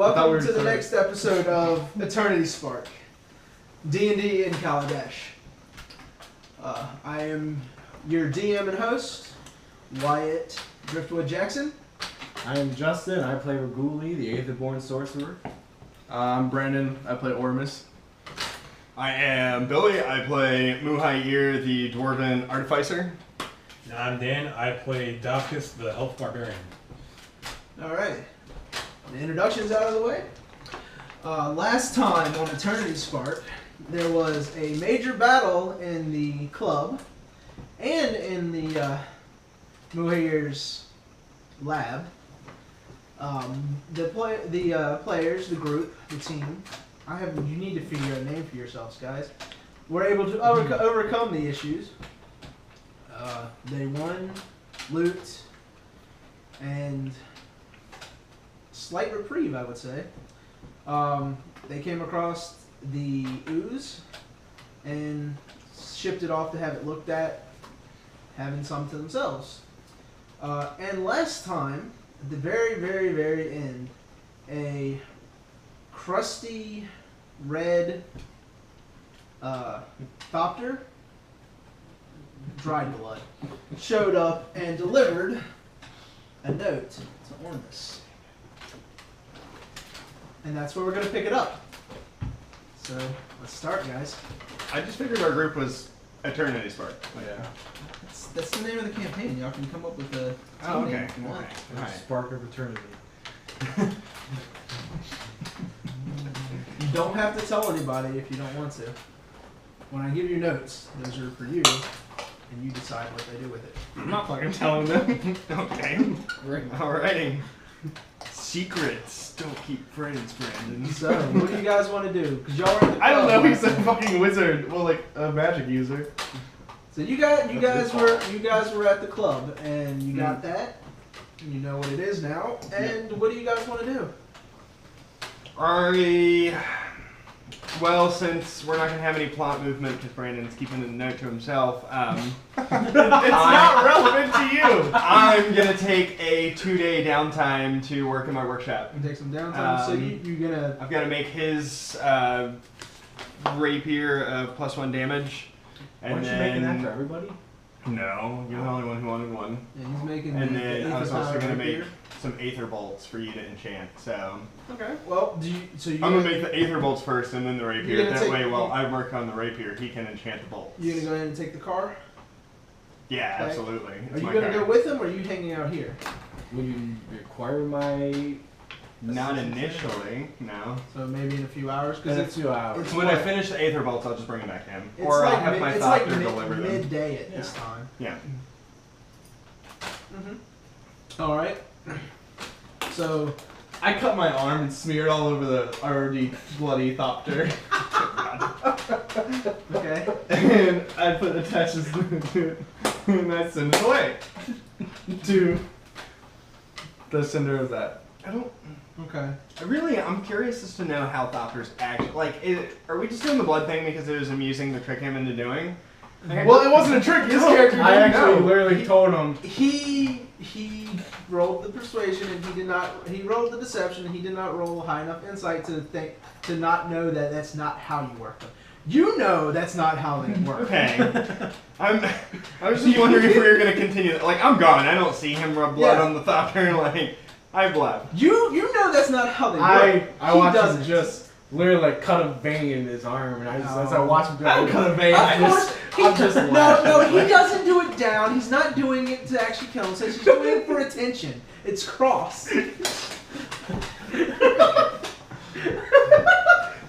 Welcome to the next episode of Eternity Spark, D&D in Kaladesh. I am your DM and host, Wyatt Driftwood Jackson. I am Justin. I play Reguli, the Aetherborn Sorcerer. I'm Brandon. I play Oromis. I am Billy. I play Muhayr, the Dwarven Artificer. And I'm Dan. I play Davkus, the Elf Barbarian. Alright, the introduction's out of the way. Last time on Eternity Spark, there was a major battle in the club and in the Muhayr's lab. The players, the group, the team, you need to figure out a name for yourselves, guys, were able to overcome the issues. They won loot and slight reprieve, I would say. They came across the ooze and shipped it off to have it looked at, having some to themselves. And last time, at the very, very, very end, a crusty red thopter, dried blood, showed up and delivered a note to Oromis. And that's where we're going to pick it up. So, let's start, guys. I just figured our group was Eternity Spark. Yeah. That's the name of the campaign. Y'all can come up with a Oh, team okay. name if you want. Alright. Spark of Eternity. You don't have to tell anybody if you don't want to. When I give you notes, those are for you, and you decide what they do with it. I'm not fucking telling them. Okay. Alrighty. Secrets. Don't keep friends, Brandon. So, what do you guys want to do? Because y'all are at the I don't know. club He's a fucking wizard. Well, like a magic user. So you guys were at the club, and you got that. You know what it is now. And what do you guys want to do? Well, since we're not going to have any plot movement because Brandon's keeping a note to himself, it's not relevant to you. I'm going to take a 2-day downtime to work in my workshop. And take some downtime. So you're gonna. I've got to make his rapier of +1 damage. And Aren't you then, making that for everybody? No, you're the only one who wanted one. Yeah, he's making. And the then I was Aether also Power going to rapier. make some Aether Bolts for you to enchant. So Okay. Well, I'm going to make the Aether Bolts first and then the rapier. You're gonna That take- way, while I work on the rapier, he can enchant the bolts. You gonna go ahead and take the car? Yeah, Okay. absolutely. Are It's you my gonna car. go with him, or are you hanging out here? Will you require my... Not initially, no. So maybe in a few hours, because In a it's few hours. it's When I what? finish the Aether Bolts, I'll just bring them back to him. It's Or like I'll have my it's like doctor deliver them. midday at this time. Yeah. All right. So I cut my arm and smeared all over the already bloody thopter. okay. And I put attaches to it. And I send it away. To the center of that. I don't... Okay. I'm curious as to know how Thopters actually... are we just doing the blood thing because it was amusing to trick him into doing? Well, it wasn't a trick. His character I didn't actually know. literally told him. He rolled the persuasion and he did not. He rolled the deception and he did not roll high enough insight to not know that that's not how you work them. You know that's not how they work. Okay. I was just wondering if we were going to continue. Like, I'm gone. I don't see him rub blood Yeah. on the Thopter. Like, I've left. You know that's not how they work. I He watched doesn't. him just literally like cut a vein in his arm, and as I watched him do it, I cut a vein. Of course, I'm just no, laughing. he doesn't do it down. He's not doing it to actually kill him. Says he's doing it for attention. It's cross.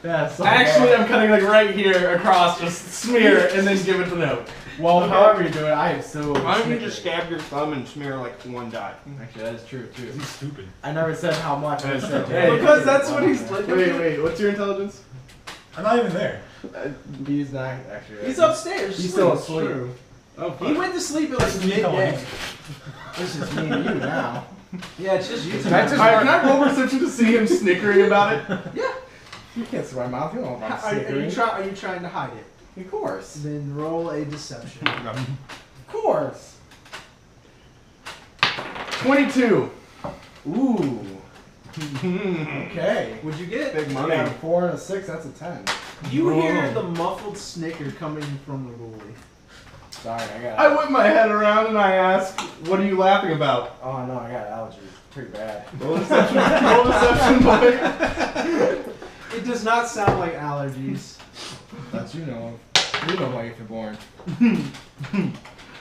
Yeah, so Actually, bad. I'm cutting like right here across, just smear and then give it the note. Well, however you do it, I am so. Why don't you snickered. just stab your thumb and smear like 1 dot? Actually, that is true too. He's stupid. I never said how much. I said Hey, Because that's what he's Wait, looking. wait, what's your intelligence? I'm not even there. He's not actually. He's upstairs. He's still asleep. asleep. Oh, He went to sleep at like midday. This is me and you now. Yeah, it's just you. That's just- Alright, can I roll perception to see him snickering about it? Yeah. You can't see my mouth. You don't know about Are you snickering. trying to hide it? Of course. Then roll a deception. Of course. 22. Ooh. Okay. What'd you get? Big I money. got a 4 and a 6. That's a 10. You hear the muffled snicker coming from the goalie. Sorry, I got. I whip my head around and I ask, "What are you laughing about?" Oh no, I got allergies. Pretty bad. Roll deception, boy. It does not sound like allergies. That you know. You know why you're born.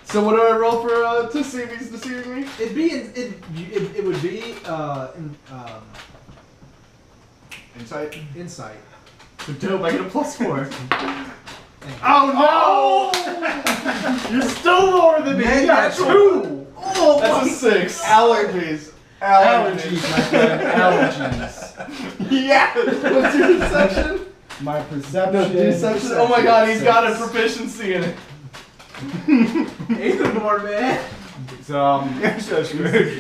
So what do I roll for to see if he's deceiving me? It'd be it would be Insight. insight. So dope. I get a +4. Oh no! You're still lower than me. Man, You got that's 2. Oh, That's a 6. Allergies. Allergies, my friend. Allergies. Yeah. What's your deception? My perception. No, deception. Oh my god, he's got a proficiency in it. Ain't the more man. It's You're so screwed.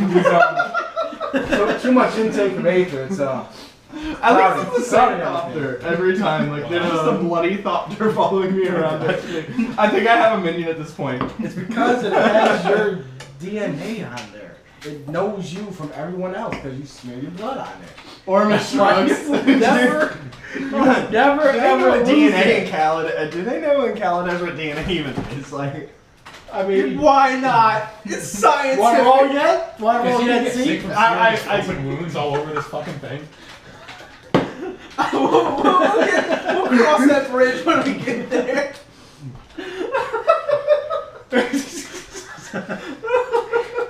so too much intake of Aether. It's At least it's the same Sorry, thopter every time. Like there's just a bloody thopter following me around. I think I have a minion at this point. It's because it has your DNA on there. It knows you from everyone else because you smear your blood on it. Oromis shrugs. Never Do they know ever what lose DNA it. in Khaled? Do they know in Khaled what DNA even is? Like, I mean, Why not? It's scientific. want to roll yet? Want to Because roll you yet? get sick See? from I- seeing open wounds all over this fucking thing. we'll cross that bridge when we get there.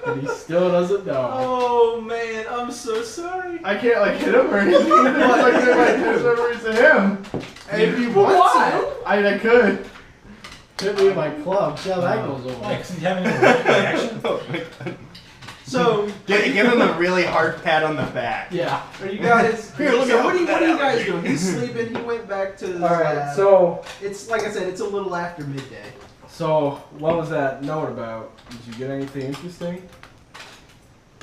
And he still doesn't know. Oh man, I'm so sorry. I can't like hit him or anything. It's like if I do memories of him. If you want to. I could. Hit me with my club. See how that goes over. Yeah, 'cause you haven't even reaction. So, Give him a really hard pat on the back. Yeah. are you guys? Here, let me so what help are you that guys out. doing? He's sleeping. He went back to his Alright, lab. so It's like I said. It's a little after midday. what was that note about? Did you get anything interesting?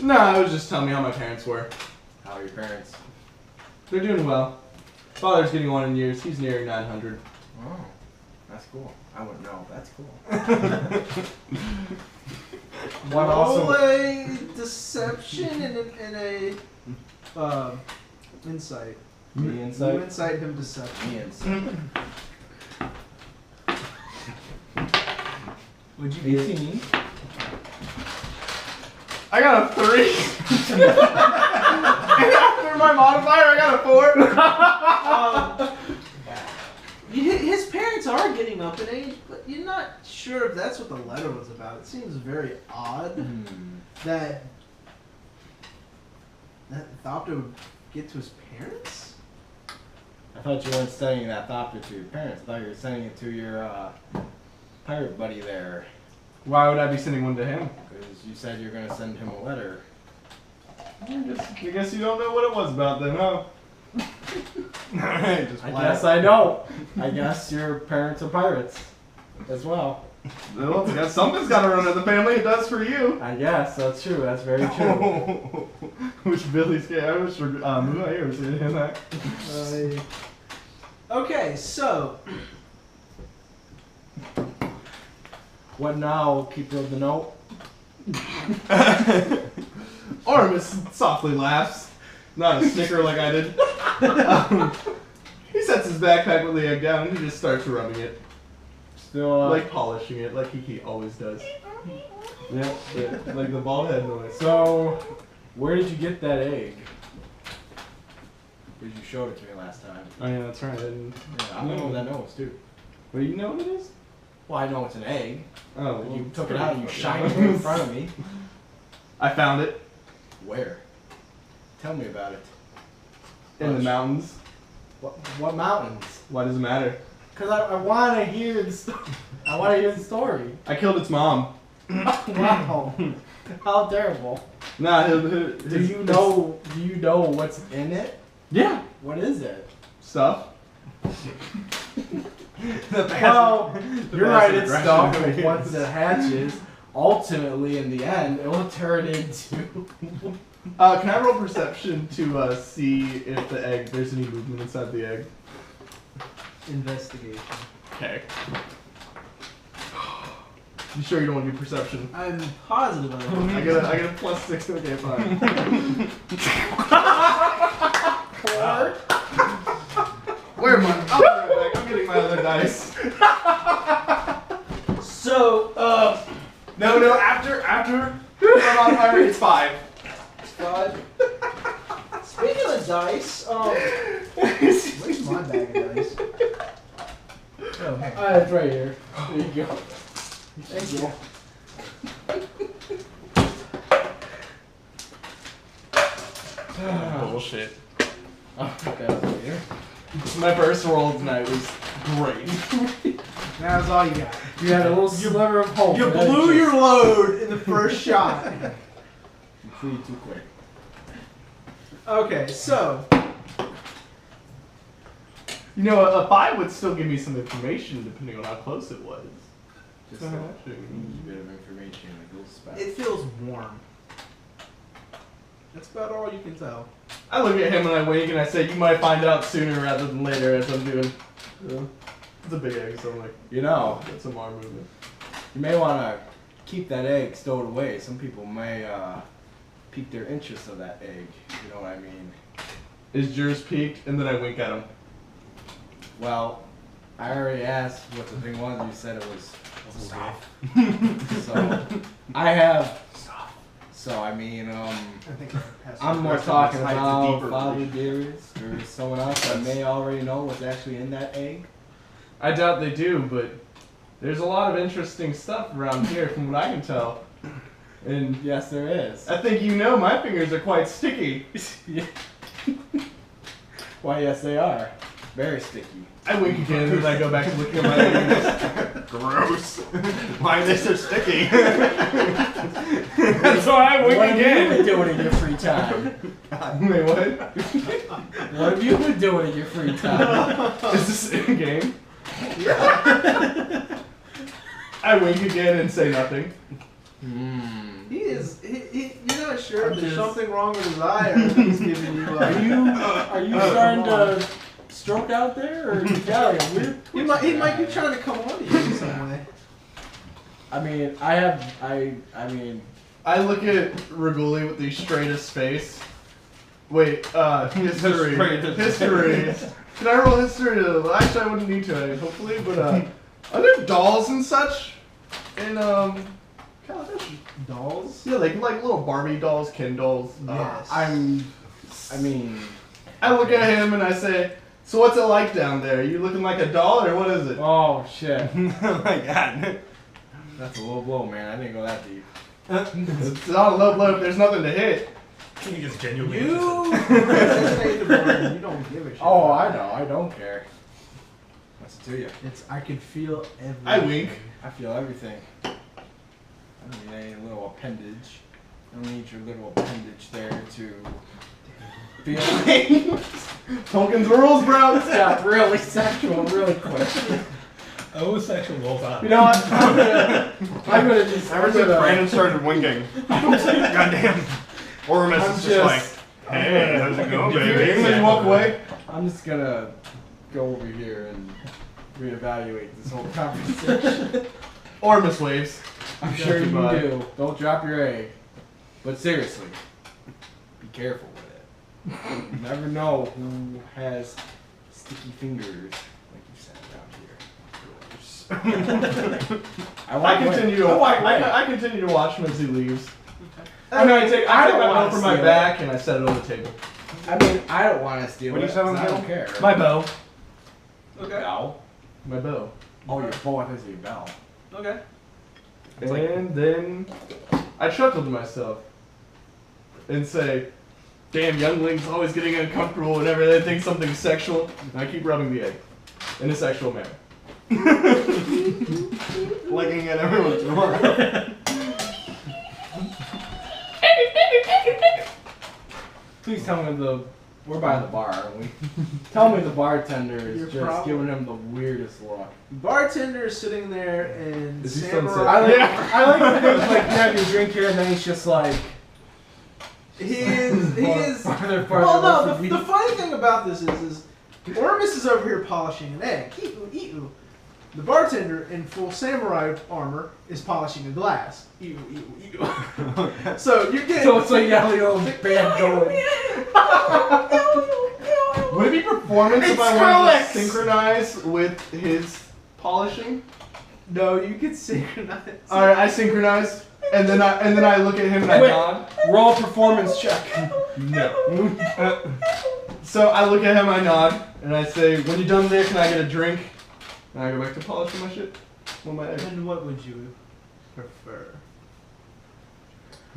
No, I was just telling me how my parents were. How are your parents? They're doing well. Father's getting on in years. He's nearing 900. Oh, that's cool. I wouldn't know. That's cool. What Roll also? a deception and a insight. Me You insight. insight him deception. Me insight. Would you get? 18. I got a 3. And after my modifier, I got a 4. His parents are getting up in age, but you're not sure if that's what the letter was about. It seems very odd that Thopter would get to his parents. I thought you weren't sending that thopter to your parents. I thought you were sending it to your pirate buddy there. Why would I be sending one to him? Because you said you're going to send him a letter. I guess you don't know what it was about then, huh? Alright, just I laugh. guess I don't. I guess your parents are pirates as well. Well, yeah, something's got to run in the family. It does for you. I guess that's true. That's very true. Which Billy's scared. I wish Muhayr was saying that. Okay, so What now, keeper of the note? Oromis softly laughs. Not a snicker like I did. He sets his backpack with the egg down and he just starts rubbing it. Still, Like polishing it, like he always does. yeah. Like the bald head noise. So, where did you get that egg? Because you showed it to me last time. Oh yeah, that's right. Yeah, I don't know what that note was, too. Well, you know what it is? Well, I know it's an egg. Oh, But you well, took it's it out and you pretty shined it fucking in front of me. I found it Where? Tell me about it. in the mountains. What mountains? Why does it matter? Because I want to hear the story. I want to hear the story. I killed its mom. Wow. How terrible. Nah, Do you know what's in it? Yeah. What is it? Stuff. Well, you're right, it's aggression stuff. over here. Once it hatches, ultimately, in the end, it will turn into... Can I roll perception to see if the egg, there's any movement inside the egg? investigation. Okay. You sure you don't want to do perception? I'm positive of it. I get a +6. Okay, fine. Never mind. I'll be right back. I'm getting my other dice. So, No. After my modifier, it's 5. 5. Speaking of dice, where's my bag of dice? Oh, hey. It's right here. There you go. Thank you. Bullshit. Oh, that was here. My first roll tonight was great. That was all you got. You had a little sliver of hope. You but that blew just your load in the first shot. completed too quick. Okay, so You know, a 5 would still give me some information depending on how close it was. Just a bit of information, like a little spot. it feels warm. That's about all you can tell. I look at him and I wink and I say, you might find out sooner rather than later as I'm doing. It's a big egg, so I'm like, You know, get some arm movement. you may want to keep that egg stowed away. Some people may pique their interest of that egg. You know what I mean? Is yours peaked? And then I wink at him. Well, I already asked what the thing was. You said it was Soft. so. I have. So I mean, I think I'm more rest of talking this hides a about deeper Father Dearest or someone else that may already know what's actually in that egg. I doubt they do, but there's a lot of interesting stuff around here from what I can tell. And Yes, there is. I think you know my fingers are quite sticky. Why, yes, they are. Very sticky. I wink again and then I go back to looking at my fingers. Gross. Why are they so sticky? That's why I wink What have you again. been doing in your free time? Wait, what? What have you been doing in your free time? Is this in game? I wink again and say nothing. he is. You're not sure I'm if there's just- something wrong with his eye, or if he's giving you like. Are you starting to stroke out there, or you got like a weird? He might be trying to come on to you in some way. I mean, I mean, I look at Reguli with the straightest face. Wait, history. Straightest. History. Can I roll history? Actually, I wouldn't need to, hopefully, but are there dolls and such in Calabash? Dolls? Yeah, like little Barbie dolls, Ken dolls. Yes. I mean, I look at him and I say, so what's it like down there? You looking like a doll or what is it? oh shit, Oh my god. that's a low blow, man. I didn't go that deep. It's not a low blow if there's nothing to hit. He just genuinely You interested. hesitate to burn, you don't give a shit. Oh, I know. I don't care. What's it to you? I could feel everything. I wink. I feel everything. I don't need any little appendage. I don't need your little appendage there to feel. Tolkien's rules, bro. It's got really sexual really quick. Oh, sexual roll on. You know what? I'm gonna just. Ever since Brandon started winking. Goddamn. Oromis I'm is just just- like, hey, how's it going, And baby? then you walk away. I'm just gonna go over here and reevaluate this whole conversation. Or Miss Waves. I'm sure you Goodbye. do. Don't drop your egg. But seriously, be careful with it. You never know who has sticky fingers, like you said around here. I continue to watch him as he leaves. I know I take I don't my wanna bow from my steal back and I set it on the table. I mean, I don't want to steal What do it. you say on 'cause I the don't care. My bow. Okay. Bell? My bow. Oh, your bow. I thought you said your bell. Okay. And then I chuckle to myself and say, damn, younglings always getting uncomfortable whenever they think something's sexual. And I keep rubbing the egg in a sexual manner. Licking at everyone's door. Please tell me we're by the bar, aren't we? Tell me the bartender is You're just probably- giving him the weirdest look. Bartender is sitting there and Is he samurai. I like to think like you have your drink here and then he's just like. He is. Farther Well, no. away from The me. funny thing about this is Oromis is over here polishing an egg. Eat-oo, eat-oo. The bartender in full samurai armor is polishing a glass. Eat-oo, eat-oo, eat-oo. So you're getting. So it's like you have a little band going. Would it be performance if It's I wanted Skrillex! to synchronize with his polishing? No, you could synchronize. All right, I synchronize, and then I look at him and I Wait. nod. Roll a performance check. No. So I look at him, I nod, and I say, "When you're done there, can I get a drink?" And I go back to polishing my shit. On my egg. And what would you prefer?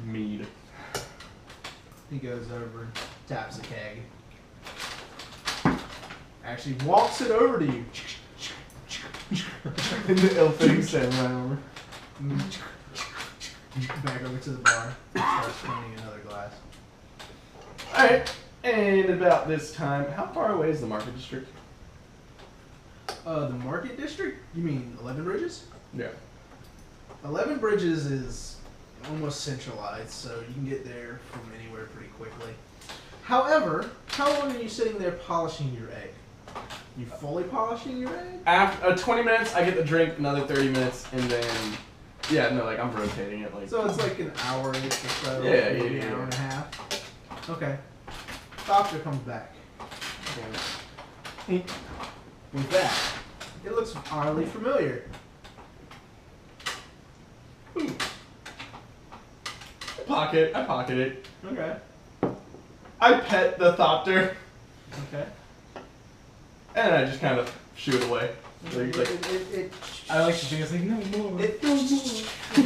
Mead. He goes over, taps a keg. Actually walks it over to you. In the ill-fitting samurai armor. Back over to the bar. Starts cleaning another glass. Alright, and about this time, how far away is the market district? The market district? You mean 11 Bridges? Yeah. 11 Bridges is almost centralized, so you can get there from anywhere pretty quickly. However, how long are you sitting there polishing your egg? You fully polishing your egg? After 20 minutes, I get the drink, another 30 minutes, and then, yeah, no, like, I'm rotating it, like. So it's like an hour-ish or so, Yeah, maybe yeah, an hour yeah. and a half. Okay. Doctor comes back. With that, it looks oddly familiar. I pocket it. Okay. I pet the thopter, Okay. and I just kind of shoo it away. Like, I like to think it's like, no more. It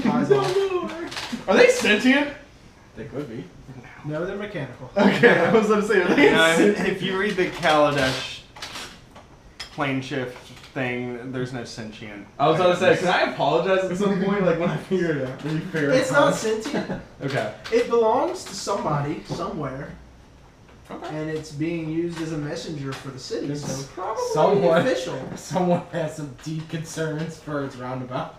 flies off. are they sentient? They could be. No, they're mechanical. Okay, I was going to say, are they sentient? If you read the Kaladesh plane shift thing, there's no sentient. I was going to say, can I apologize at some point, like when I figure it out? When you figure it It's out? not sentient. Okay. It belongs to somebody, somewhere, Okay. and it's being used as a messenger for the city, so probably Someone- official. Someone has some deep concerns for its roundabout.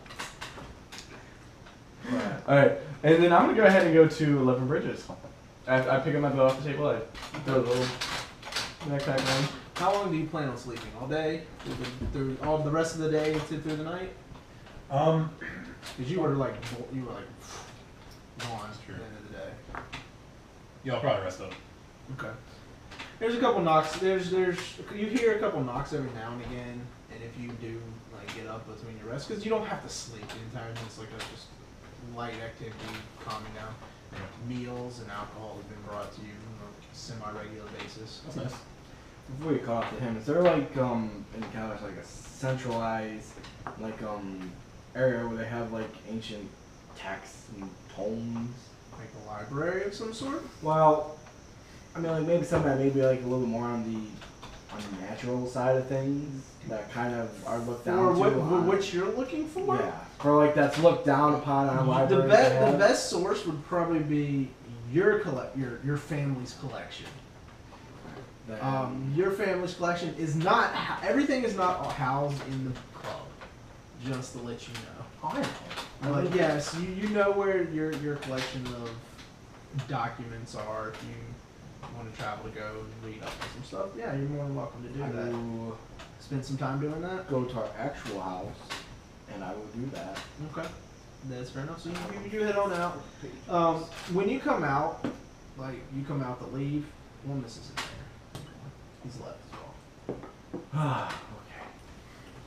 Alright, and then I'm going to go ahead and go to 11 Bridges. I pick up my bow off the table, I throw a little backpack on. How long do you plan on sleeping? All day? Through all the rest of the day through the night? Because you were like gone at the end of the day. Yeah, I'll probably rest up. Okay. There's a couple knocks. There's you hear a couple knocks every now and again, and if you do like get up between your rests, because you don't have to sleep the entire time. It's like a just light activity, calming down. Meals and alcohol have been brought to you on a semi-regular basis. That's nice. Before you call out to him, is there like in California like a centralized area where they have like ancient texts and poems? Like a library of some sort? Well, I mean like maybe something that maybe like a little bit more on the natural side of things that kind of are looked down Or to. what you're looking for? Yeah, for like that's looked down upon on a library. The best source would probably be your family's collection. Your family's collection is not everything is not housed in the club. Just to let you know. I know. But yes, you know where your collection of documents are. If you want to travel to go read up on some stuff, yeah, you're more than welcome to do I that. will Spend some time doing that. go to our actual house, and I will do that. Okay, that's fair enough. So you head on out. When you come out, like you come out to leave, Oromis isn't there. He's left as well. Okay.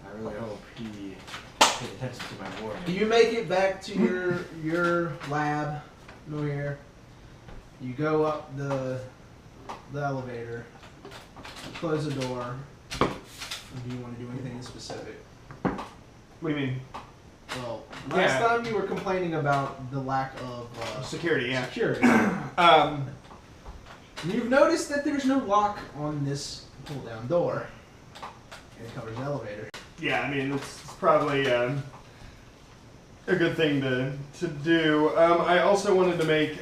I really hope he paid attention to my warning. You make it back to your lab, Muhayr. You go up the elevator, close the door. Do you want to do anything specific? What do you mean? Well, last time you were complaining about the lack of Security, yeah. security. Um, You've noticed that there's no lock on this pull-down door. It covers the elevator. yeah, I mean, it's probably a good thing to do. I also wanted to make,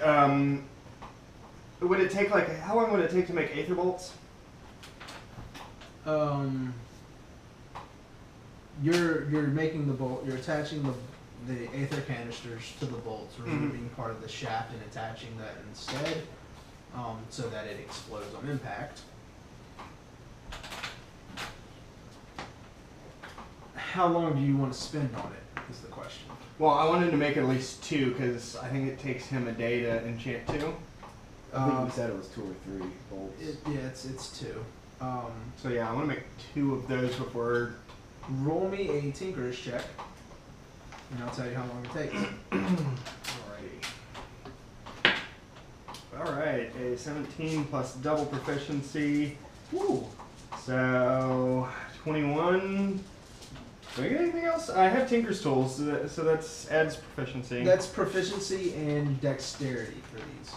would it take like, how long would it take to make aether bolts? You're making the bolt. You're attaching the aether canisters to the bolts, removing part of the shaft and attaching that instead, so that it explodes on impact. How long do you want to spend on it? Is the question. Well, I wanted to make at least 2 because I think it takes him a day to enchant 2. I think you said it was 2 or 3 bolts. Yeah, it's 2. So yeah, I want to make 2 of those before. Roll me a Tinker's check, and I'll tell you how long it takes. Alrighty. Alright, a 17 plus double proficiency. Woo! So 21. Do I get anything else? I have Tinker's tools, so that's adds proficiency. That's proficiency and dexterity for these.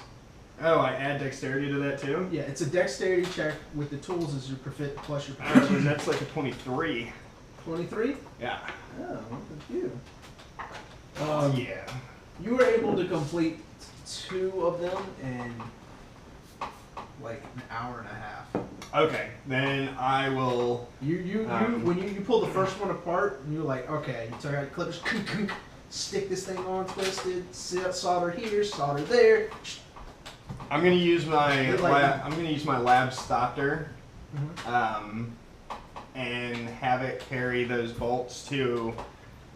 Oh, I add dexterity to that too? Yeah, it's a dexterity check with the tools as your plus your Oh, proficiency. that's like a 23. 23? Yeah. Oh, look at you. Yeah. You were able to complete 2 of them in like an hour and a half. Okay, then I will. When you pull the first one apart, and you're like, okay, you took out clippers, stick this thing on, twisted, solder here, solder there. I'm gonna use my Like- I'm gonna use my lab stopper, Mhm. and have it carry those bolts to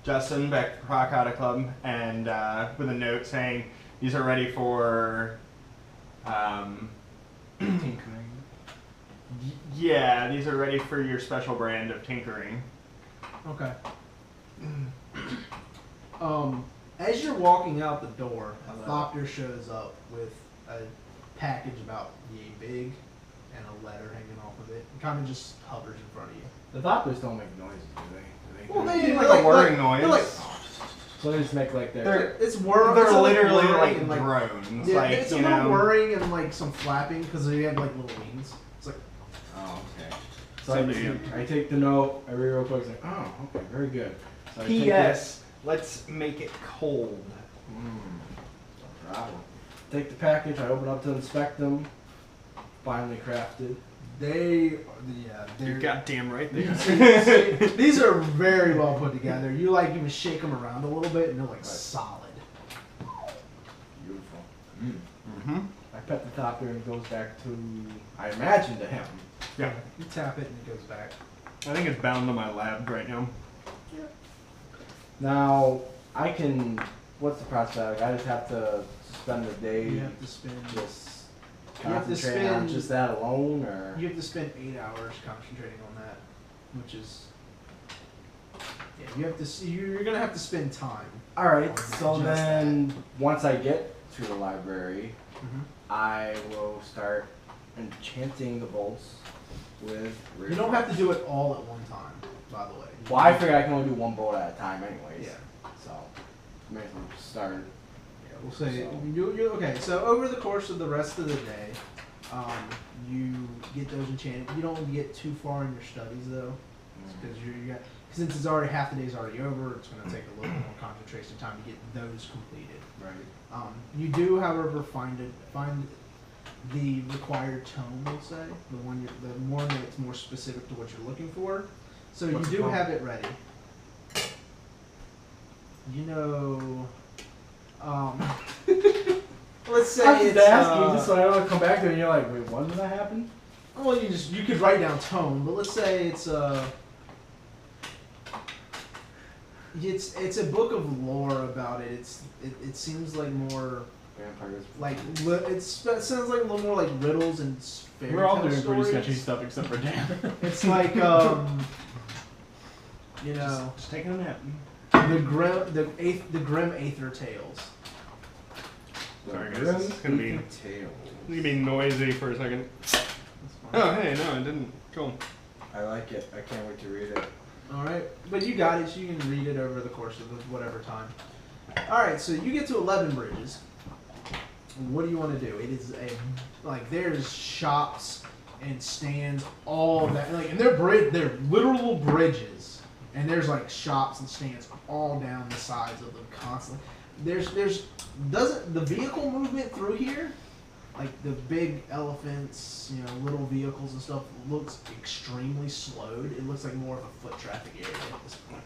Justin back to Prakata Club, and with a note saying these are ready for. Tinkering. Yeah, these are ready for your special brand of tinkering. Okay. As you're walking out the door, a Thopter shows up with a package about yay big and a letter hanging off of it. It kind of just hovers in front of you. The Thopters don't make noises, do they? Well, They they do like a whirring noise. They're like, So they just make like their. it's whirring. They're it's literally whirring like and, drones. Yeah, like, it's a you little know. whirring and like some flapping because they have like little wings. It's like, Oh, okay. So Somebody- I take the note, I read real quick, it's like, oh, okay, very good. So I take it. P.S. Let's make it cold. Bravo. Take the package, I open up to inspect them. Finally crafted. they're You're goddamn right there. these are very well put together. You like even shake them around a little bit and they're like solid. Beautiful. Mm-hmm. I pet the Thopter and it goes back to, I imagine, to him. Yeah. You tap it and it goes back. I think it's bound to my lab right now. Now, I can, what's the process? I just have to spend the day You have to spend. just You have to concentrating on spend- just that alone, or? You have to spend 8 hours concentrating on that, which is. Yeah, you have to. You're gonna have to spend time. Alright, Just so that. then, once I get to the library, Mm-hmm. I will start enchanting the bolts with... You don't have to do it all at one time, by the way. Well, I figure I can only do one bolt at a time anyways. Yeah. So, may as well start. Yeah, we'll say So- you okay. So over the course of the rest of the day, you get those enchanted. You don't get too far in your studies though, because you got since it's already half the day's already over. It's going to take a little more concentration time to get those completed. Right. You do, however, find the required tome. We'll say the one that's more specific to what you're looking for. So What's you the do tome? have it ready. You know, let's say I'm it's just asking, just so I don't come back to it and you're like, wait, when did that happen? well, you could write down tome, but let's say it's a book of lore about it. It seems like more Vampires. like it sounds like a little more like riddles and fairy We're all tale doing pretty stories. sketchy stuff except for Dan. It's like you know, Just taking a nap. the grim Aether tales. Sorry, guys, this is gonna be- Tail. It's gonna be noisy for a second. That's fine. Oh, hey, no, it didn't. Cool. I like it. I can't wait to read it. All right, but you got it. So you can read it over the course of whatever time. All right, so you get to 11 bridges. What do you want to do? It is there's shops and stands all that and they're literal bridges, and there's like shops and stands all down the sides of them constantly. Doesn't the vehicle movement through here, like the big elephants, little vehicles and stuff, looks extremely slowed. It looks like more of a foot traffic area at this point.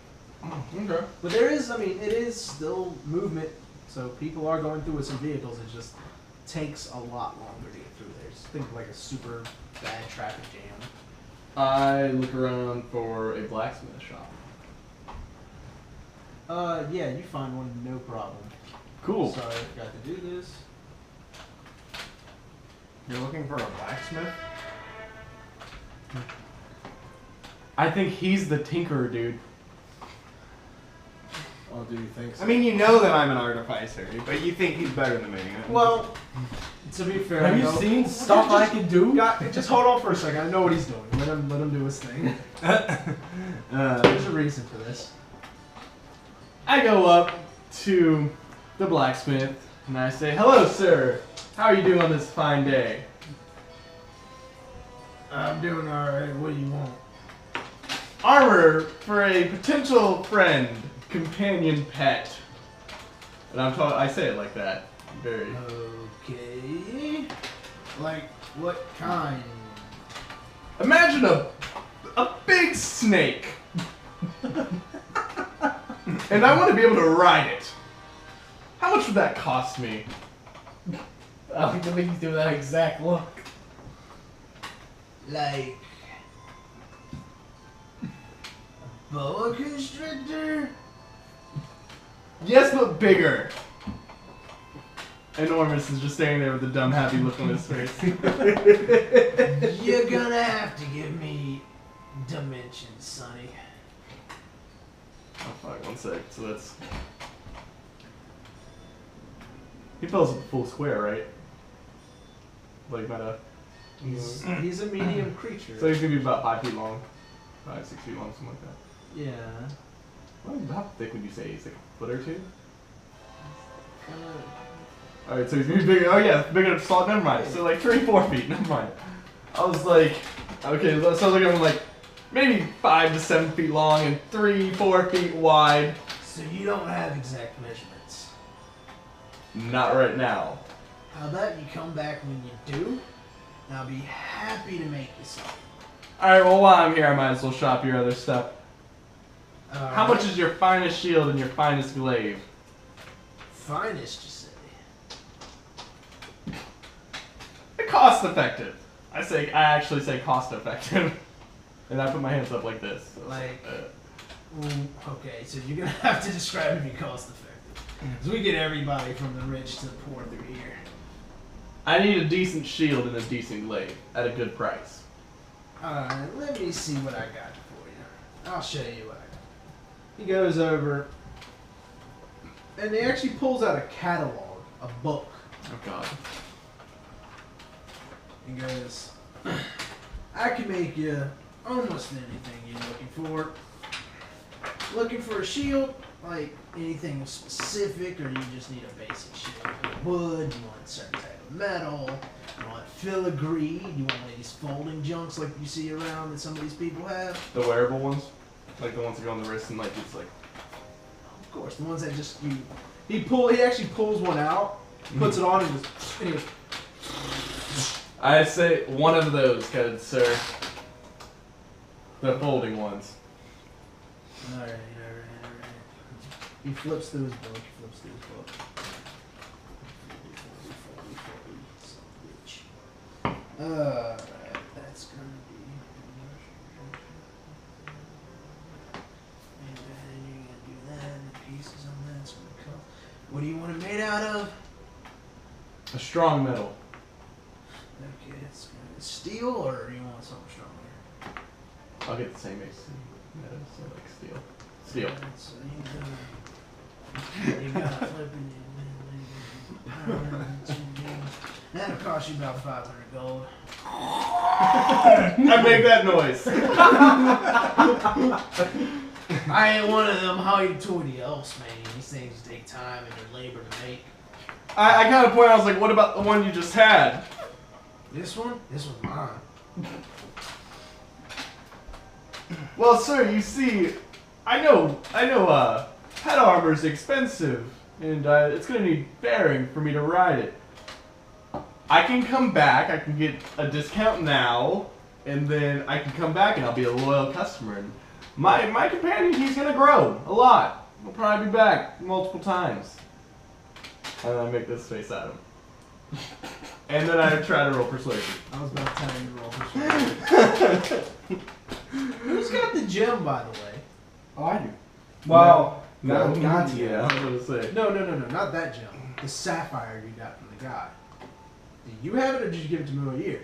Okay. But there is, it is still movement, so people are going through with some vehicles. It just takes a lot longer to get through there. Just think of like a super bad traffic jam. I look around for a blacksmith shop. Yeah, you find one, no problem. Cool. Sorry, I forgot to do this. You're looking for a blacksmith? I think he's the tinkerer, dude. Oh, do you think so? I mean, you know that I'm an artificer, but you think he's better than me. Well, to be fair, have I you know- seen stuff I can do? Just hold on for a second. I know what he's doing. Let him do his thing. There's a reason for this. I go up to the blacksmith and I say, "Hello, sir. How are you doing on this fine day?" I'm doing all right. What do you want? Armor for a potential friend, companion, pet. And I say it like that. Very. Okay. Like what kind? Imagine a big snake. And I want to be able to ride it. How much would that cost me? I like to make you do that exact look. Like a boa constrictor? Yes, but bigger. Enormous is just standing there with a dumb, happy look on his face. You're gonna have to give me dimensions, Sonny. Oh fuck, 1 sec. So that's... He fills up the full square, right? Like meta. He's a medium creature. So he's gonna be about 5 feet long. 5, 6 feet long, something like that. Yeah. Well, how thick would you say? He's like a foot or two? Kinda. Alright, so he's gonna be bigger. Oh yeah, big enough to slot. Never mind. So like 3, 4 feet. Never mind. I was like, okay, so I was looking at him like maybe 5 to 7 feet long and 3, 4 feet wide. So you don't have exact measurements. Not right now. How about you come back when you do? And I'll be happy to make you something. Alright, well while I'm here, I might as well shop your other stuff. How much is your finest shield and your finest glaive? finest, you say? Cost effective. I actually say cost effective. And I put my hands up like this. So Like, okay, so you're gonna have to describe if you cost effective. Because we get everybody from the rich to the poor through here. I need a decent shield and a decent glaive at a good price. Alright, let me see what I got for you. I'll show you what I got. He goes over, and he actually pulls out a catalog, a book, Oh god. and goes, I can make you almost anything you're looking for. Looking for a shield? Like anything specific, or you just need a basic shield? Wood, you want a certain type of metal, you want filigree, you want these folding junks like you see around that some of these people have? The wearable ones? Like the ones that go on the wrist and like it's like... Of course, the ones that just you. He actually pulls one out, puts it on, and he goes. I say one of those, good sir. The folding ones. Alright. He flips through his book. Alright, that's gonna be. And then you're gonna do that, and the pieces on that's gonna come. What do you want it made out of? A strong metal. Okay, it's gonna be steel, or you want something stronger? I'll get the same AC. Metal, so like steel. Steel. Alright, so you got flipping it. That'll cost you about 500 gold. I make that noise. I ain't one of them hoity-toity elves, man. These things take time and they're labor to make. I kind of point out, I was like, what about the one you just had? This one? This one's mine. Well, sir, you see, I know, pet armor's expensive, and it's gonna need bearing for me to ride it. I can come back, I can get a discount now, and then I can come back and I'll be a loyal customer. And my companion, he's gonna grow a lot. We'll probably be back multiple times. And then I make this face at him. And then I try to roll persuasion. I was about to tell you to roll persuasion. Who's got the gem, by the way? Oh, I do. Well, No, not yeah, yet. I was gonna say. No, not that gem. The sapphire you got from the guy. Do you have it, or did you give it to Muhayr?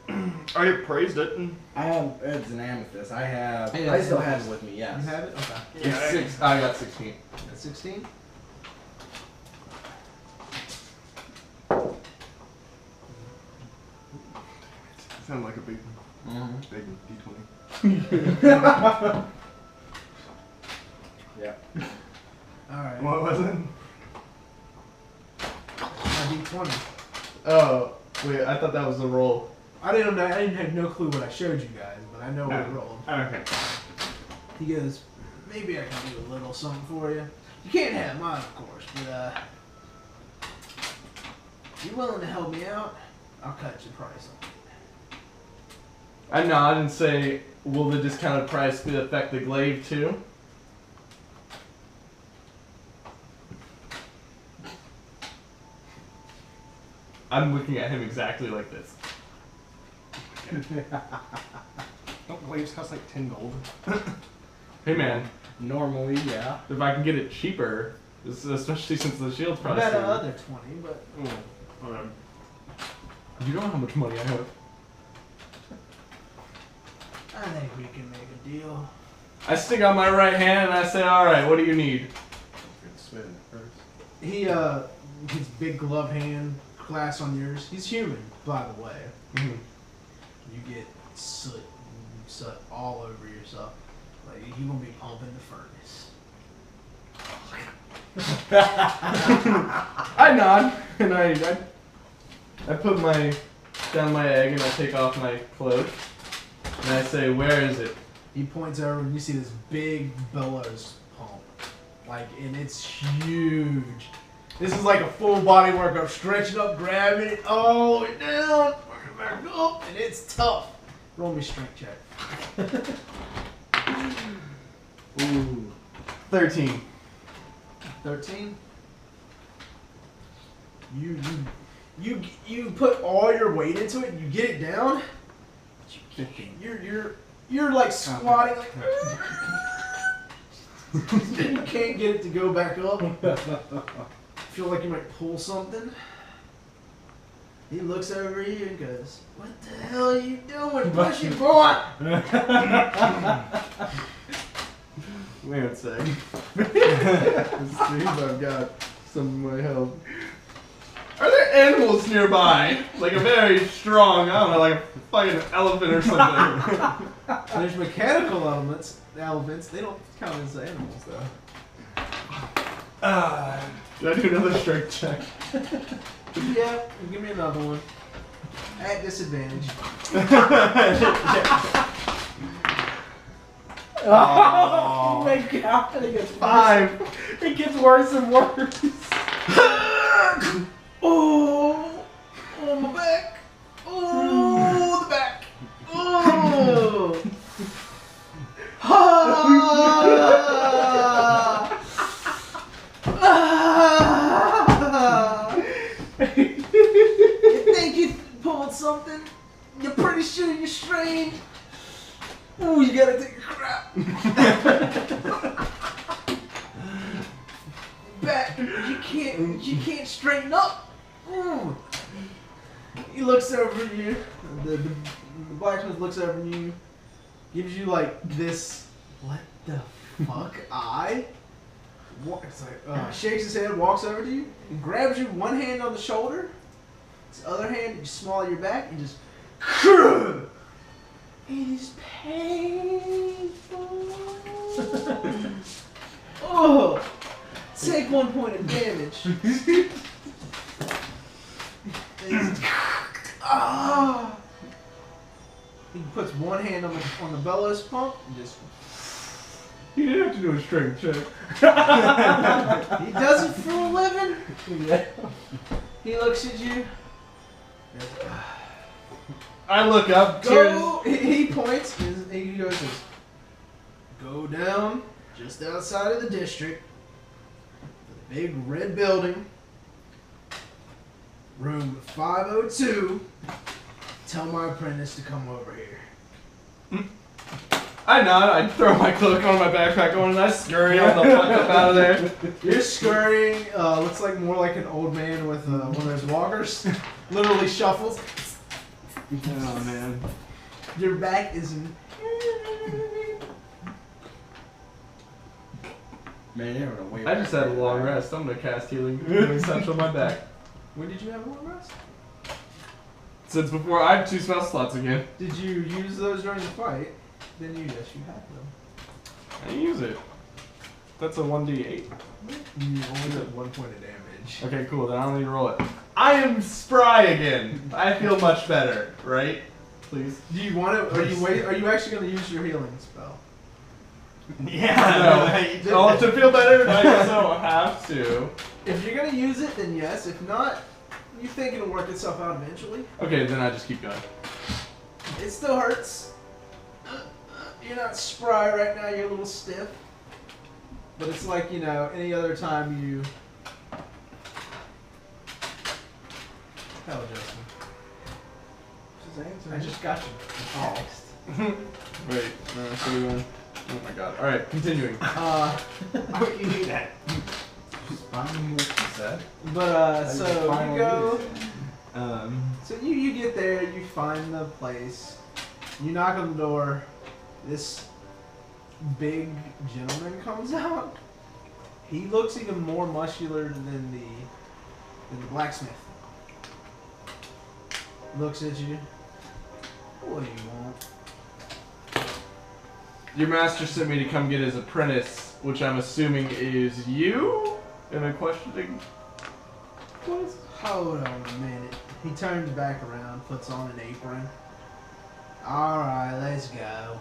I appraised it. I have, it's an amethyst. I have, Hey, I still amethyst. have it with me, yes. You have it? Okay. It's 6. I got 16. That's 16. Sounded like a big D20. Yeah. Alright. What was it? My D20. Oh, wait, I thought that was the roll. I didn't have no clue what I showed you guys, but I know what I rolled. Okay. He goes, maybe I can do a little something for you. You can't have mine, of course, but you willing to help me out? I'll cut your price on it. I nod and say, will the discounted price affect the glaive too? I'm looking at him exactly like this. Don't glaives cost like 10 gold? Hey man, Normally, yeah. if I can get it cheaper, especially since the shield's I probably bet still- another 20, but You don't know how much money I have. I think we can make a deal. I stick out my right hand and I say, alright, what do you need? He, his big glove hand, glass on yours. He's human, by the way. Mhm. You get soot all over yourself. Like, you gonna be pumping the furnace. I nod and I put down my egg and I take off my cloak and I say, where is it? He points over and you see this big bellows pump. Like, and it's huge. This is like a full body workout, stretching up, grabbing it all the way down, bring it back up, and it's tough. Roll me strength check. Ooh. 13. 13. You put all your weight into it and you get it down. 15. You're like squatting like you can't get it to go back up. Feel like you might pull something. He looks over at you and goes, "What the hell are you doing, pushy boy?" Wait a sec. Let's see if I've got some of my health. Are there animals nearby? Like a very strong, I don't know, like a fucking elephant or something. There's mechanical elements. They don't count as animals though. Did I do another strength check? Yeah, give me another one. At disadvantage. Oh my god, it gets 5. It gets worse and worse. Oh, my back. Oh, the back. Oh. You think you pulled something? You're pretty sure you're strained. Ooh, you gotta take a crap. Back, you can't straighten up. Ooh. He looks over at you. The blacksmith looks over at you, gives you like this. What the fuck? It's like shakes his head, walks over to you, and grabs you one hand on the shoulder, his other hand you small your back, and just. It is painful. Oh, take 1 point of damage. Ah. He puts one hand on the bellows pump and just. You didn't have to do a strength check. He does it for a living. Yeah. He looks at you. I look up, Go. He points. He goes, "Go down just outside of the district. The big red building. Room 502. Tell my apprentice to come over here." I nod, I throw my cloak on my backpack on and I scurry on the fuck up out of there. You're scurrying. Looks like more like an old man with one of those walkers. Literally shuffles. Oh man. Your back is in. Man, you're gonna wait. I just had a long rest. I'm gonna cast healing essential on my back. When did you have a long rest? Since before I have 2 spell slots again. Did you use those during the fight? Then you yes, you had them. I didn't use it. That's a 1d8. You only took 1 point of damage. Okay, cool. Then I don't need to roll it. I am spry again. I feel much better, right? Please. Do you want to? Are you actually going to use your healing spell? Yeah. No. Oh, to feel better, I also have to. If you're going to use it, then yes. If not, you think it'll work itself out eventually. Okay, then I just keep going. It still hurts. You're not spry right now. You're a little stiff. But it's like, you know, any other time you... Hell, Justin. I just got you. Oh. Wait, no, so we went. Oh my god. Alright, continuing. Oh, you knew that. But, so you go... So So you get there, you find the place, you knock on the door, this big gentleman comes out. He looks even more muscular than the blacksmith. Looks at you. What do you want? Your master sent me to come get his apprentice, which I'm assuming is you? Am I questioning? What? Hold on a minute. He turns back around, puts on an apron. Alright, let's go.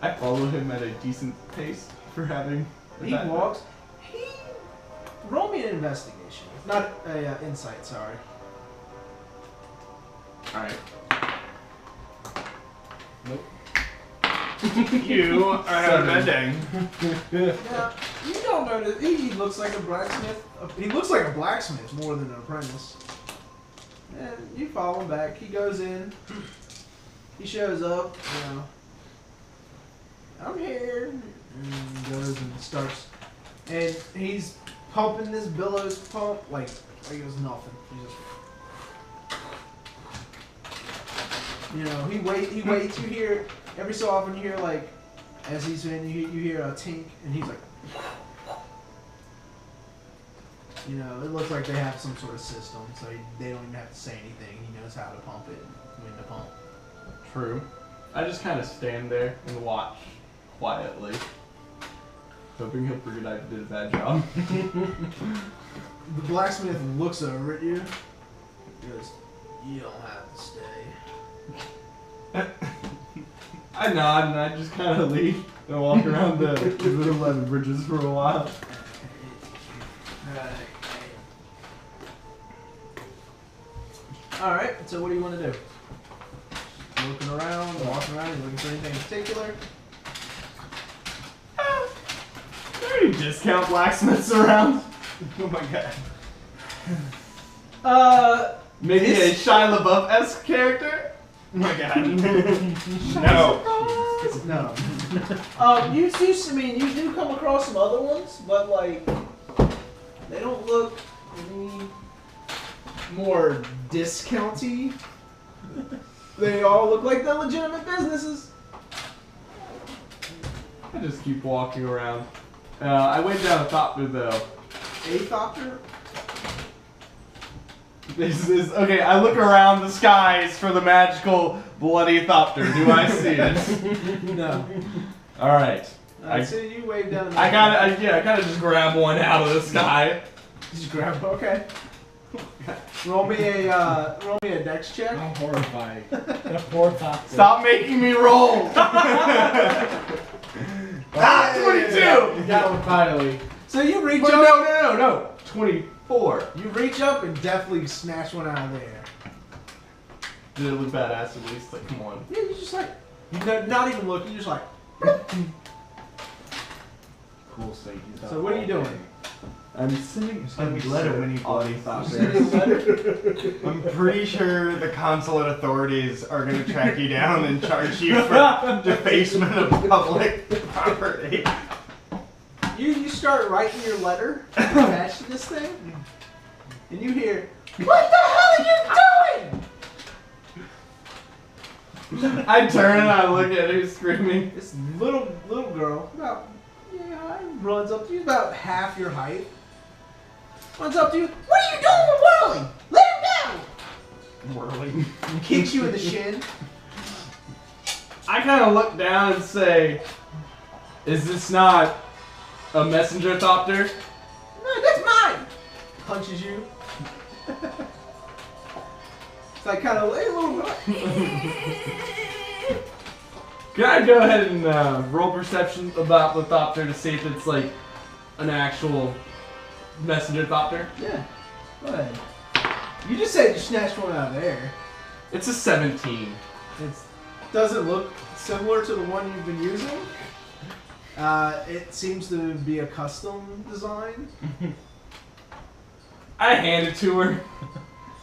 I follow him at a decent pace for having. He walks. Roll me an investigation. Not a insight, sorry. Alright. you are bending. Now, you don't notice. He looks like a blacksmith. He looks like a blacksmith more than an apprentice. And you follow him back. He goes in. He shows up. You know, I'm here. And goes and starts. And he's pumping this billows pump like it was nothing. He just, you know, he waits. You hear every so often. You hear like, as he's in, you hear a tink, and he's like, you know, it looks like they have some sort of system, so they don't even have to say anything. He knows how to pump it, when to pump. True. I just kind of stand there and watch quietly, hoping he'll figure I did a bad job. The blacksmith looks over at you. He goes, "You don't have to stay." I nod and I just kind of leave and walk around the little 11 bridges for a while. Alright, so what do you want to do? Looking around, walking around, you looking for anything in particular? Are there any discount blacksmiths around? Oh my god. Maybe a Shia LaBeouf-esque character? Oh my god. No. No. You do come across some other ones, but like, they don't look any more discounty. They all look like they're legitimate businesses. I just keep walking around. I went down a thopter though. A thopter? This is okay. I look around the skies for the magical bloody thopter. Do I see it? No. All right. I see you wave down. I gotta just grab one out of the sky. Just grab. Okay. Roll me a dex check. How horrifying. The poor thopter. Stop making me roll. 22. You got one finally. So you reach Wait, up. no. 24. You reach up and definitely snatch one out of there. Did it look badass at least? Like, come on. Yeah, you just like, not even looking. You just like. Cool, so So what are you doing? I'm sending a letter when you bloody Thopter. I'm pretty sure the consulate authorities are going to track you down and charge you for defacement of public property. You start writing your letter attached to this thing, and you hear, "What the hell are you doing?" I turn and I look at her screaming. This little girl, about runs up to you, about half your height. Runs up to you. What are you doing, Whirling? Let him down! Whirling. Kicks you in the shin. I kind of look down and say, "Is this not a messenger thopter?" No, that's mine. Punches you. It's like kind of a little. Can I go ahead and roll perception about the thopter to see if it's like an actual messenger thopter? Yeah. Go ahead. You just said you snatched one out of there. It's a 17. It doesn't look similar to the one you've been using. It seems to be a custom design. I hand it to her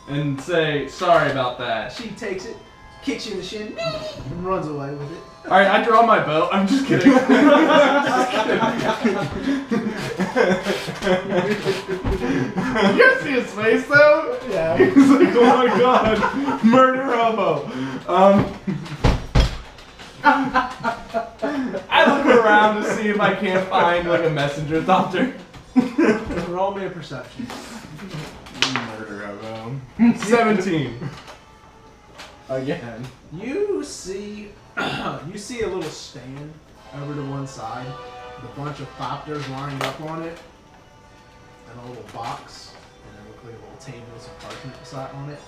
and say, "Sorry about that." She takes it, kicks you in the shin, and runs away with it. Alright, I draw my bow. I'm just kidding. You guys see his face though? Yeah. He's like, "Oh my god, murder hobo." I look around to see if I can't find like a messenger thopter. Roll me a perception. Murder hobo. 17. Again. You see a little stand over to one side with a bunch of thopters lined up on it, and a little box, and it looks like a little table with some parchment beside on it.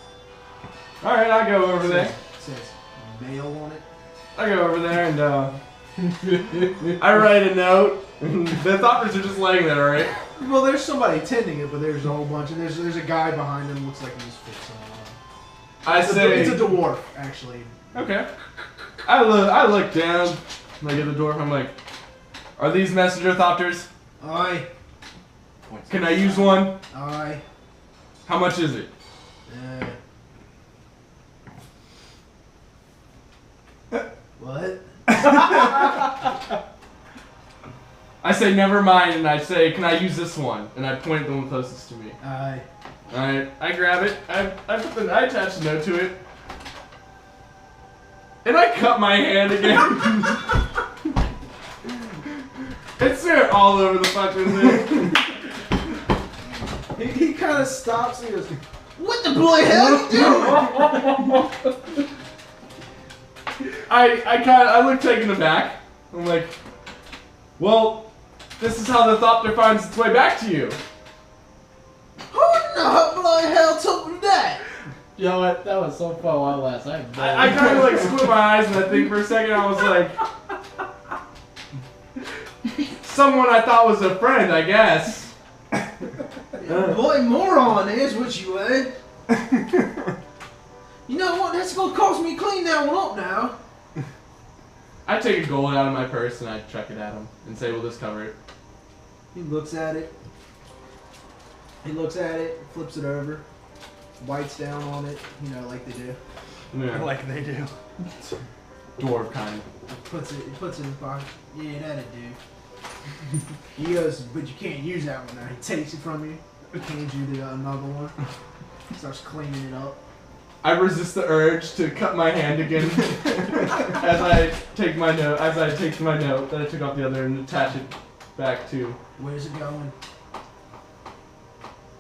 Alright, I go over there. It says mail on it. I go over there and I write a note. The thopters are just laying there, right? Well, there's somebody tending it, but there's a whole bunch, and there's a guy behind him. Looks like he's fixing one. It's a dwarf, actually. Okay. I look down, like at the dwarf. I'm like, "Are these messenger thopters? Aye, Can I use one? aye. How much is it?" What? I say, "Never mind," and I say, "Can I use this one?" And I point at the one closest to me. Aye. Alright, I grab it. I attach the note to it. And I cut my hand again. It's there all over the fucking thing. He kind of stops and he goes, "What the bloody hell are you doing?" I look taken aback. I'm like, "Well, this is how the thopter finds its way back to you." Who in the bloody hell told me that? You know what? That was so fun while it lasted. I kind of like squint my eyes and I think for a second I was like, someone I thought was a friend, I guess. Boy, moron is what you would. You know what? That's gonna cost me to clean that one up now. I take a gold out of my purse and I chuck it at him and say, "Will this cover it?" He looks at it. Flips it over, whites down on it, like they do. Yeah. Like they do. Dwarf kind. Puts it in his pocket. Yeah, that'd do. He goes, "But you can't use that one now." He takes it from you, hands you another one, starts cleaning it up. I resist the urge to cut my hand again as I take my note that I took off the other and attach it back to. Where's it going?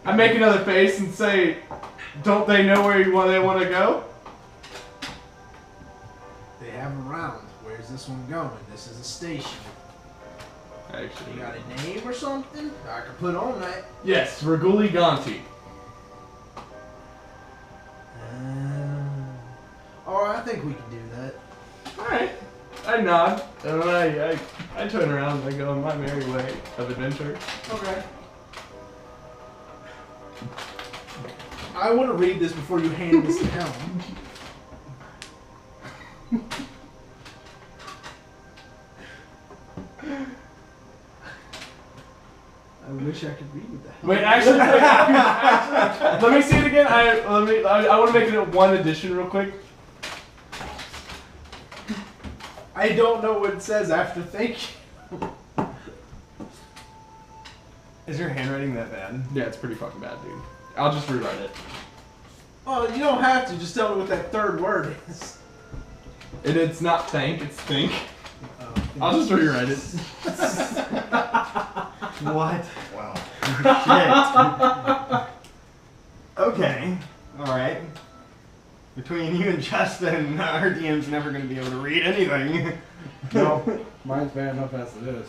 I make another face and say, "Don't they know where they want to go?" They have a round. Where's this one going? This is a station. Actually, You got a name or something I can put on that? yes, Reguli Ganti. Alright, I think we can do that. Alright. I nod, and then I turn around and I go on my merry way of adventure. Okay. I want to read this before you hand this down. I wish I could read what the hell. Wait, actually, let me see it again. I want to make it one addition real quick. I don't know what it says after thank you. Is your handwriting that bad? Yeah, it's pretty fucking bad, dude. I'll just rewrite it. Oh, you don't have to. Just tell me what that third word is. And it's not thank, it's think. Oh, I'll just rewrite it. What? Wow. Shit. Okay. Alright. Between you and Justin, our DM's never going to be able to read anything. No, mine's bad enough as it is.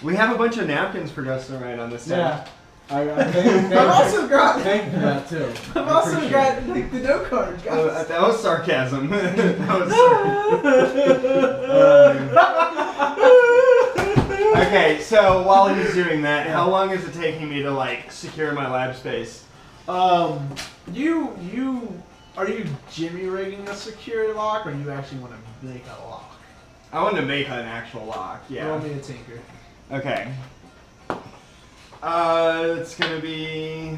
We have a bunch of napkins for Justin right on this Yeah. side. I've also got. Thank you for that too. I've also got like, the note card, guys. That was sarcasm. That was okay, so while he's doing that, how long is it taking me to like secure my lab space? Are you jimmy rigging a security lock, or you actually want to make a lock? I want to make an actual lock. Yeah. Roll me a tinker. Okay. It's gonna be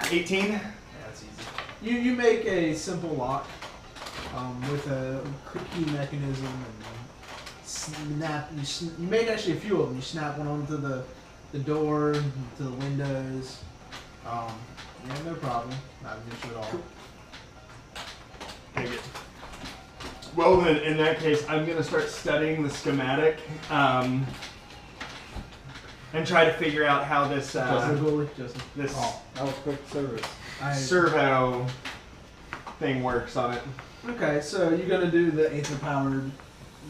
18. Yeah, that's easy. You make a simple lock with a key mechanism and snap. You make actually a few of them. You snap one onto the door, to the windows. Yeah, no problem. Not an issue at all. Take it. Well then, in that case, I'm gonna start studying the schematic and try to figure out how this this Oh, that was quick service. servo thing works on it. Okay, so you're gonna do the aether-powered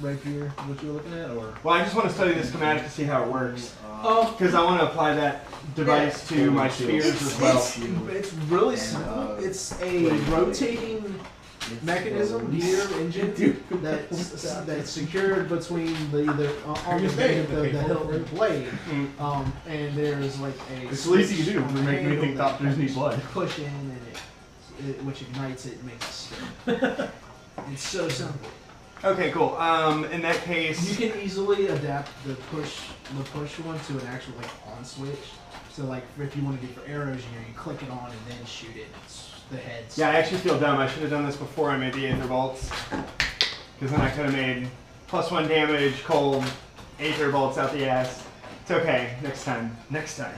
rapier, what you're looking at, or? Well, I just want to study the schematic to see how it works. Oh, Because I want to apply that device to my spears as well. It's really simple. It's a rotating mechanism, gear, engine that's secured between the on the thing, the hilt and blade. And there's like a. It's the least you can do for making me think doctors need blood. Push in and it which ignites it, makes it stick. It's so simple. Okay, cool. In that case, You can easily adapt the push one to an actual like on switch. So like if you want to do for arrows, you click it on and then shoot it. It's the heads. yeah, I actually feel dumb. I should have done this before I made the aether bolts. Because then I could have made +1 damage, cold, aether bolts out the ass. It's okay. Next time. Next time.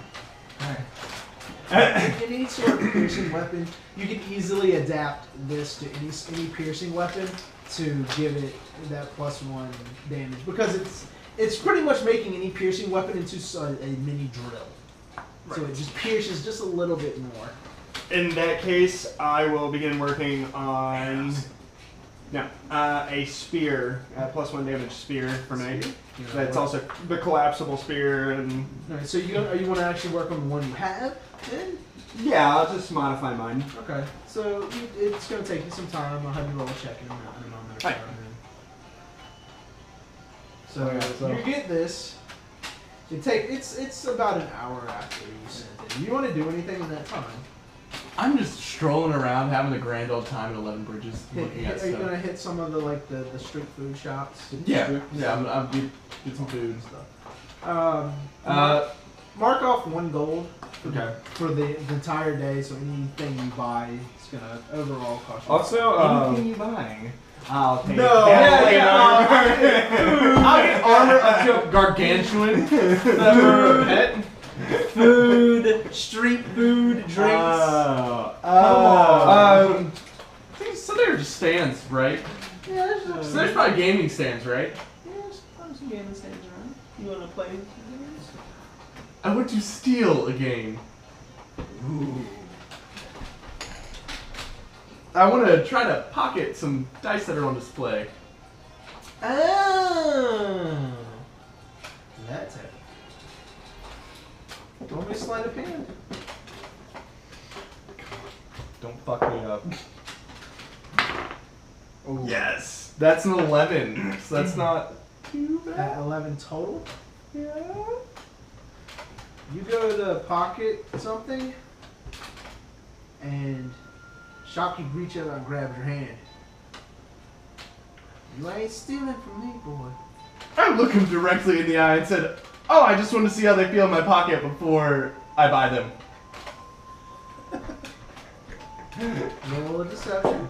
Any sort of piercing weapon, you can easily adapt this to any piercing weapon to give it that +1 damage because it's pretty much making any piercing weapon into a mini drill. So it just pierces just a little bit more. In that case, I will begin working on a spear, a +1 damage spear for me. That's also the collapsible spear, and Alright, so you want to actually work on the one you have then? yeah, I'll just modify mine. Okay, so it's going to take you some time. I'll have you roll a check in a moment or so. Right. So you get this. It's about an hour after you sent it. You want to do anything in that time? I'm just strolling around having a grand old time at 11 Bridges looking at Are you stuff. gonna hit some of the street food shops? Yeah, I'll get some food and stuff. Mark off 1 gold Okay. for the entire day. So anything you buy is gonna overall cost you. Also, Anything you buying? I'll take No. gasoline I'll get armor up to gargantuan for a pet. Food, street food, drinks. So they're just stands, right? Yeah, So there's probably gaming stands, right? there's some gaming stands around. You wanna play games? I want to steal a game. Ooh. I want to try to pocket some dice that are on display. Oh, that's it. Roll me a sleight of hand. Don't fuck me up. Oh. Yes, that's an 11. So that's not too At bad. 11 total. Yeah. You go to pocket something, and shopkeep reaches out and grabs your hand. You ain't stealing from me, boy. I look him directly in the eye and said, "Oh, I just want to see how they feel in my pocket before I buy them." Roll a deception.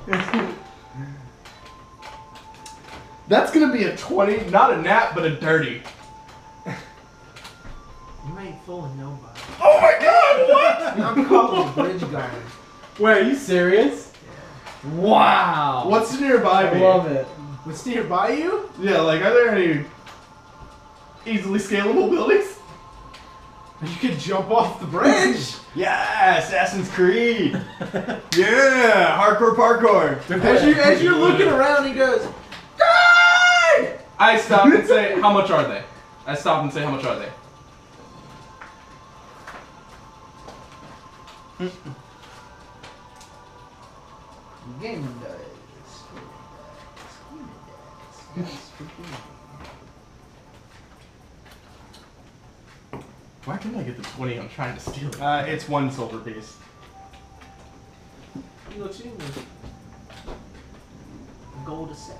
That's gonna be a 20, not a nat, but a dirty. You ain't fooling nobody. Oh my god, what? I'm calling the bridge guard. Wait, are you serious? Wow. What's nearby I me? love it. What's nearby you? Yeah, like, are there any easily scalable buildings? You could jump off the bridge. Yeah, Assassin's Creed. Yeah, hardcore parkour. As you're looking around, he goes, "Die!" I stop and say, how much are they? I stop and say, how much are they? Game dice. Yes, Why can't I get the 20 I'm trying to steal it? It's 1 silver piece. he looks at you and goes, "Gold is set."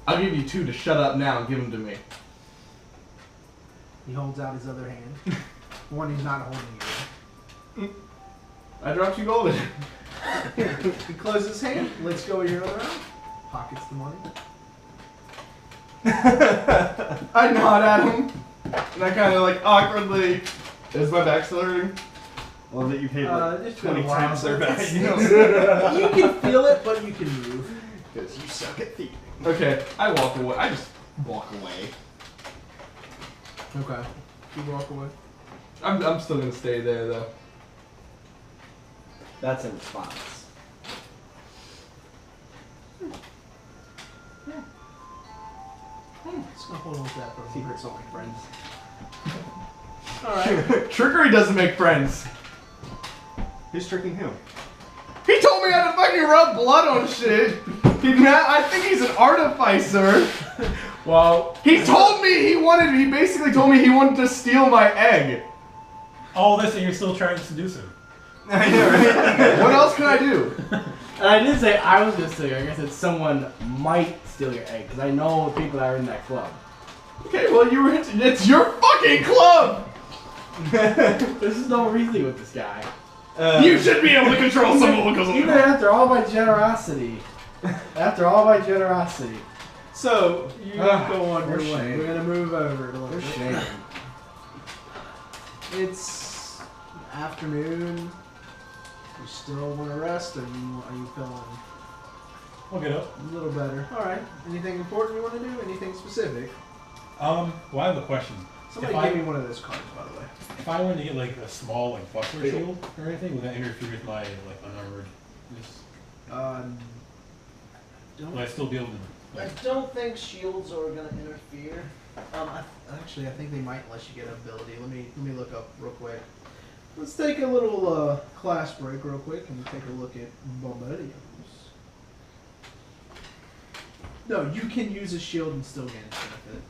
I'll give you 2 to shut up now and give them to me. He holds out his other hand. One he's not holding you. I dropped you gold in. He closes his hand, lets go of your other arm, pockets the money. I nod at him, and I kind of like awkwardly. Is my back still hurting? Well, that you paid like It's 20 been a while, times their so value. you can feel it, but you can move. Because you suck at thieving. Okay, I walk away. I just walk away. Okay. You walk away. I'm still gonna stay there though. That's a response. Just gonna hold on to that for a moment. Secrets only, friends. Alright. Trickery doesn't make friends. Who's tricking who? He told me how to fucking rub blood on shit. I think he's an artificer. Well, He told me he basically told me he wanted to steal my egg. All this and you're still trying to seduce him. I know, right? What else can I do? and I did say I was gonna steal your egg. I said someone might steal your egg because I know people that are in that club. Okay, well it's your fucking club. There's no reasoning with this guy. You should be able to control someone because Even after all my generosity. So, you go on your for way. shame. We're gonna move over to For look. shame. It's afternoon. You still want to rest, or are you feeling I'll get up. a little better? All right. Anything important you want to do? Anything specific? Well, I have a question. Somebody If I- give me one of those cards, by the way. If I wanted to get like a small like buckler shield or anything, would that interfere with my like unarmored? Would I still be able to? I Like, don't think shields are gonna interfere. Actually, I think they might unless you get ability. Let me look up real quick. Let's take a little class break real quick and take a look at Bombadiums. No, you can use a shield and still gain benefit.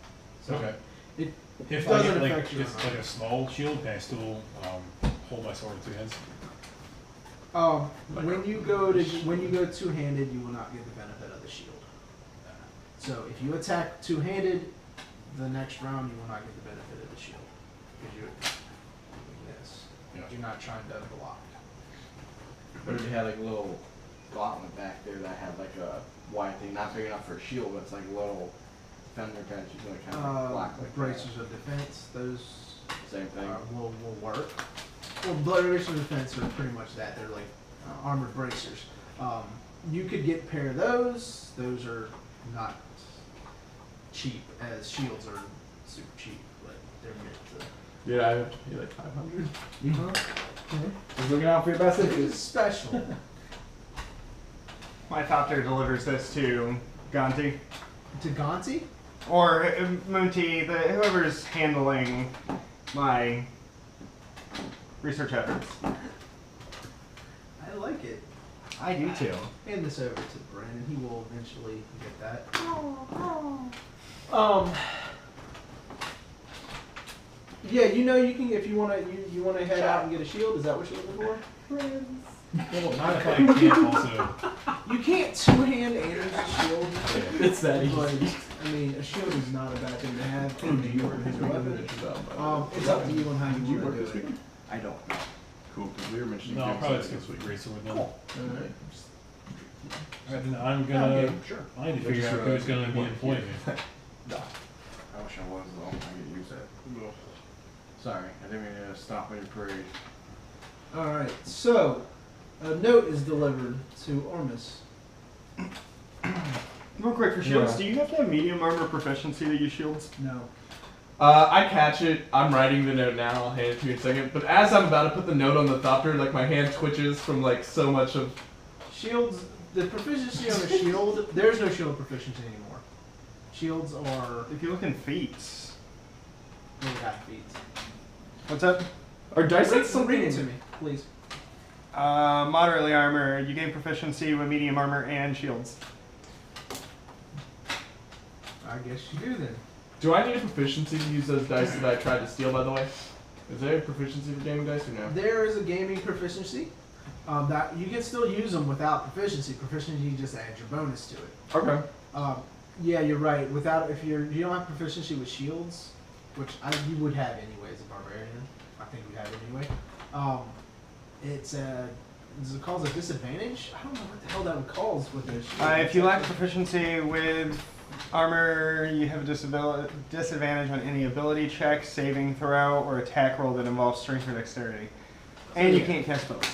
So okay. it If I doesn't get like affect your just like a small shield, can I still hold my sword in 2 hands? when you go two-handed, you will not get the benefit of the shield. So if you attack two-handed, the next round you will not get the benefit of the shield because you're doing this. Yeah. You're not trying to block. What if you had like a little gauntlet back there that had like a wide thing, not big enough for a shield, but it's like a little fender patch you can kind of block like Bracers of defense, those same thing. will work. Well, bracers of defense are pretty much that. They're like armored bracers. You could get a pair of those. Those are not cheap, as shields are super cheap, but they're meant to. Yeah, I have to pay like 500. Just looking out for your best It's interests. special. My doctor delivers this to Ganti. To Gonti? Or Munti, whoever's handling my research efforts. I like it. I do too. Hand this over to Brandon. He will eventually get that. Yeah, you can if you wanna head out and get a shield. Is that what you're looking for? Well, not if I can't also. You can't two-hand and use a shield. It's that easy. Like, I mean, a shield is not a bad thing to have. It can be your weapon. It's up to you on how you want to do it. I don't know. Cool, because we were mentioning No, I'll games probably like skip this the week. great sword then. Cool. Alright. Alright, then I'm gonna. Sure. I need to figure out who's gonna be employing me. I wish I was though. I could use that. Sorry, I didn't mean to stop on your parade. Alright, so a note is delivered to Oromis. Real quick for shields, Yeah. do you have to have medium armor proficiency to use shields? No. I catch it. I'm writing the note now. I'll hand it to you in a second. But as I'm about to put the note on the thopter, like my hand twitches from like so much of. Shields, the proficiency on a shield, there's no shield proficiency anymore. Shields are. If you look in feats. They got feet. What's up? Are dice Read something it to me, please. Moderately armor. You gain proficiency with medium armor and shields. I guess you do then. Do I need a proficiency to use those dice that I tried to steal? By the way, is there a proficiency for gaming dice or no? There is a gaming proficiency. That you can still use them without proficiency. Proficiency just adds your bonus to it. Okay. Yeah, you're right. Without you don't have proficiency with shields, which you would have anyways, a barbarian. I think you have it anyway. It's does it cause a disadvantage? I don't know what the hell that would cause with this. If you lack proficiency with armor, you have a disadvantage on any ability check, saving throw, or attack roll that involves strength or dexterity. And you can't cast spells.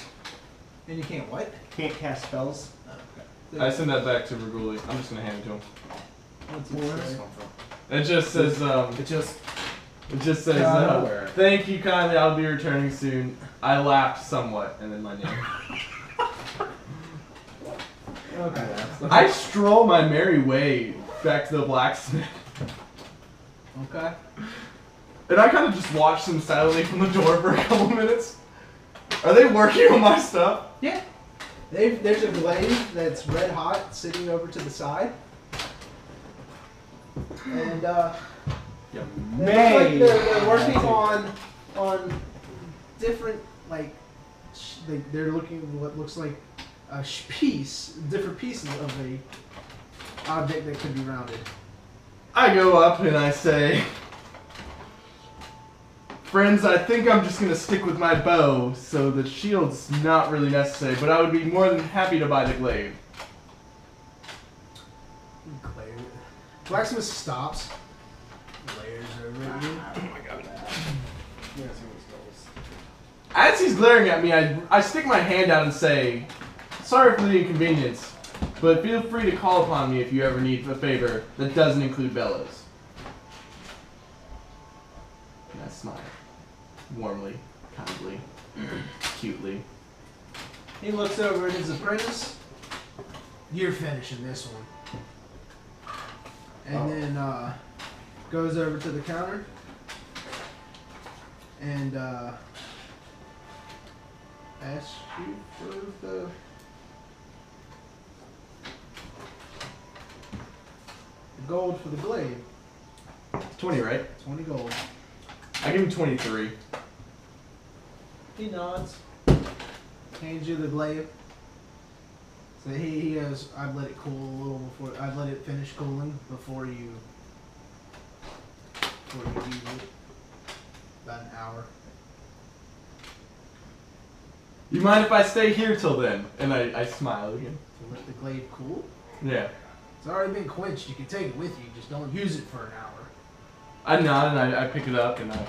And you can't what? Can't cast spells. I send that back to Reguli. I'm just gonna hand it to him. What's Where's it this say? come from? It just says It just says, Nowhere. thank you kindly, I'll be returning soon. I laughed somewhat, and then my name. Okay. I stroll my merry way back to the blacksmith. Okay. And I kind of just watch them silently from the door for a couple minutes. Are they working on my stuff? Yeah. There's a glaive that's red hot sitting over to the side. And they're working on different they're looking at what looks like a different pieces of a object that could be rounded. I go up and I say, friends, I think I'm just gonna stick with my bow, so the shield's not really necessary, but I would be more than happy to buy the glaive. Blacksmith stops. Glares over at you. As he's glaring at me, I stick my hand out and say, sorry for the inconvenience, but feel free to call upon me if you ever need a favor that doesn't include bellows. And I smile. Warmly, kindly, cutely. He looks over at his apprentice. You're finishing this one. And then goes over to the counter and asks you for the gold for the glaive. It's 20, right? 20 gold. I give him 23. He nods. Hands you the glaive. So he goes, I'd let it cool a little before, I'd let it finish cooling before you use it. About an hour. You mind if I stay here till then? And I smile again. To let the glaive cool. Yeah. It's already been quenched. You can take it with you. Just don't use it for an hour. I nod and I pick it up and I...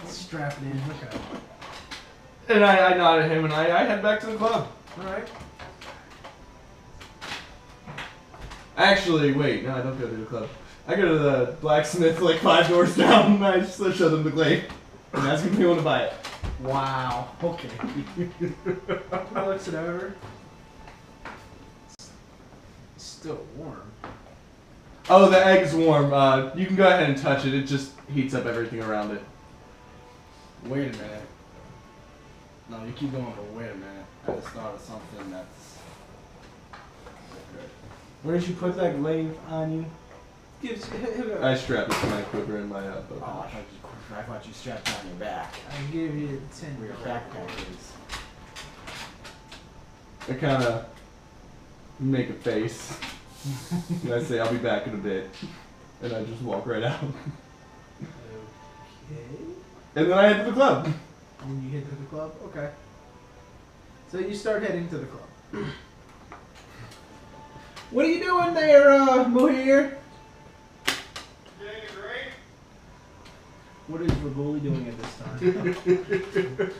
Strap it in. Okay. And I nod at him and I head back to the club. Alright. Actually, wait, no, I don't go to the club. I go to the blacksmith like 5 doors down and I just show them the glaive and ask if they want to buy it. Wow. Okay. He looks it over. It's still warm. Oh, the egg's warm. You can go ahead and touch it. It just heats up everything around it. Wait a minute. No, you keep going, but wait a minute. I just thought of something that's... Where did you put that glaive on you? I strap it to my quiver and my bow. Oh, I thought you strapped it on your back. I give you 10. Where your backpack is. I kind of make a face. And I say, I'll be back in a bit. And I just walk right out. Okay. And then I head to the club. And you head to the club? Okay. So you start heading to the club. What are you doing there, Muhayr? What is Raguli doing at this time?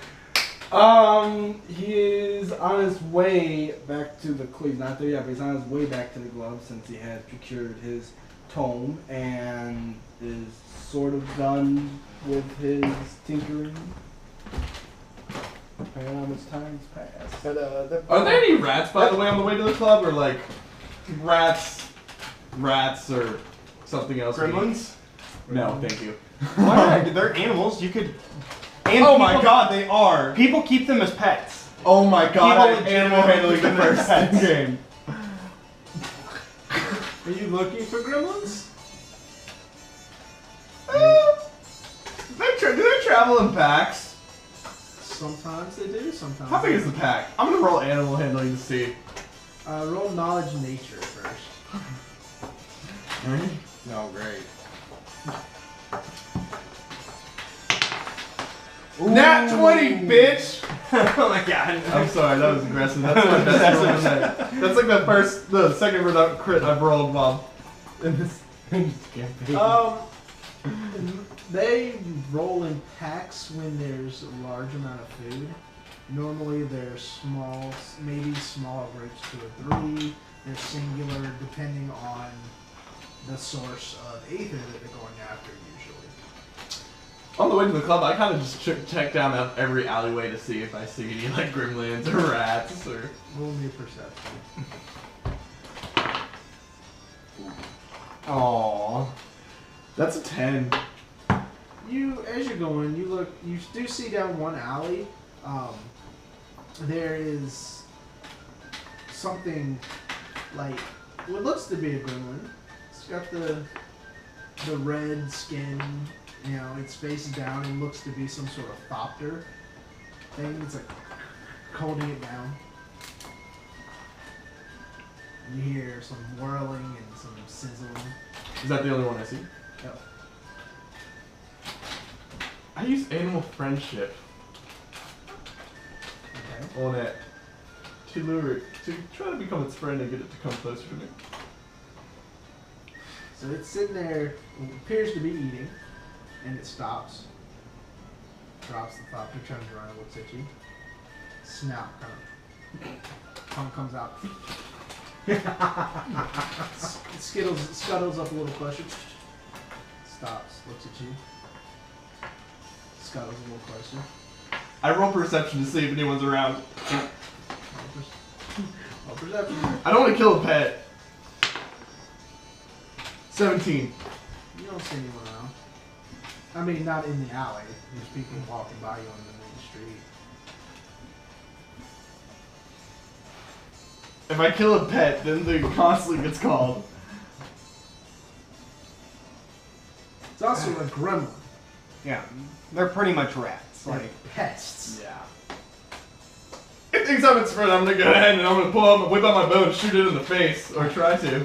He is on his way back to the club. He's not there yet, but he's on his way back to the glove since he has procured his tome and is sort of done with his tinkering. Depending on how much time's passed. Are there any rats, by the way, on the way to the club, or like rats, or something else? Gremlins? No, thank you. Why not? They're animals. You could. And Oh my people- god, they are! People keep them as pets. Oh my god, I People am animal handling the legitimately first pets. game. Are you looking for gremlins? Do they travel in packs? Sometimes they do, sometimes. How big is the pack? I'm gonna roll animal handling to see. Roll knowledge nature first. No, great. Nat 20, bitch! Oh my god. I'm sorry, that was aggressive. That's my best roll of the night. That's like the second crit I've rolled while in this campaign. They roll in packs when there's a large amount of food. Normally they're small, maybe small groups 2 or 3. They're singular depending on the source of aether that they're going after usually. On the way to the club, I kind of just check down every alleyway to see if I see any like gremlins or rats or. Roll me a perception. Aww. That's a 10. As you're going, you do see down one alley. There is something like what looks to be a gremlin. It's got the red skin. You know, its face is down and looks to be some sort of thopter thing. It's like holding it down. You hear some whirling and some sizzling. Is that the only one I see? Yep. I use animal friendship Okay. on it to lure it, to try to become its friend and get it to come closer to me. So it's sitting there, it appears to be eating, and it stops. Drops the thopter, turns around and looks at you. Snout kind of. Tongue comes out. Scuttles up a little closer. Stops, looks at you. Scuttles a little closer. I roll perception to see if anyone's around. Roll perception. I don't want to kill a pet. 17. You don't see anyone around. I mean, not in the alley. There's people walking by you on the main street. If I kill a pet, then the constantly gets called. It's also a gremlin. Yeah, they're pretty much rats. They're Like, pests. Yeah. It thinks I'm its friend, I'm gonna go ahead and I'm gonna pull out, whip out my bow and shoot it in the face, or try to.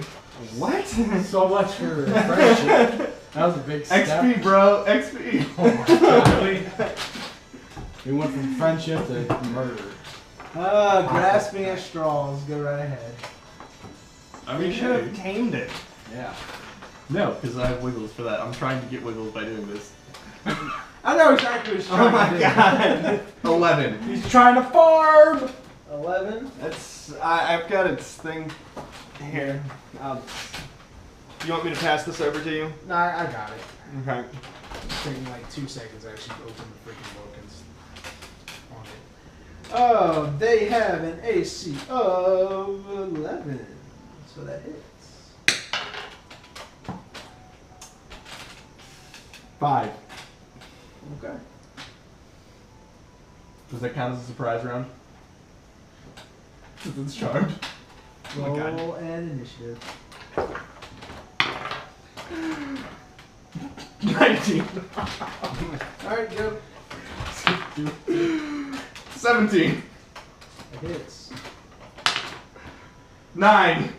what? So much for friendship. That was a big step. XP, bro, XP. Oh my god. We went from friendship to murder. Grasping at straws. Go right ahead. I We mean, should have tamed it. Yeah. no, because I have wiggles for that. I'm trying to get wiggles by doing this. I know exactly what he's Oh trying my to do. god. 11. He's trying to farm! 11. That's. I've got its thing here. You want me to pass this over to you? No, I got it. Okay. It's taking like 2 seconds to actually open the freaking book and on it. Oh, they have an AC of 11. So that hits. 5. Okay. Does that count as a surprise round? Since it's charmed. Oh my God. Roll an initiative. 19. Alright, go. 17. It hits. 9.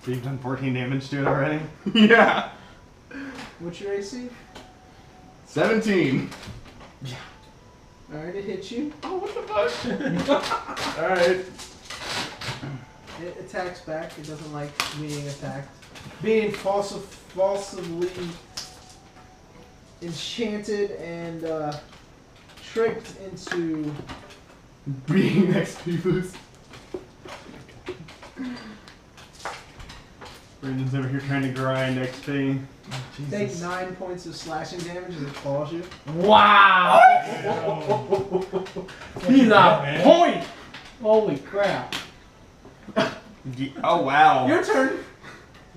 So you've done 14 damage to it already? Yeah. What's your AC? 17. Alright, it hits you. Oh, what the fuck? Alright. It attacks back. It doesn't like being attacked. being falsely enchanted and tricked into Being next to you. Brandon's over here trying to grind XP. take 9 points of slashing damage as it claws you. Wow! He's Yeah, a man. point! Holy crap. Oh wow. Your turn.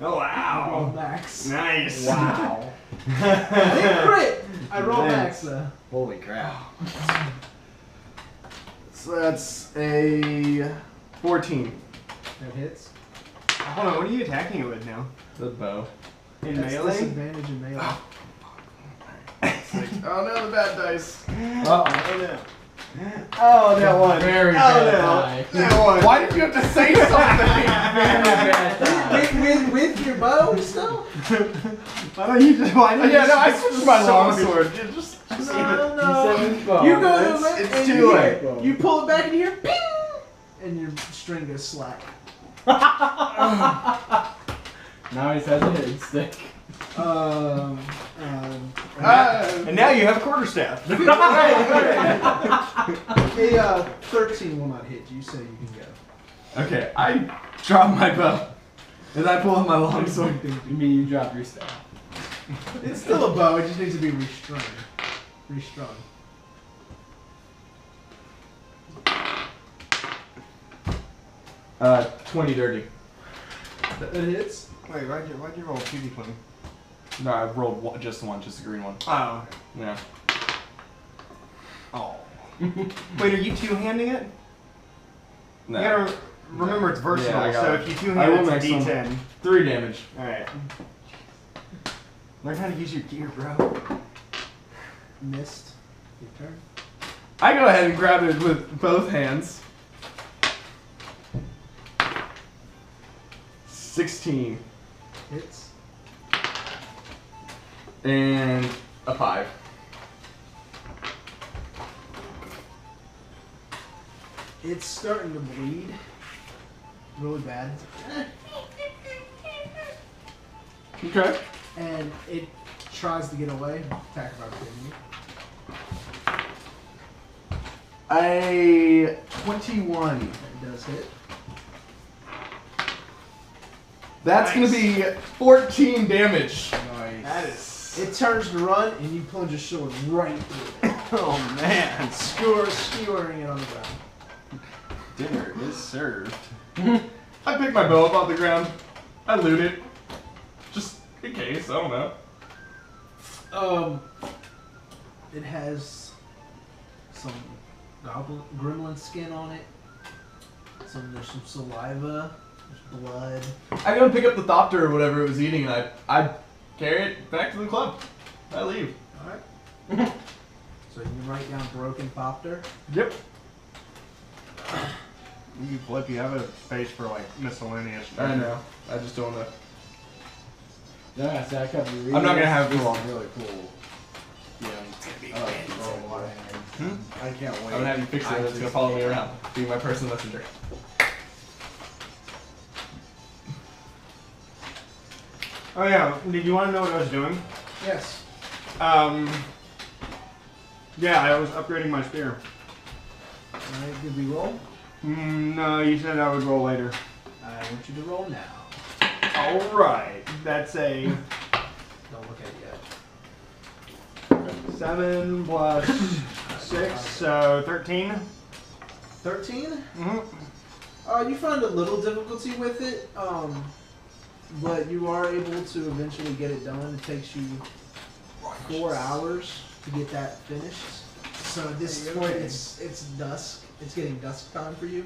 Oh Roll wow. max. Nice. Wow. Hit crit. I roll Nice. max though. Holy crap. So that's a 14. That hits. Hold on, what are you attacking it with now? The bow. In That's melee? disadvantage in melee. Oh no, the bad dice. Uh-oh. Oh no. Oh, that one. Very oh, bad no. die. That one. Why did you have to say something? Very bad die. with your bow and stuff? Why don't you just? Why don't Yeah, you no, I switch switched the my sword? longsword. Just No, He said his bow. You go to It's- it it's and too you, late. you pull it back and you hear ping, and your string goes slack. Now he says a hit stick. And now you have a quarterstaff. A 13 will not hit you, so you can go. okay. I drop my bow and I pull out my longsword. You mean you drop your staff? It's still a bow, it just needs to be restrung. Restrung. Uh, 20 dirty. That hits. Wait, why'd you roll 2d20? No, I rolled just the green one. Oh. Yeah. Oh. Wait, are you two-handing it? No. You gotta remember it's versatile, Yeah, I got so it. if you I two-hand will it's a make some. d10. 3 damage. Alright. Learn how to use your gear, bro. Missed. Your turn. I go ahead and grab it with both hands. 16 Hits. and a 5. It's starting to bleed. Really bad. Okay. And it tries to get away. Attack of opportunity. A 21. It does hit. That's Nice. gonna be 14 damage. That is... It turns to run, and you plunge your sword right through it. Oh, man. Skewering it on the ground. Dinner is served. I pick my bow up off the ground. I loot it. Just in case, I don't know. It has some gremlin skin on it. There's some saliva. There's blood. I go and pick up the thopter or whatever it was eating, and I carry it back to the club. I leave. All right. So you can write down broken thopter. Yep. You flip, you have a space for like miscellaneous. I know. I just don't know. Yeah, so I kept reading. I'm not gonna have this too long. is really cool. Yeah. I can't wait. I'm gonna have you fix it. and It's gonna follow me around, being my personal messenger. Oh yeah, did you want to know what I was doing? Yes. Yeah, I was upgrading my spear. All right. Did we roll? No, you said I would roll later. I want you to roll now. Alright, that's a Don't look at it yet. 7 plus 6, so 13. 13. Mm-hmm. You find a little difficulty with it, but you are able to eventually get it done. It takes you 4 hours to get that finished. So at this point, it's dusk. It's getting dusk time for you.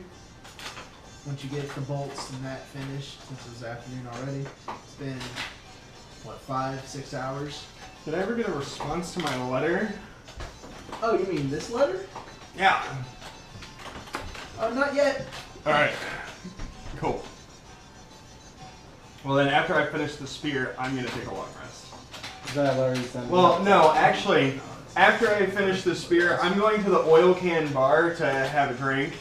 Once you get the bolts and that finished, since it's afternoon already, it's been what 5-6 hours. Did I ever get a response to my letter? Oh, you mean this letter? Yeah. Not yet. Alright. Cool. Well then, after I finish the spear, I'm gonna take a long rest. Is that already sent? Well, no, actually, after I finish the spear, I'm going to the oil can bar to have a drink.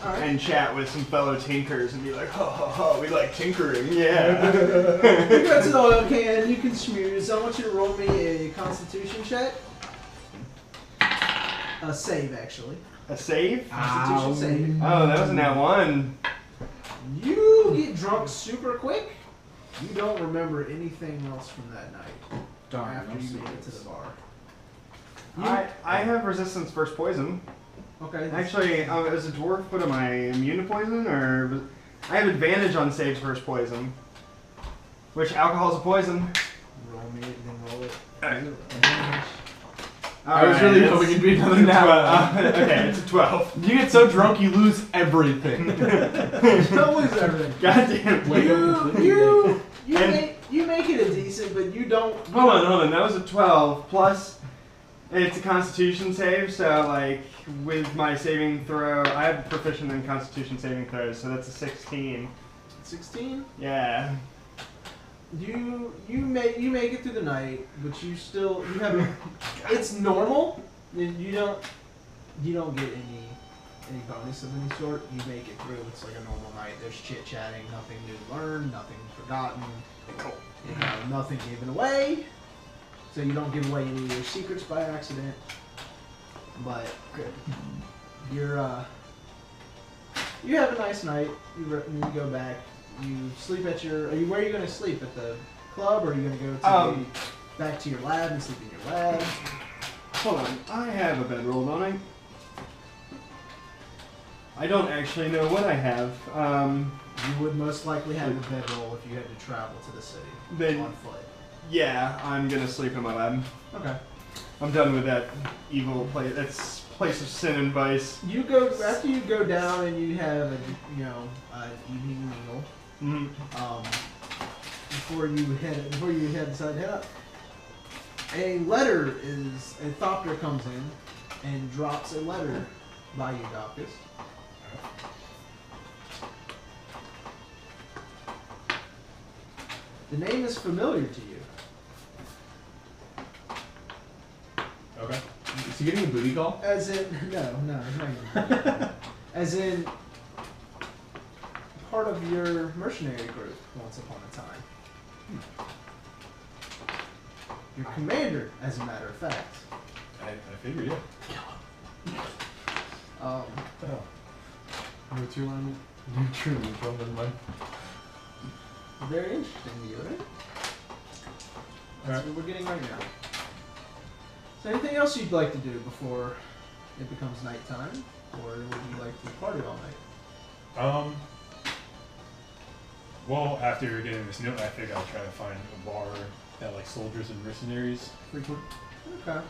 Alright. and chat with some fellow tinkers and be like, ha ha ha, we like tinkering, yeah. You got to the oil can, you can schmooze. I want you to roll me a constitution check. A save, actually. A save? Constitution save. Oh, that was a nat 1. You get drunk super quick. You don't remember anything else from that night Darn, after no you made it to secrets. the bar. I have resistance first poison. Okay. Actually, as a dwarf, what am I, immune to poison? Or I have advantage on saves versus poison. Which alcohol's a poison. Roll me it, then roll it. I was really hoping it'd be another nat. Okay, it's a 12. You get so drunk you lose everything. Don't lose everything. Goddamn. Wake up completely You make it a decent, but you don't. Hold on. That was a 12 plus. It's a Constitution save, so like with my saving throw, I have proficient in Constitution saving throws, so that's a 16. 16. Yeah. You make it through the night, but you have. It's normal. You don't get any bonus of any sort. You make it through. It's like a normal night. There's chit chatting, nothing new to learn, nothing forgotten, nothing given away. So you don't give away any of your secrets by accident. But you have a nice night. You go back. You sleep at your. Where are you going to sleep? At the club, or are you going to go to back to your lab and sleep in your lab? Hold on. I have a bedroll, don't I? I don't actually know what I have. You would most likely have a bedroll if you had to travel to the city Then- on foot. Yeah, I'm gonna sleep in my lab. Okay. I'm done with that evil place. That's place of sin and vice. You go after you go down and you have an evening meal. Mm-hmm. Before you decide to head up, a thopter comes in and drops a letter by you, Davkus. The name is familiar to you. Okay. Is he getting a booty call? As in, no, it's not even. As in, part of your mercenary group once upon a time. Your commander, as a matter of fact. I figured, yeah. Um, What's your line? You truly don't have mine. very interesting to you, right? That's what we're getting right now. Is there anything else you'd like to do before it becomes nighttime? Or would you like to party all night? Well, after getting this note, I think I'll try to find a bar that like soldiers and mercenaries frequent. Okay.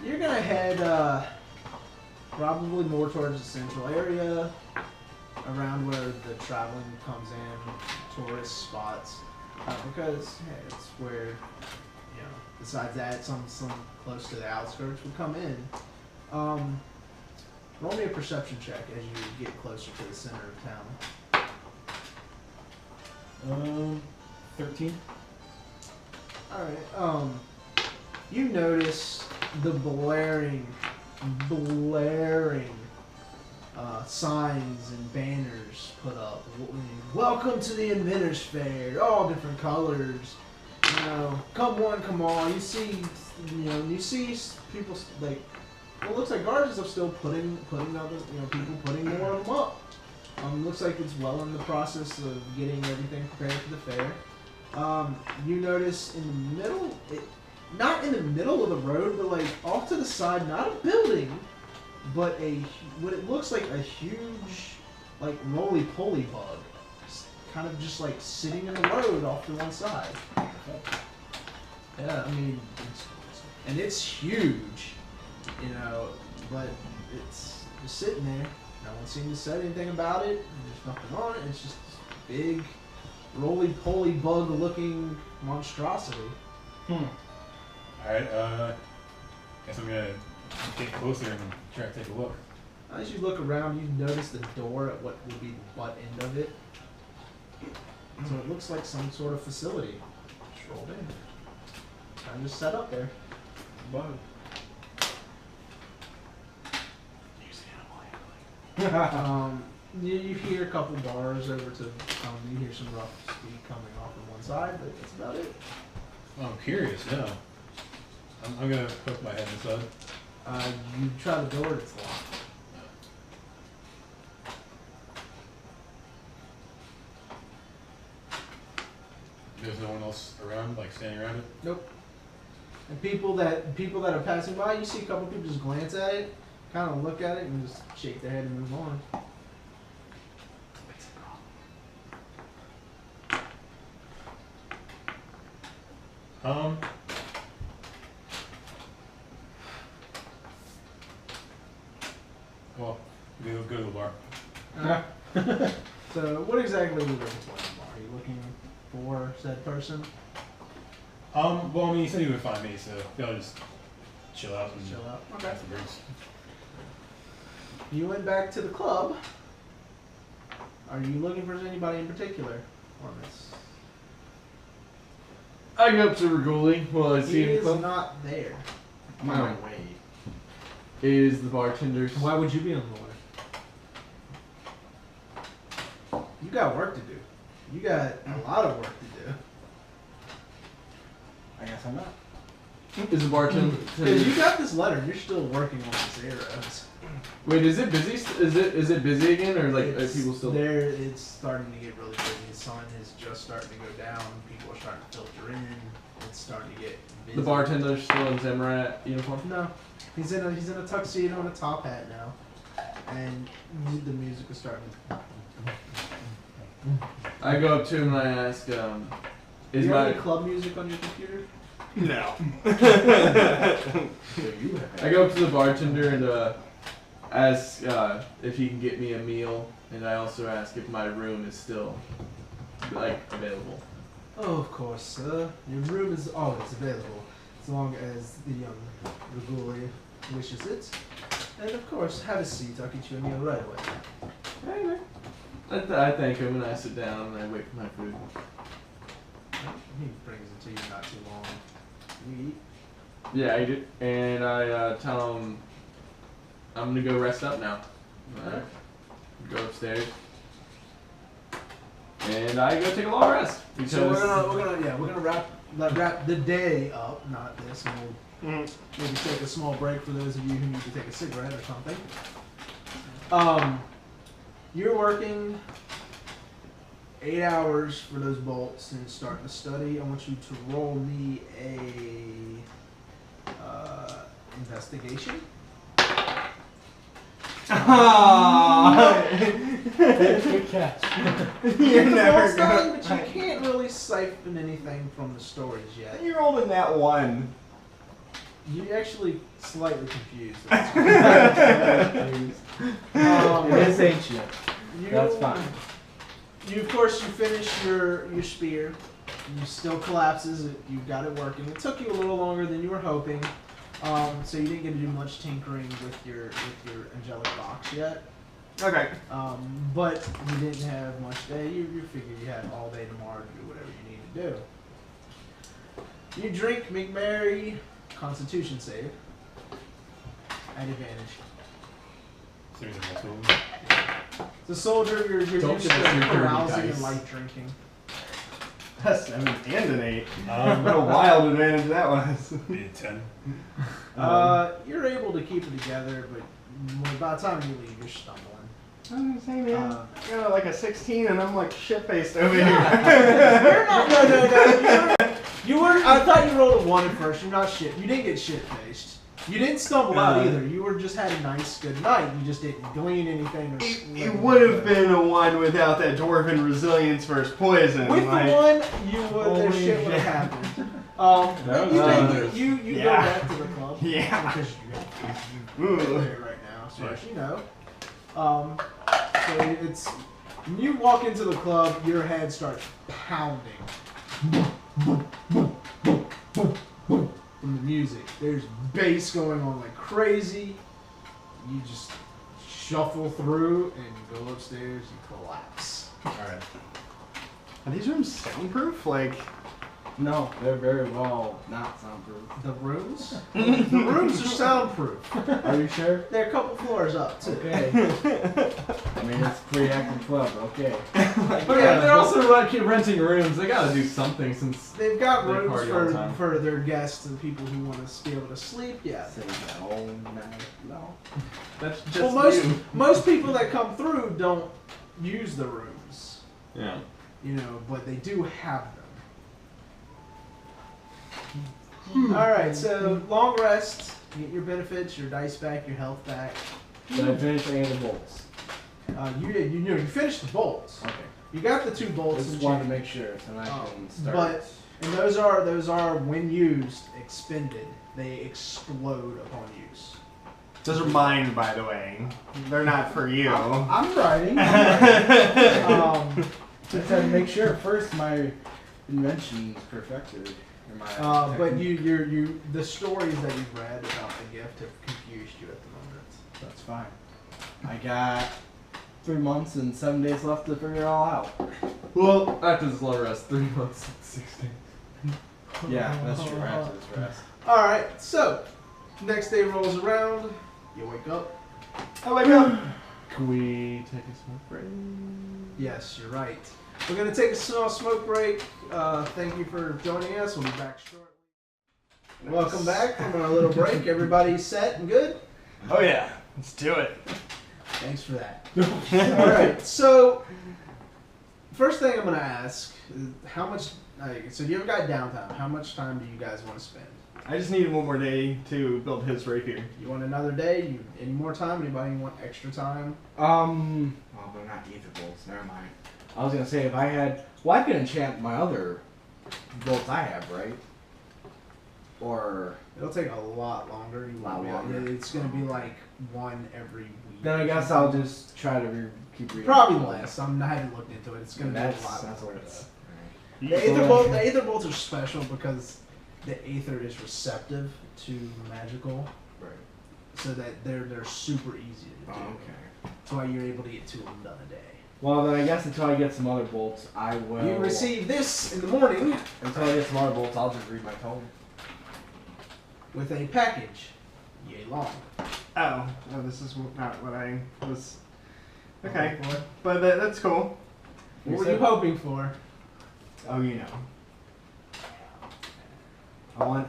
You're gonna head probably more towards the central area, around where the traveling comes in, tourist spots, because it's where, besides that, some close to the outskirts would come in. Roll me a perception check as you get closer to the center of town. 13. Alright, you notice the blaring signs and banners put up. Welcome to the Inventors Fair, all different colors. Come one, come all. You see people like. Well, it looks like guards are still putting other, people putting more of them up. Looks like it's well in the process of getting everything prepared for the fair. You notice in the middle, not in the middle of the road, but like off to the side, not a building, but what it looks like a huge, like roly-poly bug, kind of just like sitting in the road off to one side. Yeah, I mean, it's huge, but it's just sitting there. No one seemed to say anything about it. There's nothing on it. It's just this big, roly-poly bug-looking monstrosity. Alright, guess I'm gonna get closer and try to take a look. As you look around, you notice the door at what would be the butt end of it. So it looks like some sort of facility. Just rolled in. Kind of just set up there. Bug. You hear a couple bars over to you hear some rough speed coming off on one side, but that's about it. Oh, I'm curious now. I'm gonna poke my head inside. You try the door, it's locked. There's no one else around, like standing around it? Nope. And people that are passing by, you see a couple people just glance at it, kind of look at it, and just shake their head and move on. Well, we'll go to the bar. So, what exactly are you looking for in the bar? Are you looking for said person? Well, I mean, he said he would find me, so I'll just chill out and Chill out. Okay. have some drinks. You went back to the club. Are you looking for anybody in particular, Oromis? I go up to Reguli. Well, I He see him. is not there. I'm on my way. Is the bartender? Why would you be on the way? You got work to do. You got a lot of work to do. I guess I'm not. Is the bartender? Because you got this letter and you're still working on these arrows. Wait, is it busy? Is it busy again, or like are people still? There, it's starting to get really busy. The sun is just starting to go down. People are starting to filter in. It's starting to get busy. The bartender's still in samurai uniform. No, he's in a tuxedo and a top hat now, and the music is starting. I go up to him and I ask, Do "Is you have my?" any club music on your computer? No. I go up to the bartender and ask if he can get me a meal, and I also ask if my room is still like available. Oh, of course, sir. Your room is always available, as long as the young Reguli wishes it. And of course, have a seat. I'll get you a meal right away. Anyway, I thank him and I sit down and I wait for my food. He brings it to you not too long. You eat. Yeah, I eat it, and I tell him I'm gonna go rest up now. Alright. Go upstairs, and I go take a long rest because So we're gonna wrap the day up, not this. And we'll maybe take a small break for those of you who need to take a cigarette or something. You're working 8 hours for those bolts and starting to study. I want you to roll me a investigation. Good catch. You're never Almost done, gonna. but you can't really siphon anything from the stories yet. You rolled in that one. You're actually slightly confused. It's ancient. You, That's fine. You of course you finish your spear. You still collapses. You got it working. It took you a little longer than you were hoping. So you didn't get to do much tinkering with your angelic box yet. Okay. But you didn't have much day. You figured you had all day tomorrow to do whatever you need to do. You drink, make merry, Constitution save. At advantage. Seriously, that's cool. The soldier, you're Don't used give us your to dirty carousing dice. and light drinking. That's 7 and an 8. What a wild advantage that was. Be a 10. You're able to keep it together, but by the time you leave, you're stumbling. I was gonna say, man, I got like a 16 and I'm like shit-faced over You're here. not. No. You were. I thought you rolled a 1 at first. You're not shit. You didn't get shit-faced. You didn't stumble out either. You were just had a nice, good night. You just didn't glean anything. It would have been a 1 without that dwarven resilience versus poison. With like, the 1, you would. Their Holy shit would shit. have happened. That was You go Yeah. back to the club. Yeah. Because you're there right now, so as you know. So it's when you walk into the club, your head starts pounding from the music. There's bass going on like crazy. You just shuffle through and go upstairs and collapse. Alright. Are these rooms soundproof? Like, No, they're very well not soundproof. The rooms? The rooms are soundproof. Are you sure? They're a couple floors up, too. Okay. I mean, it's a pretty active club, okay. But yeah, they're also renting rooms. They gotta do something since They've got They rooms party all the time. for their guests and people who want to be able to sleep, yeah. Say no, no. that's just Well, most people that come through don't use the rooms, Yeah. you know, but they do have them. All right, so long rest, get your benefits, your dice back, your health back. Did I finish any of the bolts? You did. You finished the bolts. Okay. You got the 2 bolts. Just and wanted to chain. make sure, so I can start. But and those are when used, expended. They explode upon use. Those are mine, by the way. They're not for you. I'm writing. Just had to make sure first my invention's perfected. But the stories that you've read about the gift have confused you at the moment. That's fine. I got 3 months and 7 days left to figure it all out. Well, after this long rest, 3 months and 6 days. Yeah, that's true. After this rest. All right, so next day rolls around. You wake up. I wake up. Can we take a smoke break? Yes, you're right. We're gonna take a small smoke break. Thank you for joining us. We'll be back shortly. Welcome back from our little break. Everybody set and good? Oh yeah, let's do it. Thanks for that. All right. So, first thing I'm gonna ask is how much. So you have got downtime. How much time do you guys want to spend? I just need one more day to build his rapier. You want another day? Any more time? Anybody want extra time? Well, they're not ether bolts. Never mind. I was gonna say if I had, well, I could enchant my other bolts I have, right? Or It'll take a lot longer. It's gonna be like one every week. then I guess I'll just try to keep reading. Probably less. I haven't looked into it. It's gonna be a lot That's more. what it's. The aether bolts are special because the aether is receptive to magical, Right. so that they're super easy to do. Oh, okay. That's why you're able to get 2 of them done a day. Well, then I guess until I get some other bolts, I will. You receive this in the morning Until I get some other bolts, I'll just read my tome. with a package, yay long. Oh, no, this is not what I was. Okay, but that's cool. What were you hoping for? Oh, you know. I want.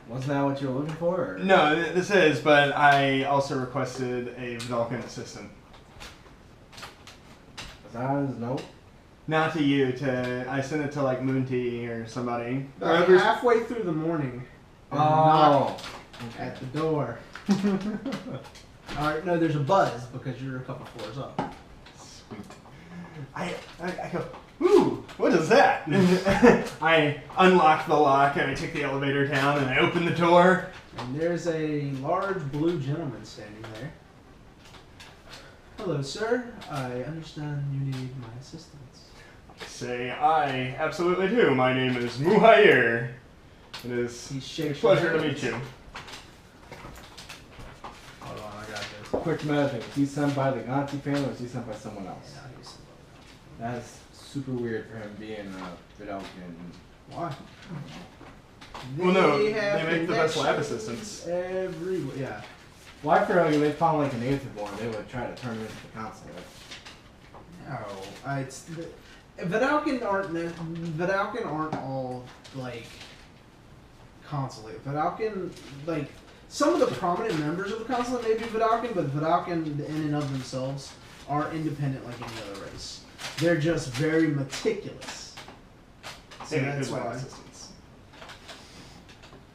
Wasn't that what you were looking for? Or? No, this is, but I also requested a Vulcan assistant. Was that on his note? Not to you, I sent it to like Moonty or somebody. Halfway through the morning, there's a knock at the door. Alright, no, there's a buzz because you're a couple floors up. Sweet. I go, ooh, what is that? I unlock the lock and I take the elevator down and I open the door. And there's a large blue gentleman standing there. Hello, sir. I understand you need my assistance. Say, I absolutely do. My name is Muhayr. It is He a shakes pleasure your to hand. meet you. Hold on, I got this. Quick meta thing. Was he sent by the Ganti family or was he sent by someone else? Yeah, he's- That's super weird for him being a Vidalcan. Why? Well, no, they have make the best lab connections assistants. everywhere. Yeah. Well, I feel like if they found like an Aetherborn, they would try to turn him into the console. No, it's Vidalcan aren't all like consulate. Vidalcan, like some of the prominent members of the consulate may be Vidalcan, but Vidalcan in and of themselves are independent like any other race. They're just very meticulous. So They make that's good lab why. assistants.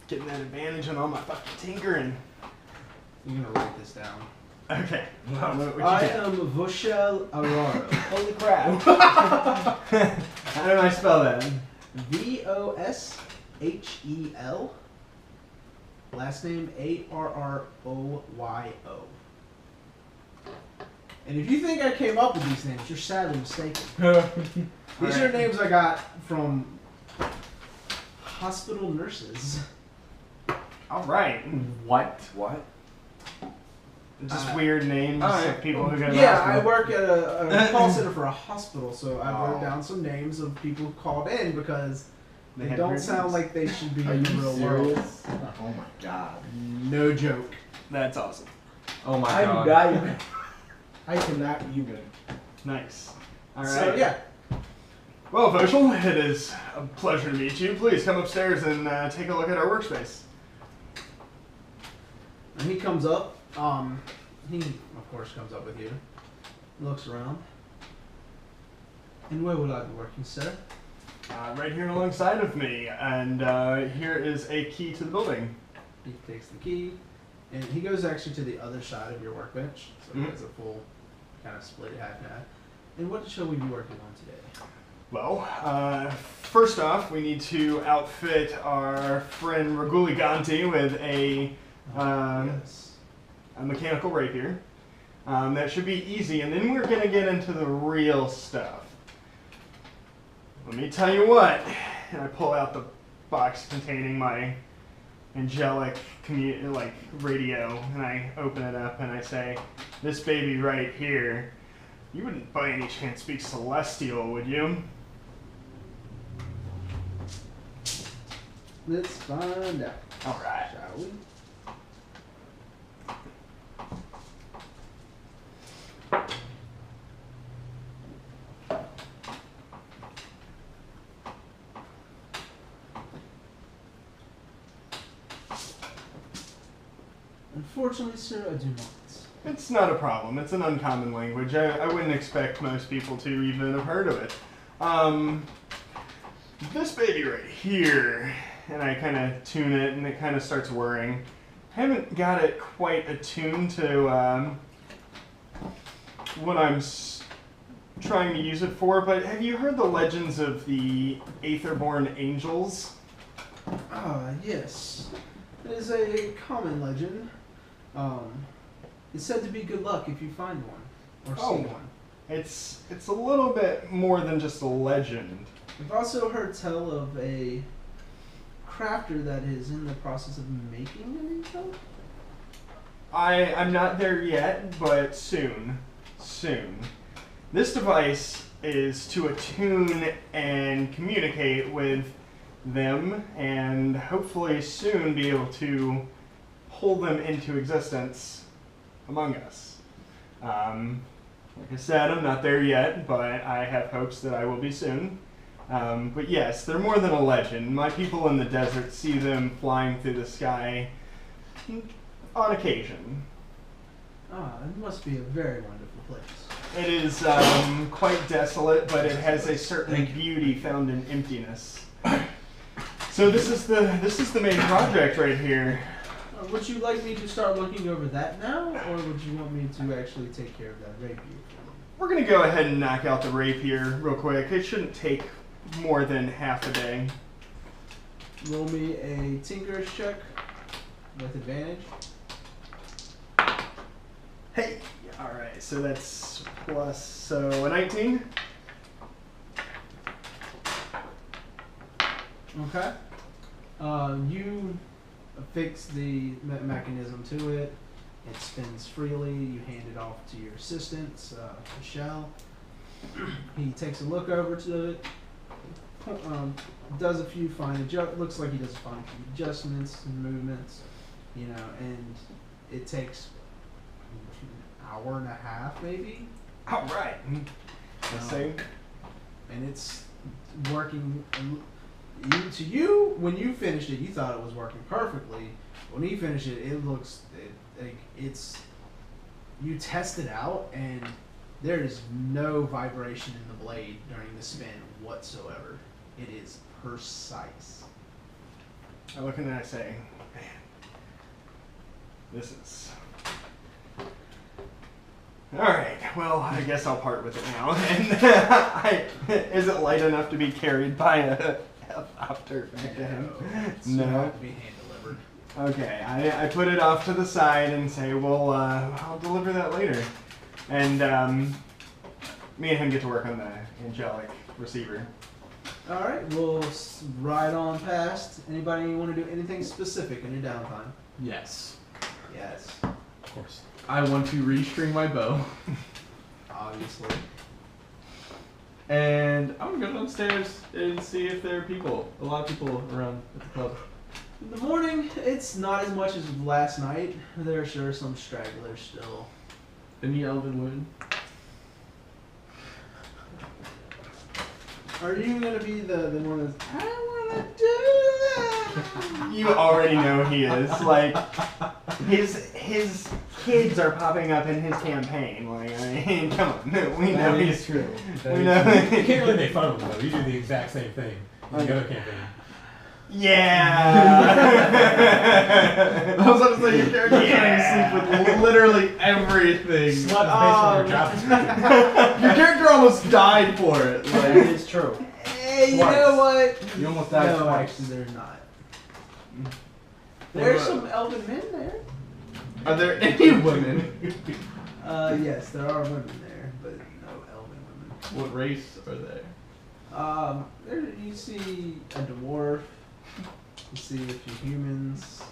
Getting that advantage on all my fucking tinkering. You're gonna write this down. Okay. What I you get? am Vushel Araro. Holy crap! How do I spell that? VOSHEL. Last name ARROYO. And if you think I came up with these names, you're sadly mistaken. These are names I got from hospital nurses. All right. What? What? Just weird names of people who go to the Yeah, I hospital. work at a call center for a hospital, so I wrote Oh. down some names of people who called in because They had don't weird sound names. like they should be Are in the you real world. serious? Oh my god. No joke. That's awesome. Oh my I'm god. dying. I cannot even. Nice. All right. So yeah, Well, Voshel, it is a pleasure to meet you. Please come upstairs and take a look at our workspace. and he comes up. He of course comes up with you. Looks around. And where will I be working, sir? Right here alongside of me, and here is a key to the building. He takes the key, and he goes actually to the other side of your workbench, so Mhm. he has a full kind of split half and half. And what shall we be working on today? Well, first off, we need to outfit our friend Raguliganti with a Yes. mechanical rapier. That should be easy, and then we're going to get into the real stuff. Let me tell you what. And I pull out the box containing my angelic radio, and I open it up and I say, "This baby right here, you wouldn't by any chance speak Celestial, would you?" Let's find out, All right. shall we? Unfortunately, sir, I do not. It's not a problem. It's an uncommon language. I wouldn't expect most people to even have heard of it. This baby right here, and I kind of tune it, and it kind of starts whirring. I haven't got it quite attuned to what I'm trying to use it for, but have you heard the legends of the Aetherborn angels? Ah, yes. It is a common legend. It's said to be good luck if you find one or Oh. see one. It's a little bit more than just a legend. I've also heard tell of a crafter that is in the process of making an angel. I'm not there yet, but soon. Soon. This device is to attune and communicate with them and hopefully soon be able to hold them into existence among us. Like I said, I'm not there yet, but I have hopes that I will be soon. But yes, they're more than a legend. My people in the desert see them flying through the sky on occasion. Ah, it must be a very wonderful place. It is quite desolate, but it has a certain beauty found in emptiness. So this is the main project right here. Would you like me to start looking over that now, or would you want me to actually take care of that rapier? We're gonna go ahead and knock out the rapier real quick. It shouldn't take more than half a day. Roll me a tinker's check with advantage. Hey! Alright, so that's so a 19? Okay. You fix the mechanism to it. It spins freely. You hand it off to your assistant, Michelle. He takes a look over to it. Does a few looks like he does fine adjustments and movements, and it takes an hour and a half maybe. Alright. Let's see. And it's working. To you, when you finished it, you thought it was working perfectly. When he finished it, you test it out, and there is no vibration in the blade during the spin whatsoever. It is precise. I look in and I say, man, this is... Alright, well, I guess I'll part with it now. And is it light enough to be carried by a helicopter back to him? It's No. gonna have to be hand delivered. Okay, I put it off to the side and say, well, I'll deliver that later. And me and him get to work on the angelic receiver. All right, we'll ride on past. Anybody want to do anything specific in your downtime? Yes. Yes, Of course. I want to restring my bow. obviously. And I'm gonna go downstairs and see if there are people. A lot of people around at the club. In the morning, it's not as much as last night. There are sure some stragglers still. Any elven women? Are you gonna be the one that's I wanna do that? You already know he is. Like, his kids are popping up in his campaign. Like, I mean, come on. We know That he's is true. We know. You can't really make fun of him though. You do the exact same thing in the other campaign. Yeah. I was about to say, your character's trying to sleep with literally everything. Slut is based on your job. Your character almost died for it. That Like, is true. Hey, you Twice. know what? You almost died No, twice. actually, there's not. There's What some elven men there. are there any women? Yes, there are women there, but no elven women. What race are they? There you see a dwarf. You see a few humans.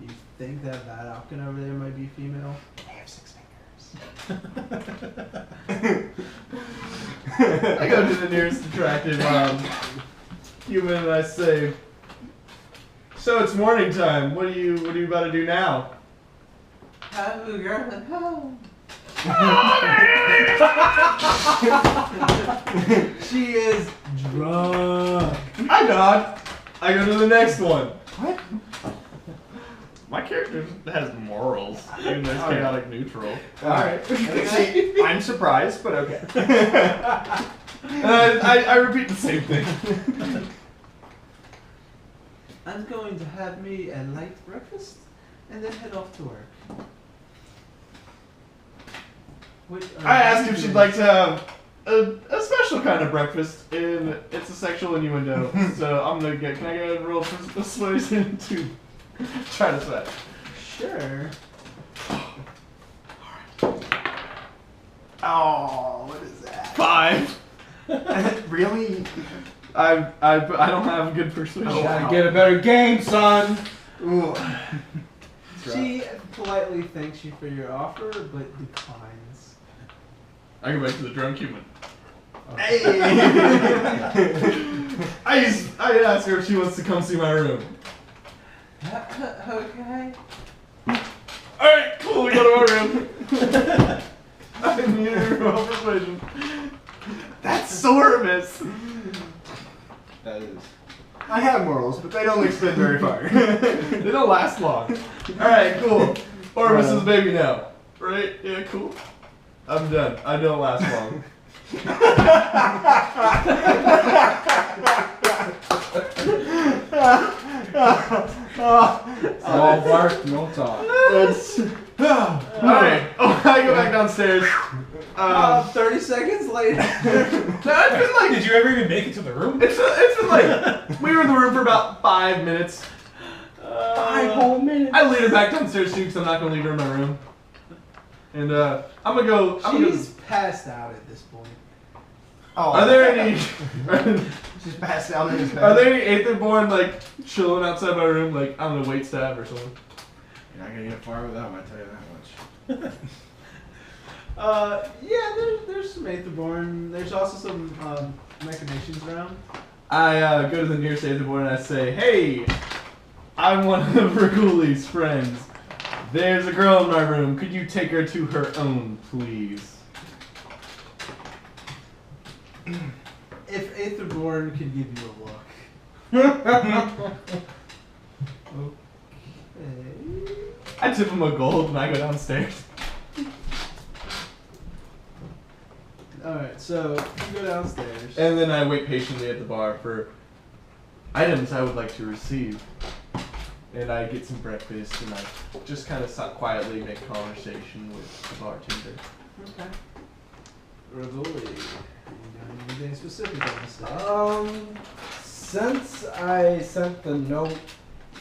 You think that Alkin over there might be female? They have 6 I go to the nearest attractive human and I say, "So it's morning time. What are you about to do now?" Have a girl at home. She is drunk. I nod. I go to the next one. What? My character has morals, even though it's chaotic neutral. Alright. See, I'm surprised, but okay. And I repeat the same thing. I'm going to have me a light breakfast and then head off to work. I asked if she'd like to have a special kind of breakfast, and it's a sexual innuendo. So I'm gonna get. Can I get a roll for persuasion to try to sweat? Sure. Oh, what is that? 5. Really? I don't have good persuasion. Oh, Gotta wow. get a better game, son. Ooh. She politely thanks you for your offer, but declines. I go back to the drunk human. Hey. I ask her if she wants to come see my room. Okay. Alright, cool, we go to my room. I need a roll persuasion. That's Oromis. That is. I have morals, but they don't extend very far. They don't last long. Alright, cool. Oromis is baby now. Right? Yeah, cool. I'm done. I don't last long. All bark, no talk. That's. Alright. Oh, I go back downstairs. 30 seconds later. It's been like. Did you ever even make it to the room? It's been like. We were in the room for about 5 minutes. 5 whole minutes. I lead her back downstairs too, because I'm not gonna leave her in my room. And I'm gonna go. She's passed out at this point. Oh, Are there any? She's passed out in his bed. Are there any Aetherborn like chilling outside my room, like I don't know, wait staff or something? You're not gonna get far with them, I tell you that much. Yeah, there's some Aetherborn. There's also some machinations around. I go to the nearest Aetherborn and I say, "Hey, I'm one of Raguli's friends. There's a girl in my room. Could you take her to her own, please?" If Aetherborn could give you a look. Okay. I tip him a gold and I go downstairs. Alright, so you go downstairs. And then I wait patiently at the bar for items I would like to receive. And I get some breakfast and I just kind of quietly make conversation with the bartender. Okay. Raguli, are you doing anything specific on this day? Since I sent the note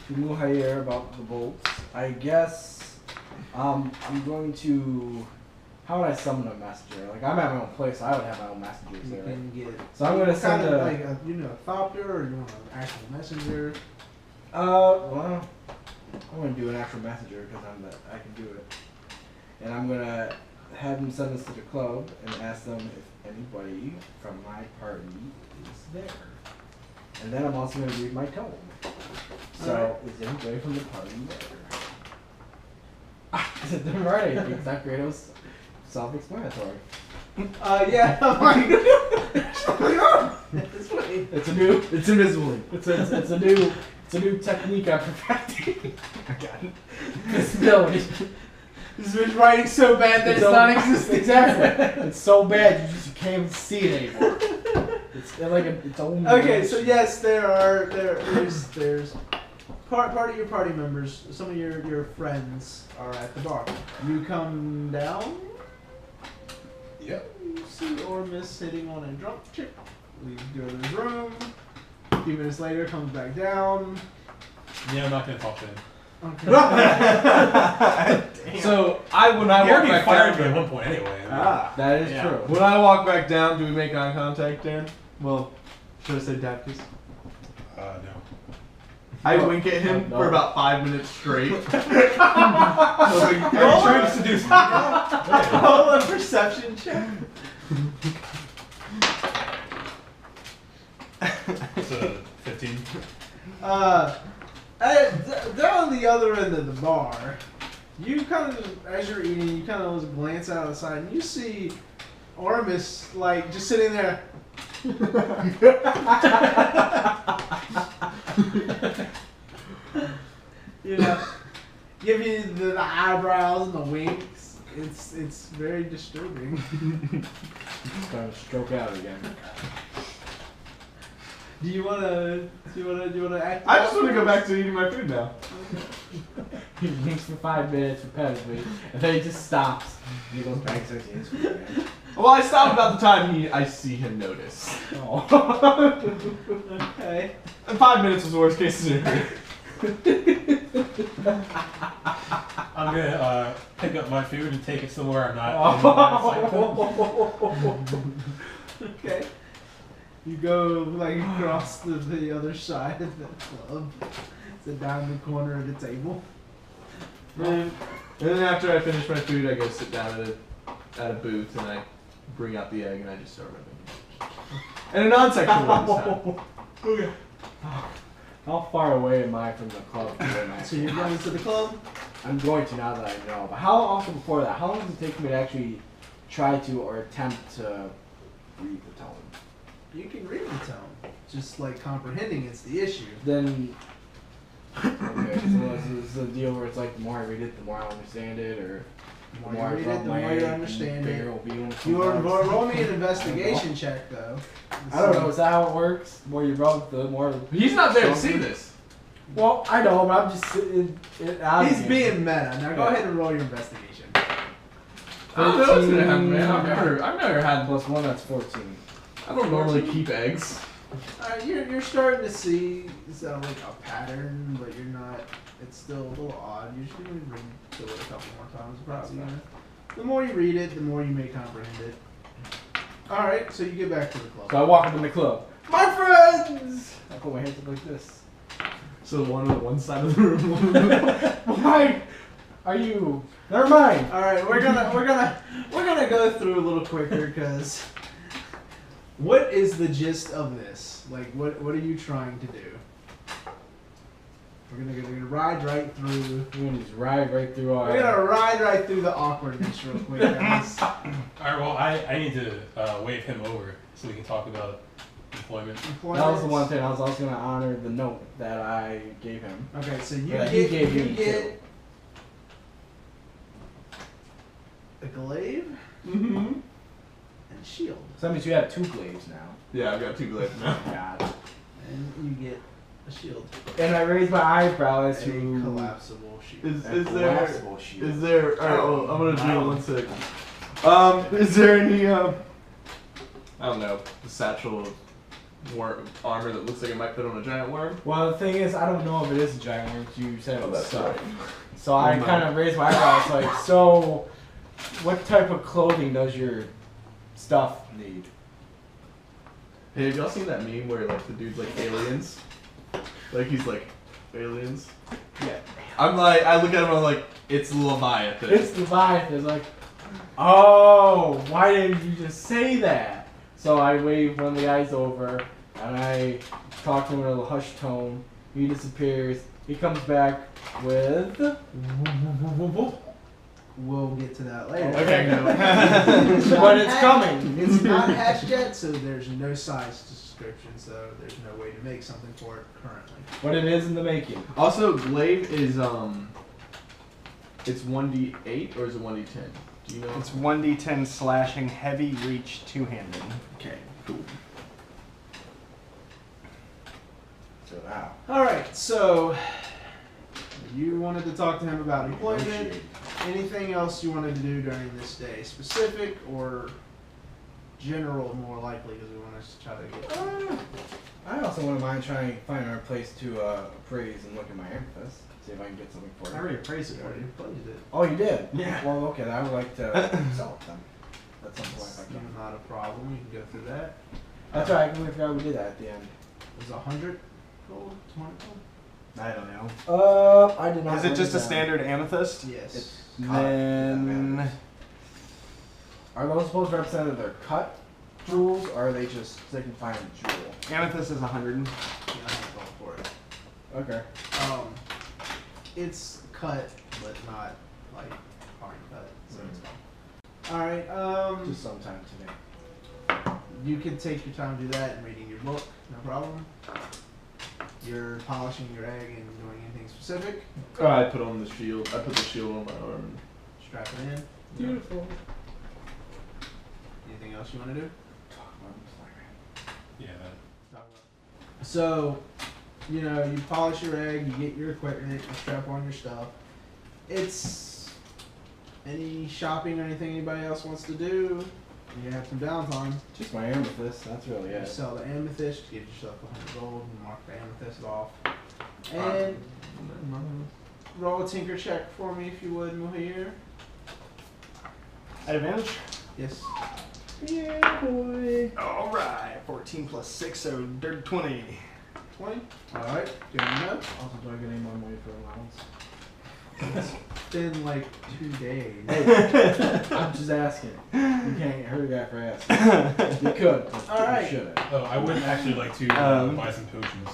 to Muhayr about the bolts, I guess I'm going to. How would I summon a messenger? Like I'm at my own place, I would have my own messengers You there. Right? can get So I'm gonna send kind of a. like a thopter or you want an actual messenger. Well, I'm gonna do an actual messenger because I can do it, and I'm gonna have him send this to the club and ask them if anybody from my party is there. And then I'm also going to read my tome. So, is anybody from the party there? I said, they're right. Exactly. It was self-explanatory. Yeah. I'm like, It's a new. It's invisible. It's a new technique I'm perfecting. I got it. Visibility. This is writing so bad that it's non-existent. Exactly. It's so bad you just can't see it anymore. It's like its own. Okay, so yes, there's part of your party members. Some of your friends are at the bar. You come down. Yep. You see Oromis sitting on a drunk chick. Leaves to go to his room. A few minutes later, comes back down. Yeah, I'm not gonna talk to him. Okay. So when He I walk already back fired me down, at one point anyway. I mean, That is Yeah. true. When I walk back down, do we make eye contact, Dan? Well, should I say Davkus? no. I wink at him No. for about 5 minutes straight. Are you trying to seduce me? Roll a perception check. It's a 15. Down the other end of the bar, you kind of, as you're eating, you kind of glance out of the side, and you see Oromis, like, just sitting there. You know, give you the eyebrows and the winks. It's very disturbing. It's gonna stroke out again. Do you wanna act? I just want to go back to eating my food now. He winks for 5 minutes repetitively, and then he just stops. And he goes back and starts eating his food again. Well, I stop about the time I see him notice. Oh. Okay. And 5 minutes was the worst case scenario. I'm gonna pick up my food and take it somewhere I'm not. In line of sight. Okay. You go like across the other side of the club. Sit down in the corner of the table. And then after I finish my food, I go sit down at a booth and I bring out the egg and I just start rubbing. And a non-sexual one this time. How far away am I from the club? So you're going to the club? I'm going to now that I know. But how often before that? How long does it take me to actually try to or attempt to read the tone? You can read the tone. Just like comprehending it's the issue. Then, okay, so is the deal where it's like the more I read it, the more I understand it, or The more you read it, the more you understand it. You roll me an investigation check though. I don't know. Is that how it works? The more you rub, the more. He's not there to see this. Well, I know, but I'm just sitting. He's being meta. Now go ahead and roll your investigation. I don't know what's gonna happen, man. I've never had. Plus 1, that's 14. I don't normally keep eggs. You're starting to see like a pattern, but you're not. It's still a little odd. You should read through it a couple more times. Probably. The more you read it, the more you may comprehend it. All right, so you get back to the club. So I walk up in the club. My friends! I put my hands up like this. So one on one side of the room. Why are you? Never mind. All right, we're gonna go through a little quicker because what is the gist of this? Like, what are you trying to do? We're gonna ride right through. We're gonna just ride right through our. We're gonna ride right through the awkwardness real quick, guys. Alright, well, I need to wave him over so we can talk about employment. That was the one thing. I was also gonna honor the note that I gave him. Okay, so you That get he gave you me get a glaive Mm-hmm. and a shield, So that means you have 2 glaives now. Yeah, I've got 2 glaives now. God. and you get a shield, And I raised my eyebrow as a to collapsible shield. Is a there? collapsible shield. Is there? All right, well, I'm gonna do it 1 sec. Is there any? I don't know. The satchel of armor that looks like it might fit on a giant worm. Well, the thing is, I don't know if it is a giant worm. You said it was that's stuff. right. So I kind of raised my eyebrows like, so what type of clothing does your stuff need? Hey, have y'all seen that meme where like the dude's like aliens? Like he's like aliens. Yeah. I'm like, I look at him and I'm like, it's Leviathan. It's Leviathan. It's like, Oh, why didn't you just say that? So I wave one of the guys over, and I talk to him in a little hushed tone. He disappears. He comes back with. We'll get to that later. Okay, no. It's not But it's hatched- coming. It's not hatched yet, so there's no size description, so there's no way to make something for it currently. But it is in the making. Also, glaive is it's 1d8 or is it 1d10? Do you know? It's 1d10 slashing, heavy reach, two-handed. Okay, cool. So now. Alright, so you wanted to talk to him about employment. Negotiate. Anything else you wanted to do during this day? Specific or general, more likely, because we want to try to get. I also wouldn't mind trying to find our place to appraise and look at my amethyst. See if I can get something for it. I already appraised it for you. Appraised it. Oh, you did? Yeah. Well, okay, I would like to sell it then. At some point if I It's can. not a problem. You can go through that. That's right, I completely forgot we did that at the end. It was 100 gold, 200 gold. I don't know. I did not. Is it write just a down. standard amethyst? Yes. It's Then Are those supposed to represent their cut jewels, or are they just they can find a jewel? amethyst is 100. Yeah, I'm going for it. Okay. It's cut, but not like hard cut. So it's fine. All right. Just sometime today. You can take your time to do that and reading your book, no problem. You're polishing your egg and doing anything specific. I put on the shield. I put the shield on my arm. Strap it in. Beautiful. Anything else you want to do? Yeah, So, you know, you polish your egg, you get your equipment, you strap on your stuff. It's any shopping or anything anybody else wants to do. You have some downtime. Just my amethyst. That's really You it. sell the amethyst, get yourself 100 gold, and mark the amethyst off. And roll a tinker check for me if you would, Muhayr. At advantage? Yes. Yeah, boy. Alright, 14 plus 6, so dirt 20. 20. Alright, good enough. Also, do I get any more money for allowance? It's been like 2 days. I'm just asking. You can't hurt a guy for asking. You could, but All right. you shouldn't. Oh, I would actually like to buy some potions.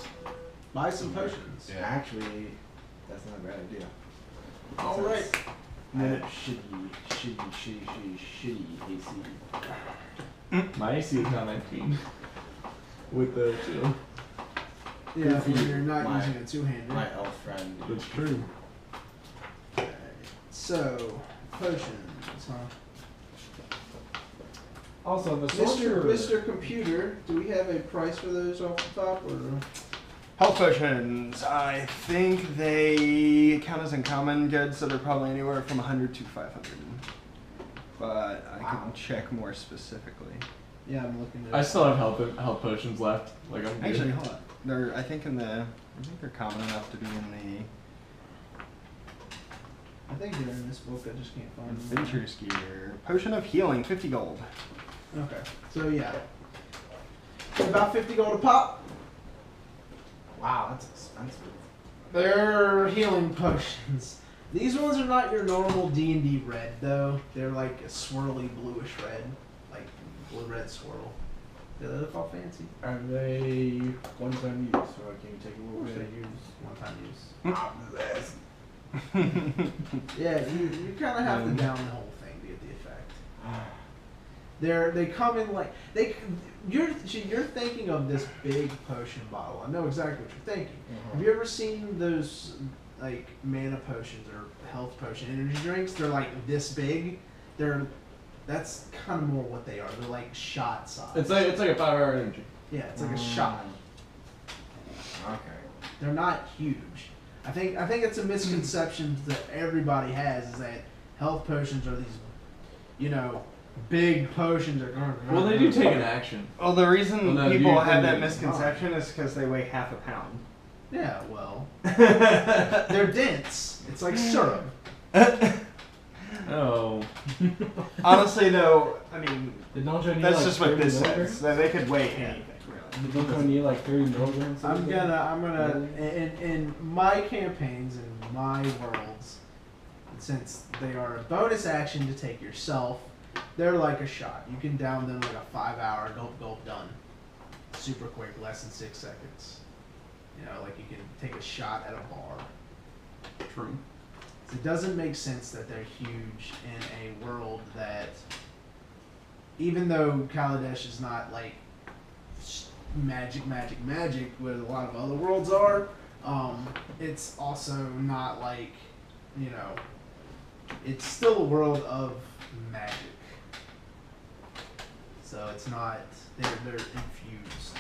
Buy some potions. Yeah. Actually, that's not a bad idea. Alright. I have shitty AC. My AC is now 19. With the shield. Yeah, Good for when you. you're not My- using a two-hander. My elf friend. That's true. Alright, so, potions, huh? Also, the Mr. sorcerer. Mr. Computer, do we have a price for those off the top, or? Health potions. I think they count as uncommon goods, so they're probably anywhere from 100 to 500. But I can check more specifically. Yeah, I'm looking at I still have health potions left. Like I'm good. Actually, hold on. They're I think they're common enough to be in I think they're in this book, I just can't the find them. adventurer's gear. Potion of healing, 50 gold. Okay, so yeah. About 50 gold a pop. Wow, that's expensive. They're healing potions. These ones are not your normal D&D red, though. They're like a swirly bluish red. Like blue-red swirl. They look all fancy. Are they one-time use, or can you take a Of little course they bit? use one-time use. Yeah, you kind of have to down the whole thing to get the effect. They come in like you're thinking of this big potion bottle. I know exactly what you're thinking. Have you ever seen those like mana potions or health potion energy drinks? They're like this big. That's kind of more what they are. They're like shot size. It's like a 5-hour energy. Yeah, it's like a shot. Okay. They're not huge. I think it's a misconception that everybody has is that health potions are these, you know, big potions that are. Well, they do take an action. Well, the reason Well, no, people you have that think- misconception is because they weigh half a pound. Yeah, well, they're dense. It's like syrup. Oh. Honestly, though, I mean, Don't you need that's like just what 30 this milligrams? says. That they could weigh anything, really. Don't you need like 30 milligrams? I'm gonna in my campaigns in my worlds, since they are a bonus action to take yourself They're like a shot. You can down them like a 5-hour gulp done. Super quick, less than 6 seconds. You know, like you can take a shot at a bar. True. It doesn't make sense that they're huge in a world that, even though Kaladesh is not like magic, where a lot of other worlds are, it's also not like, you know, it's still a world of magic. So it's not, they're infused,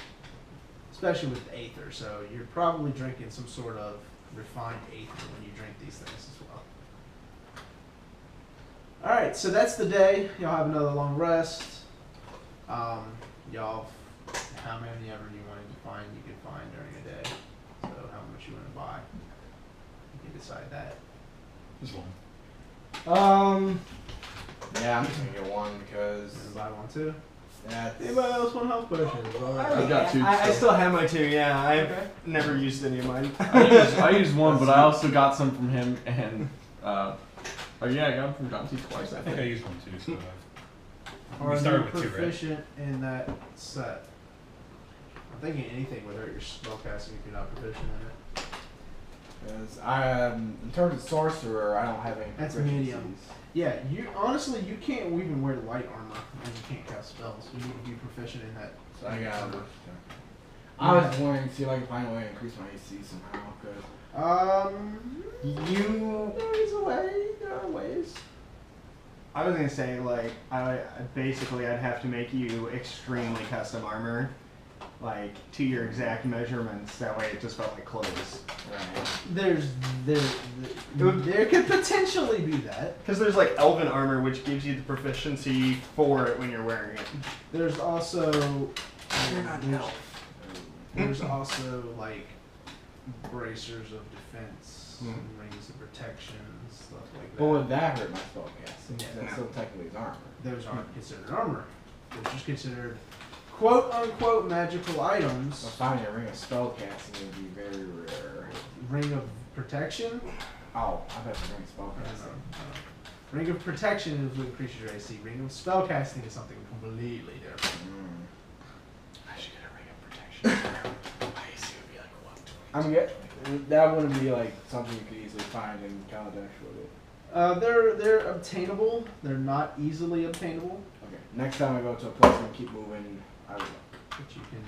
especially with Aether. So you're probably drinking some sort of refined Aether when you drink these things as well. Alright, so that's the day. Y'all have another long rest. Y'all, how many ever you wanted to find, you could find during a day. So how much you want to buy, you can decide that. Just one. Yeah, I'm just gonna get one because. You want to buy one too? That's. Anybody else want health potions? I've got 2. I still. still have my 2, yeah. I've Okay. never used any of mine. I used one, but I also got some from him, and oh yeah, I got them from John twice. I think I used one too. So Are we started you with 2, right? proficient in that set? I'm thinking anything would hurt your spellcasting if you're not proficient in it. Because in terms of sorcerer, I don't have any. That's proficiencies. medium. Yeah, you honestly you can't even wear light armor and you can't cast spells. You need to be proficient in that. So I got. I was wondering to see if I can find a way to increase my AC somehow. Cause there is a way. There are ways. I was gonna say, like, I'd have to make you extremely custom armor, like, to your exact measurements. That way it just felt like clothes. right. There could potentially be that. Because there's, like, elven armor, which gives you the proficiency for it when you're wearing it. There's also You're not there's, elf. there's also like bracers of defense, Hmm. rings of protection, stuff like that. But would that hurt my spellcasting? Yeah, That's no. still technically is armor. Those aren't considered armor. They're just considered quote unquote magical items. So finding a ring of spellcasting would be very rare. Ring of protection. Oh, I bet the ring of No, spellcasting. no. Ring of protection is what increases your AC. Ring of spellcasting is something completely different. I should get a ring of protection. My AC would be like, what? I mean, that wouldn't be like something you could easily find in Kaladesh, would it? They're obtainable. They're not easily obtainable, Okay. Next time I go to a place and keep moving, I will. but you can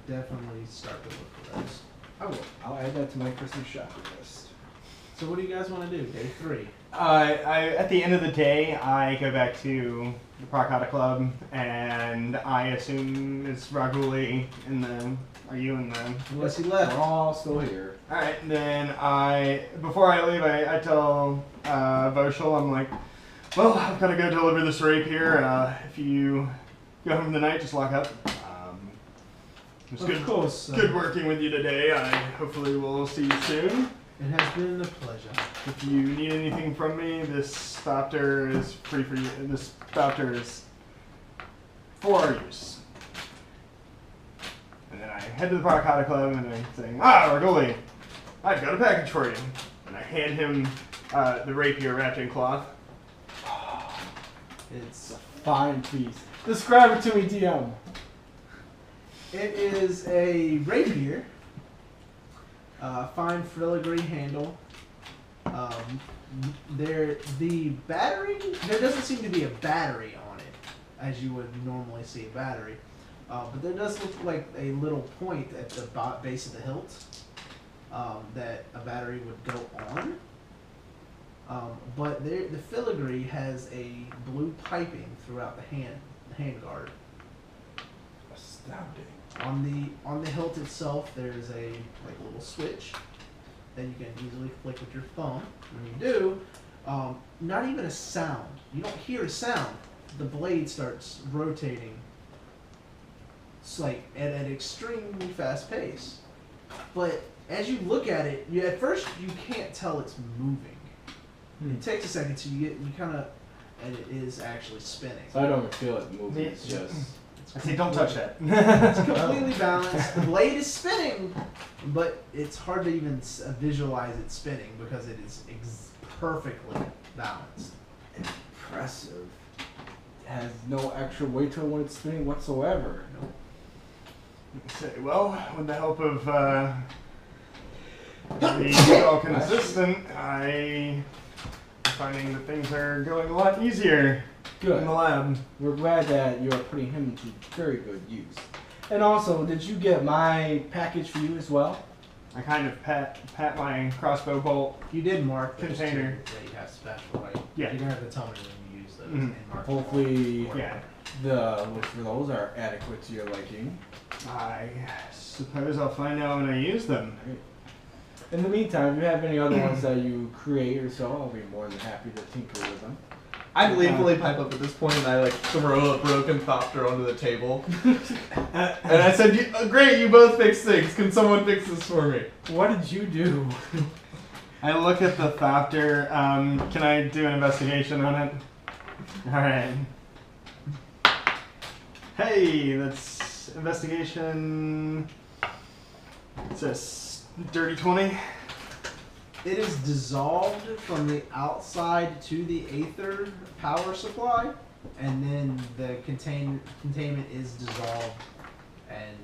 definitely start to look for those. I will. I'll add that to my Christmas shopping list. So what do you guys want to do? Day 3. At the end of the day, I go back to the Prakata Club, and I assume it's Raguli in the. Are you in the? Unless he We're left. all still here. All right, then before I leave, I tell Voshel, I'm like, well, I've got to go deliver this rape here. If you go home for the night, just lock up. It's Of course. good working with you today. I hopefully will see you soon. It has been a pleasure. If you need anything from me, this Thopter is free for you. This Thopter is for our use. And then I head to the Prakata Club and I say, Raguli, I've got a package for you. And I hand him the rapier wrapped in cloth. It's Fine piece. Describe it to me, DM. It is a rapier, fine filigree handle. The battery, there doesn't seem to be a battery on it, as you would normally see a battery. But there does look like a little point at the base of the hilt that a battery would go on. But the filigree has a blue piping throughout the hand guard. Astounding. On the hilt itself, there's a little switch that you can easily flick with your thumb. When you do, not even a sound. You don't hear a sound. The blade starts rotating. It's like at an extremely fast pace. But as you look at it, at first you can't tell it's moving. It takes a second till you kind of, and it is actually spinning. So I don't feel it moving. Yeah. It's just. I say, don't touch that. It's completely balanced. The blade is spinning, but it's hard to even visualize it spinning because it is perfectly balanced. Impressive. has no extra weight to it when it's spinning whatsoever. Say, well, with the help of the Falcon assistant, I'm finding that things are going a lot easier Good. in the lab. We're glad that you're putting him to very good use. And also, did you get my package for you as well? I kind of pat my crossbow bolt. You did mark those Container. two that you have special, right? Yeah. You're gonna have to tell me when you use those Mhm. and mark them. Hopefully, Yeah. the looks for those are adequate to your liking. I suppose I'll find out when I use them. In the meantime, if you have any other ones that you create or so, I'll be more than happy to tinker with them. I gleefully pipe up at this point and I like throw a broken thopter onto the table. And I said, great, you both fix things. Can someone fix this for me? What did you do? I look at the thopter. Can I do an investigation on it? Alright. Hey, that's investigation. It's a dirty 20. It is dissolved from the outside to the aether power supply, and then the containment is dissolved and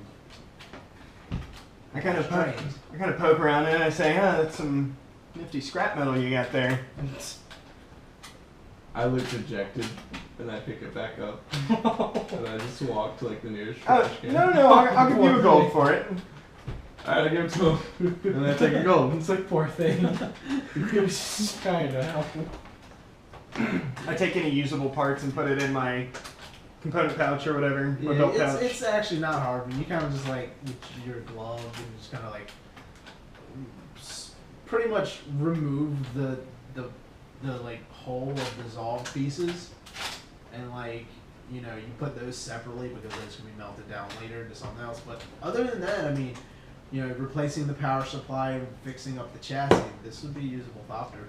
I kind of drained. poke around it and I say, that's some nifty scrap metal you got there. I look dejected and I pick it back up. And I just walk to like the nearest Oh, trash can. no, I'll give you a gold for it. Alright, I give it to him. And I take a gold. It's like, poor thing. He was just trying to help him. I take any usable parts and put it in my component pouch or whatever. Or Yeah, belt pouch. it's actually not hard. You kind of just like with your glove and just kind of like pretty much remove the like whole of dissolved pieces, and like you put those separately because those can be melted down later into something else. But other than that, I mean, replacing the power supply and fixing up the chassis, this would be usable thopter.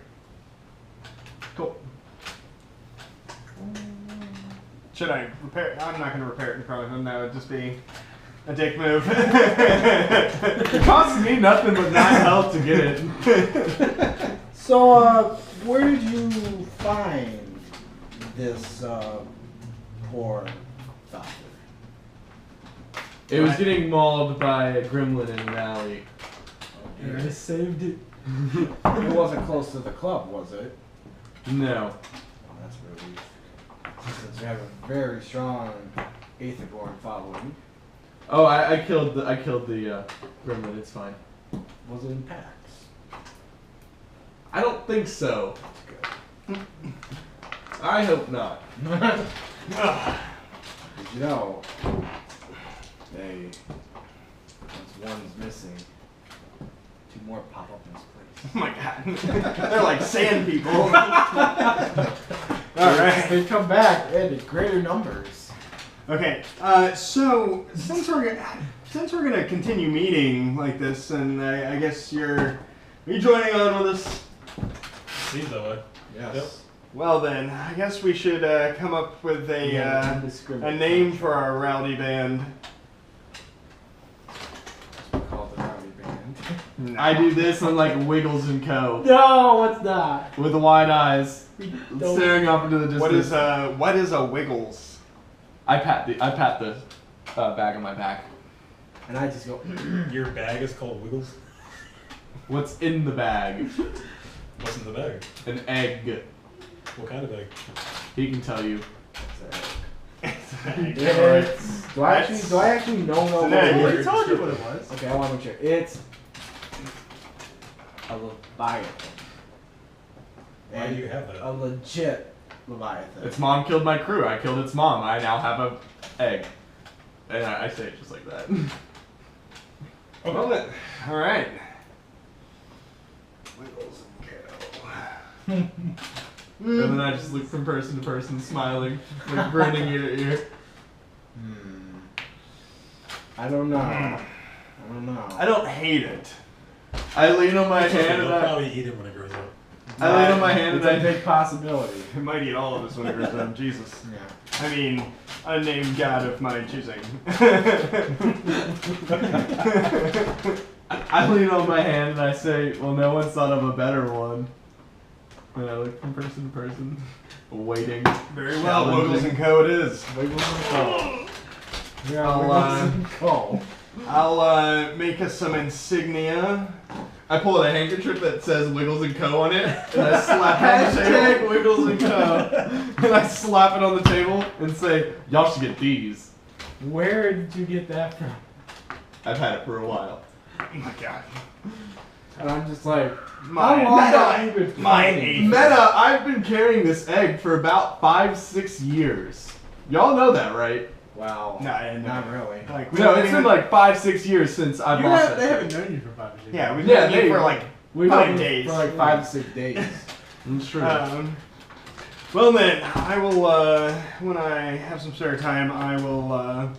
Cool. Should I repair it? I'm not going to repair it in front of him. That would just be a dick move. It costs me nothing but 9 health to get it. So, where did you find this poor doctor? It was getting mauled by a gremlin in an alley. And I saved it. It wasn't close to the club, was it? No. Oh, that's really. Since you have a very strong Aetherborn following, Oh, I killed the gremlin. It's fine. was it in packs? I don't think so. I hope not. Did you know? Once one's missing, 2 more pop up in this place. Oh my god. They're like sand people. Alright. They come back and in greater numbers. Okay, so since we're gonna continue meeting like this, and I guess are you joining on with us? Seems that way. Yes. Yep. Well then, I guess we should come up with a name for our rowdy band. We call it the Rowdy Band. I do this on like Wiggles and Co. No, it's not. With wide eyes, don't- staring off into the distance. What is a Wiggles? I pat the bag on my back. And I just go. Your bag is called Wiggles? What's in the bag? What's in the bag? An egg. What kind of egg? He can tell you. It's, do I actually know what egg. it I is? told you what it was. Okay, I want to make sure. It's a Leviathan. Why do you have that? A legit Leviathan. Its mom killed my crew. I killed its mom. I now have a egg. And I say it just like that. Okay. Well then, all right. Wiggles and And then I just look from person to person, smiling, like grinning ear to ear. I don't know. I don't know. I don't hate it. I lean on my It's okay, hand and they'll I probably eat it when it grows up. lean on my hand It's and a I big possibility. It might eat all of us when it grows up. Jesus. Yeah. I mean, unnamed god of my choosing. I lean on my hand and I say, well, no one's thought of a better one. And I look from person to person, waiting. Very well, Wiggles and Co. It is. Wiggles and Co. Yeah, I'll, Wiggles and Co. I'll make us some insignia. I pull out a handkerchief that says Wiggles and Co. on it, and I slap it on the table. Hashtag Wiggles and Co. And I slap it on the table and say, y'all should get these. Where did you get that from? I've had it for a while. Oh my god. And I'm just like, My, how long have you been my planning? eighth. Meta, I've been carrying this egg for about 5-6 years. Y'all know that, right? Wow. No, Not really. Like, No, it's been like 5-6 years since I've lost that They haven't shit. known you for 5 or 6 Yeah, years. we've Yeah, been here they- for like We've 5 been days. for like 5 to 6 days. It's true. Well then, I will, when I have some spare time, I will,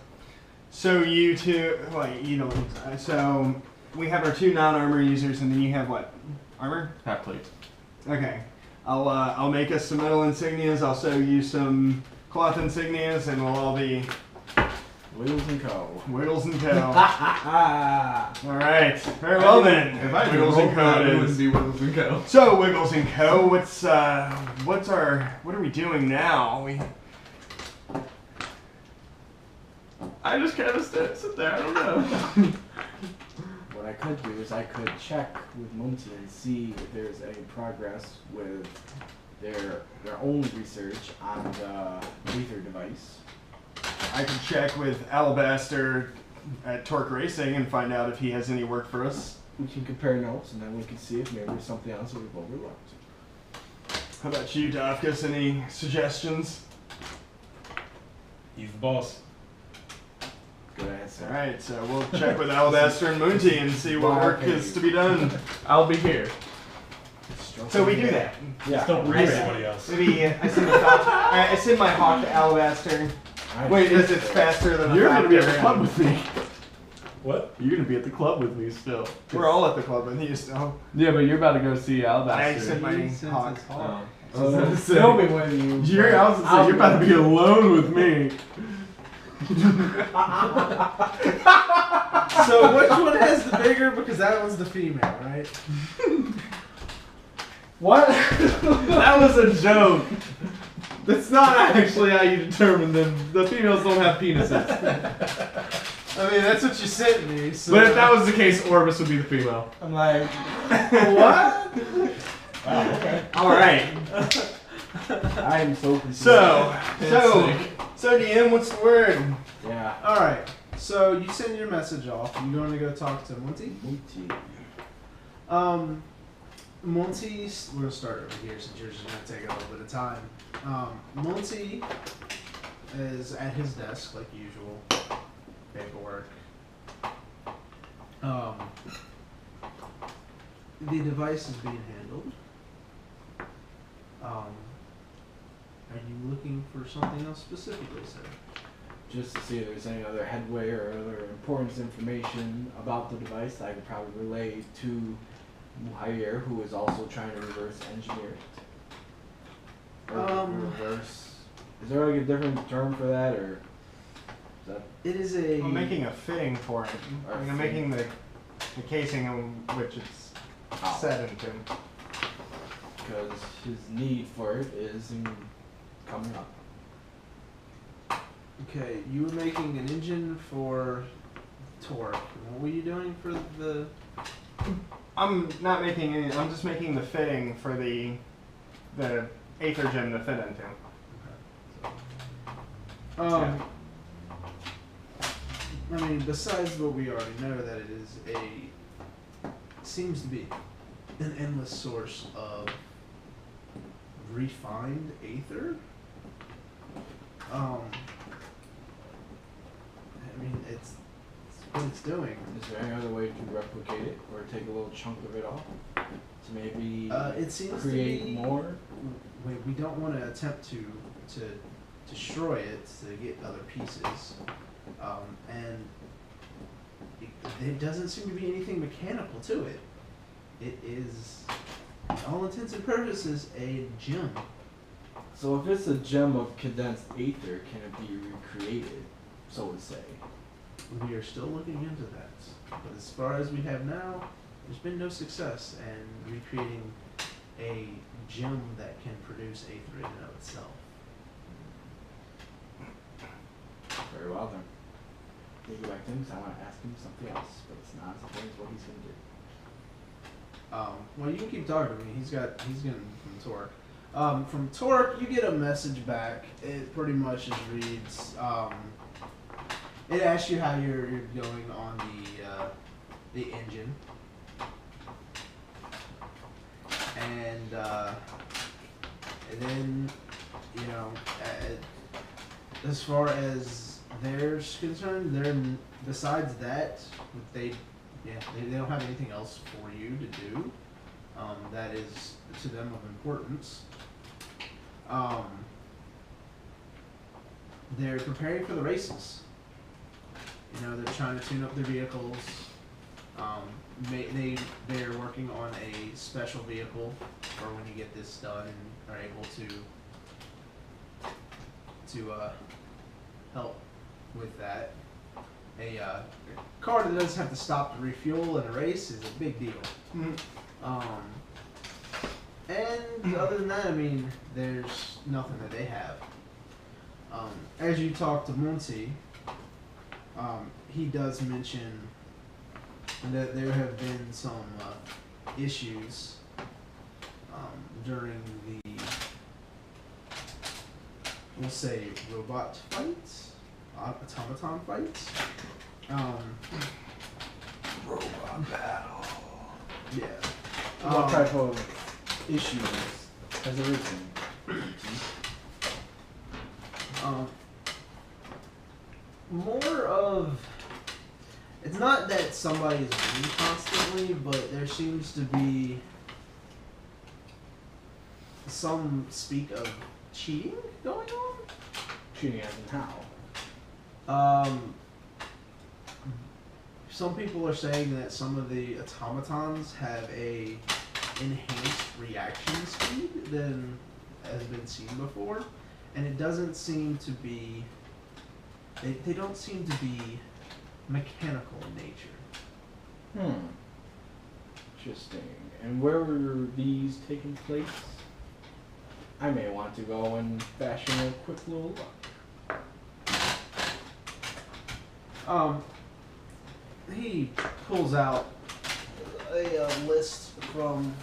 sew you two, like, you know, so we have our 2 non-armor users, and then you have what? Armor? Half plate. Okay. I'll make us some metal insignias, I'll sew you some cloth insignias, and we'll all be Wiggles and Co. Wiggles and Co. Ah. Alright, very well then. If I Wiggles and Co. it it wouldn't is. be Wiggles and Co. So Wiggles and Co. What are we doing now? I just kind of sit there, I don't know. What I could do is I could check with Munti and see if there's any progress with their own research on the Ether device. I can check with Alabaster at Torque Racing and find out if he has any work for us. We can compare notes and then we can see if maybe there's something else that we've overlooked. How about you, Davkus? Any suggestions? He's the boss. Good answer. Alright, so we'll check with Alabaster and Munti and see what work is to be done. I'll be here. So we do that. Yeah. Just don't read anybody else. Maybe I send my hawk to Alabaster. Wait, Because it's faster than You're a gonna be at the factor, club and with me. What? You're gonna be at the club with me still. we're all at the club with you still. Yeah, but you're about to go see I Alabaster. send my He sends hawk. his hawk. They'll be with you. I was gonna say, you're about to be alone with me. So which one has the bigger? Because that one's the female, right? What? That was a joke. That's not actually how you determine them. The females don't have penises. I mean, that's what you sent me. So But if that was the case, Oromis would be the female. I'm like, what? Wow, okay. Alright. I am so confused. So It's DM, what's the word? Yeah. All right. So you send your message off. You going to go talk to Monty? Munti. Monty's. We're gonna start over here since yours is gonna take a little bit of time. Monty is at his desk like usual. Paperwork. The device is being handled. Are you looking for something else specifically, sir? Just to see if there's any other headway or other important information about the device I could probably relay to Muhayr, who is also trying to reverse engineer it. Or reverse. Is there like a different term for that, or is that? It is a. I'm making a fitting for it. Or I'm making the casing in which it's set into. Because his need for it is coming up. Okay, you were making an engine for Torque. What were you doing for the? I'm not making any. I'm just making the fitting for the Aether gem to fit into. I mean, besides what we already know, that it is seems to be an endless source of refined Aether. I mean, it's what it's doing. Is there any other way to replicate it, or take a little chunk of it off to maybe It seems create to be, more? We don't want to attempt to destroy it to get other pieces, and it doesn't seem to be anything mechanical to it. It is, to all intents and purposes, a gem. So if it's a gem of condensed Aether, can it be recreated, so to say? We are still looking into that, but as far as we have now, there's been no success in recreating a gem that can produce aether in and of itself. Very well then. We go back to him because I want to ask him something else, but it's not as important as what he's going to do. Well, you can keep talking to me. He's getting from Torque. From Torque, you get a message back. It pretty much just reads. It asks you how you're going on the engine, and then as far as they're concerned, besides that, they don't have anything else for you to do that is to them of importance. They're preparing for the races. They're trying to tune up their vehicles. They're working on a special vehicle for when you get this done and are able to help with that. A car that doesn't have to stop to refuel in a race is a big deal. And other than that, I mean, there's nothing that they have. As you talk to Monty, he does mention that there have been some issues during the, we'll say, robot fights, automaton fights. Robot battle. Yeah. What type of issues has arisen? More of, it's not that somebody is winning constantly, but there seems to be some speak of cheating going on. Cheating as in how? Some people are saying that some of the automatons have a enhanced reaction speed than has been seen before, and it doesn't seem to be. They don't seem to be mechanical in nature. Interesting. And where were these taking place? I may want to go and fashion a quick little look. He pulls out a list from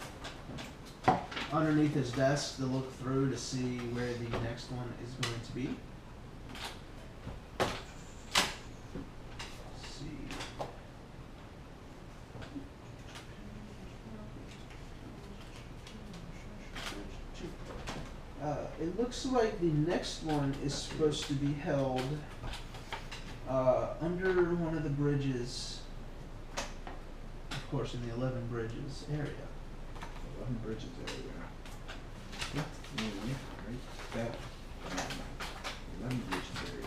underneath his desk to look through to see where the next one is going to be. Let's see. It looks like the next one is supposed to be held under one of the bridges, of course, in the 11 Bridges area. 11 Bridges area. Right there. 11 Bridges area.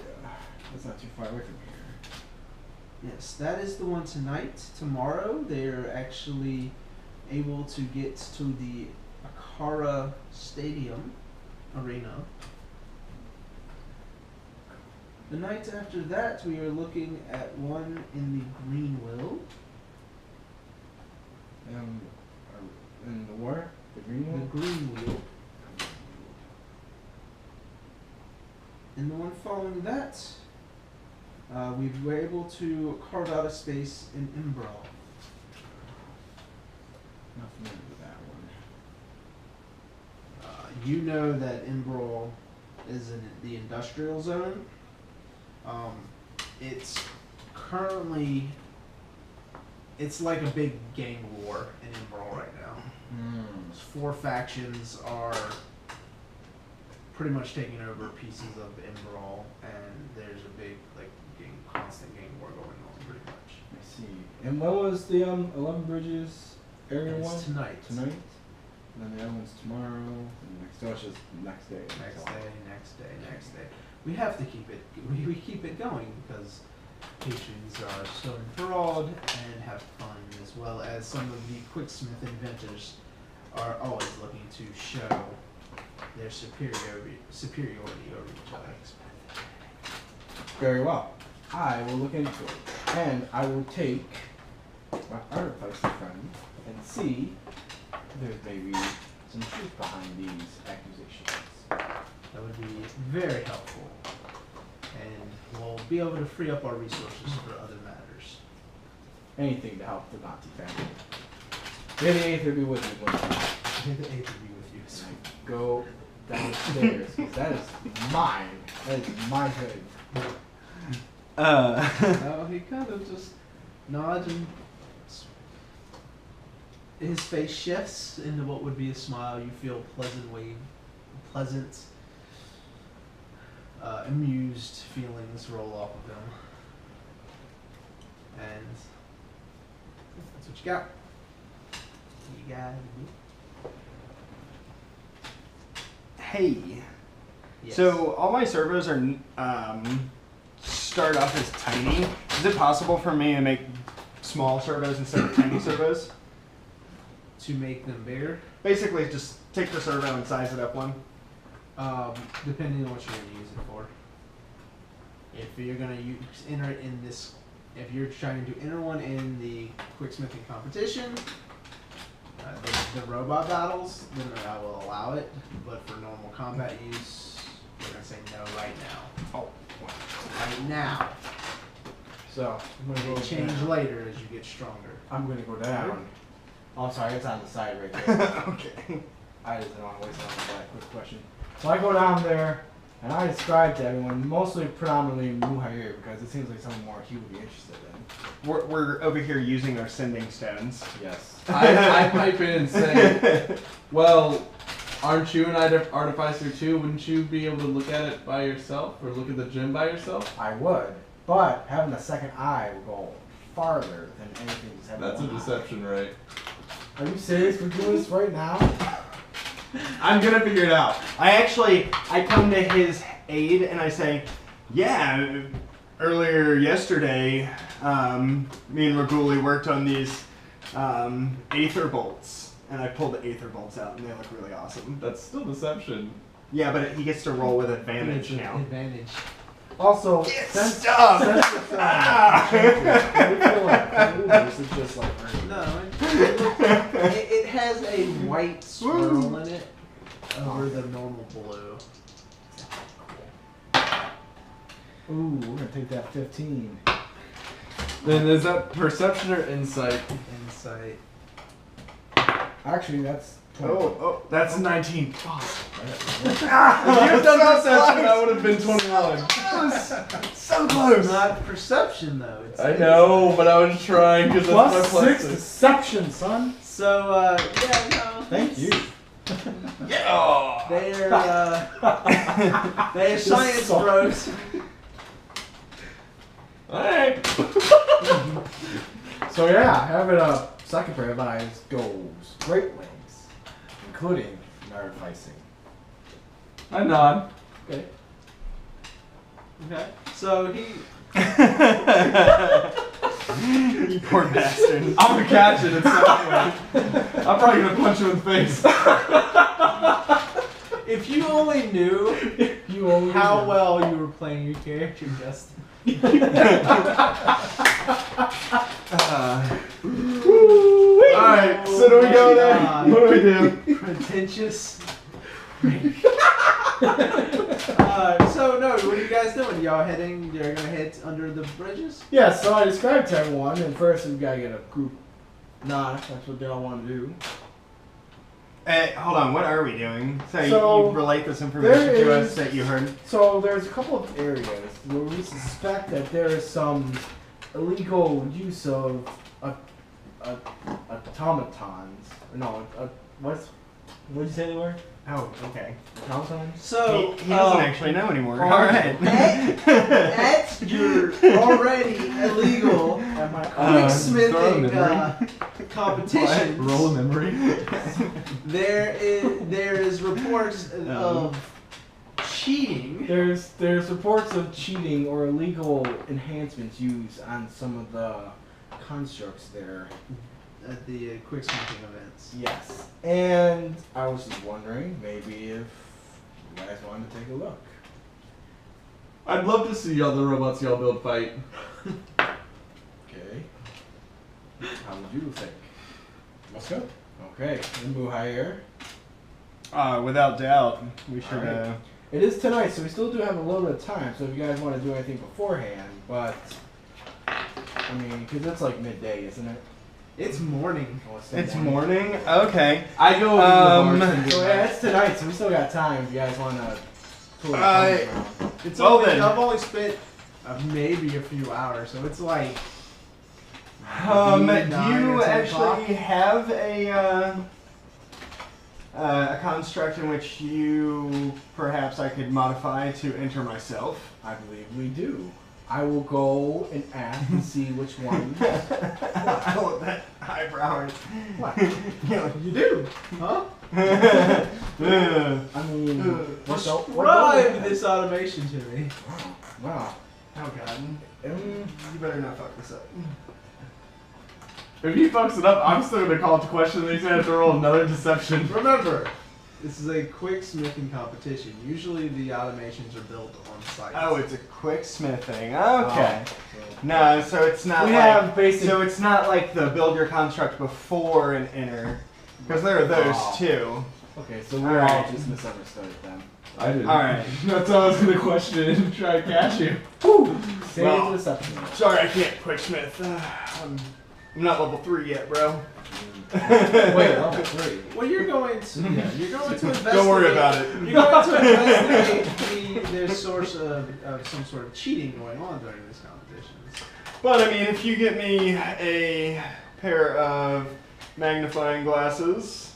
That's not too far away from here. Yes, that is the one tonight. Tomorrow, they're actually able to get to the Akara Stadium arena. The night after that, we are looking at one in the Greenwheel. In the war? The green The one? Greenwheel. And the one following that, we were able to carve out a space in Imbrel. Not familiar with that one. You know that Imbrel is in the industrial zone. It's currently, it's like a big gang war in Imbrel right now. 4 factions are pretty much taking over pieces of Imbrel, and there's a big, constant gang war going on pretty much. I see. And when was the 11 Bridges area And one? it's tonight. Tonight? And then the other one's tomorrow. And the next, oh, it's just next day. Next day. We have to keep it, we keep it going because patrons are so enthralled and have fun, as well as some of the quicksmith inventors are always looking to show their superiority over each other. Very well. I will look into it. And I will take my artificer friend and see if there's maybe some truth behind these accusations. That would be very helpful. And we'll be able to free up our resources for other matters. Anything to help the Nazi family. May the Aether be with you, Gwen. May the Aether be with you. And I go downstairs, because that is mine. That is my hood. No, he kind of just nods and his face shifts into what would be a smile. You feel pleasant, amused feelings roll off of him. And that's what you got. You got Hey. Yes. So all my servos are start off as tiny. Is it possible for me to make small servos instead of tiny servos? To make them bigger, Basically, just take the servo and size it up one. depending on what you're going to use it for. If you're going to enter it in this, if you're trying to enter one in the quicksmithing competition, the robot battles, then I will allow it. But for normal combat use, we're going to say no right now. Oh. Right now. So, I'm It going to go change down. later as you get stronger. I'm going to go down. Oh, sorry, it's on the side right there. Okay. I just don't want to waste time on that quick question. So I go down there, and I describe to everyone, mostly predominantly Muhayr, because it seems like someone more he would be interested in. We're over here using our sending stones. Yes. I pipe in and say, well, aren't you an artificer too? Wouldn't you be able to look at it by yourself, or look at the gym by yourself? I would, but having a second eye will go farther than anything that's having That's a one eye. deception, right? Are you serious? We're doing this right now? I'm gonna figure it out. I come to his aid and I say, yeah, earlier yesterday, me and Raguli worked on these aether bolts. And I pulled the aether bolts out and they look really awesome. That's still deception. Yeah, but he gets to roll with advantage It's an now. advantage. Also, Get since stuff! it's feel like this is just like No, it has a white swirl in it over the normal blue. Ooh, we're gonna take that 15. Then is that perception or insight? Insight. Actually, that's 20. Oh, that's 19. If you had done perception, that would have been 21. So close! It's not perception though. It's I know, but I was trying because that's my Plus 6 plus deception, son. So yeah, no. Thank you. Yeah! They're science suck. bros. Alright. So yeah, having a second pair of eyes goes great lengths, including artificing. I nod. Okay. Okay. So he. You poor bastard. I'm gonna catch it in some way. I'm probably gonna punch him in the face. If you only knew You only how know. well you were playing your character, Justin. Alright, so do we go there? What do we do? Pretentious. So no, what are you guys doing? Y'all heading? You're gonna head under the bridges? Yeah, so I described to everyone, and first we gotta get a group knock. That's what they all want to do. Hold on, what are we doing? So, So, you relate this information there to us is- that you heard? So there's a couple of areas where we suspect that there is some illegal use of automatons. No, what did you say they were? Oh, okay. Automatons? So He doesn't actually know anymore. oh, Alright. at your already illegal Am I quicksmithing competitions, Roll a memory. there is reports of cheating. There's reports of cheating or illegal enhancements used on some of the constructs there. At the quicksmithing events. Yes. And I was just wondering maybe if you guys wanted to take a look. I'd love to see all the robots y'all build fight. Okay. How would you think? Let's go. Okay. Muhayr. Without doubt, we should. Alright. It is tonight, so we still do have a little bit of time. So if you guys want to do anything beforehand, but I mean, because it's like midday, isn't it? It's morning. Oh, still It's morning. Okay. I go over to the bar. So yeah, it's tonight, so we still got time. If you guys want to. It's Well only, then. I've only spent maybe a few hours, so it's like. Do 9 you or 10 o'clock. actually have a construct in which you perhaps I could modify to enter myself? I believe we do. I will go and ask and see which one. I love that eyebrow. What? You do, huh? I mean, Describe this automation to me. Wow. Oh god. You better not fuck this up. If he fucks it up, I'm still gonna call it to question, and he's gonna have to roll another deception. Remember, this is a quick smithing competition. Usually the automations are built on site. Oh, it's a quick smithing. Okay. So No, so it's not we like, have basic. so it's not like the build your construct before an inner. Because there are those too. Okay, so we're Alright. all just misunderstood it then. I didn't. Alright. That's how I was gonna question it and try to catch you. Save Well, the deception. Sorry, I can't quick smith. I'm not level 3 yet, bro. Wait, level 3. Well, you're going to you're going to investigate. Don't worry about it. You're going to investigate the source of some sort of cheating going on during this competition. But I mean, if you get me a pair of magnifying glasses,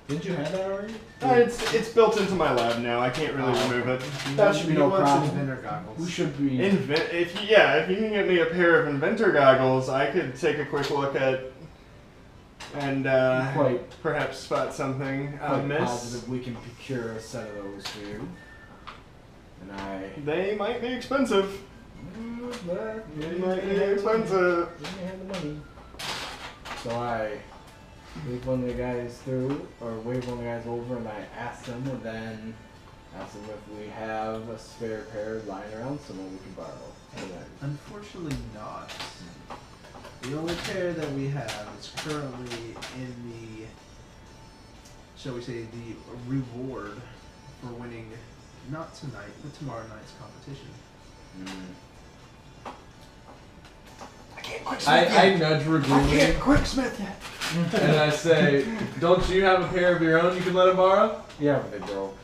Didn't you have that already? it's built into my lab now. I can't really remove it. That should be You no want some problem. inventor goggles. We should be. If you can get me a pair of inventor goggles, I could take a quick look at and quite perhaps spot something I quite miss. positive we can procure a set of those for you. And I. They might be expensive. They might be expensive. We have the money. So I wave one of the guys through, or wave one of the guys over, and I ask them, and then ask them if we have a spare pair lying around somewhere we can borrow. And then, Unfortunately not. The only pair that we have is currently in the, shall we say, the reward for winning, not tonight, but tomorrow night's competition. I nudge Ragoon quick smith yet. and I say, "Don't you have a pair of your own you can let him borrow?" yeah, but they broke.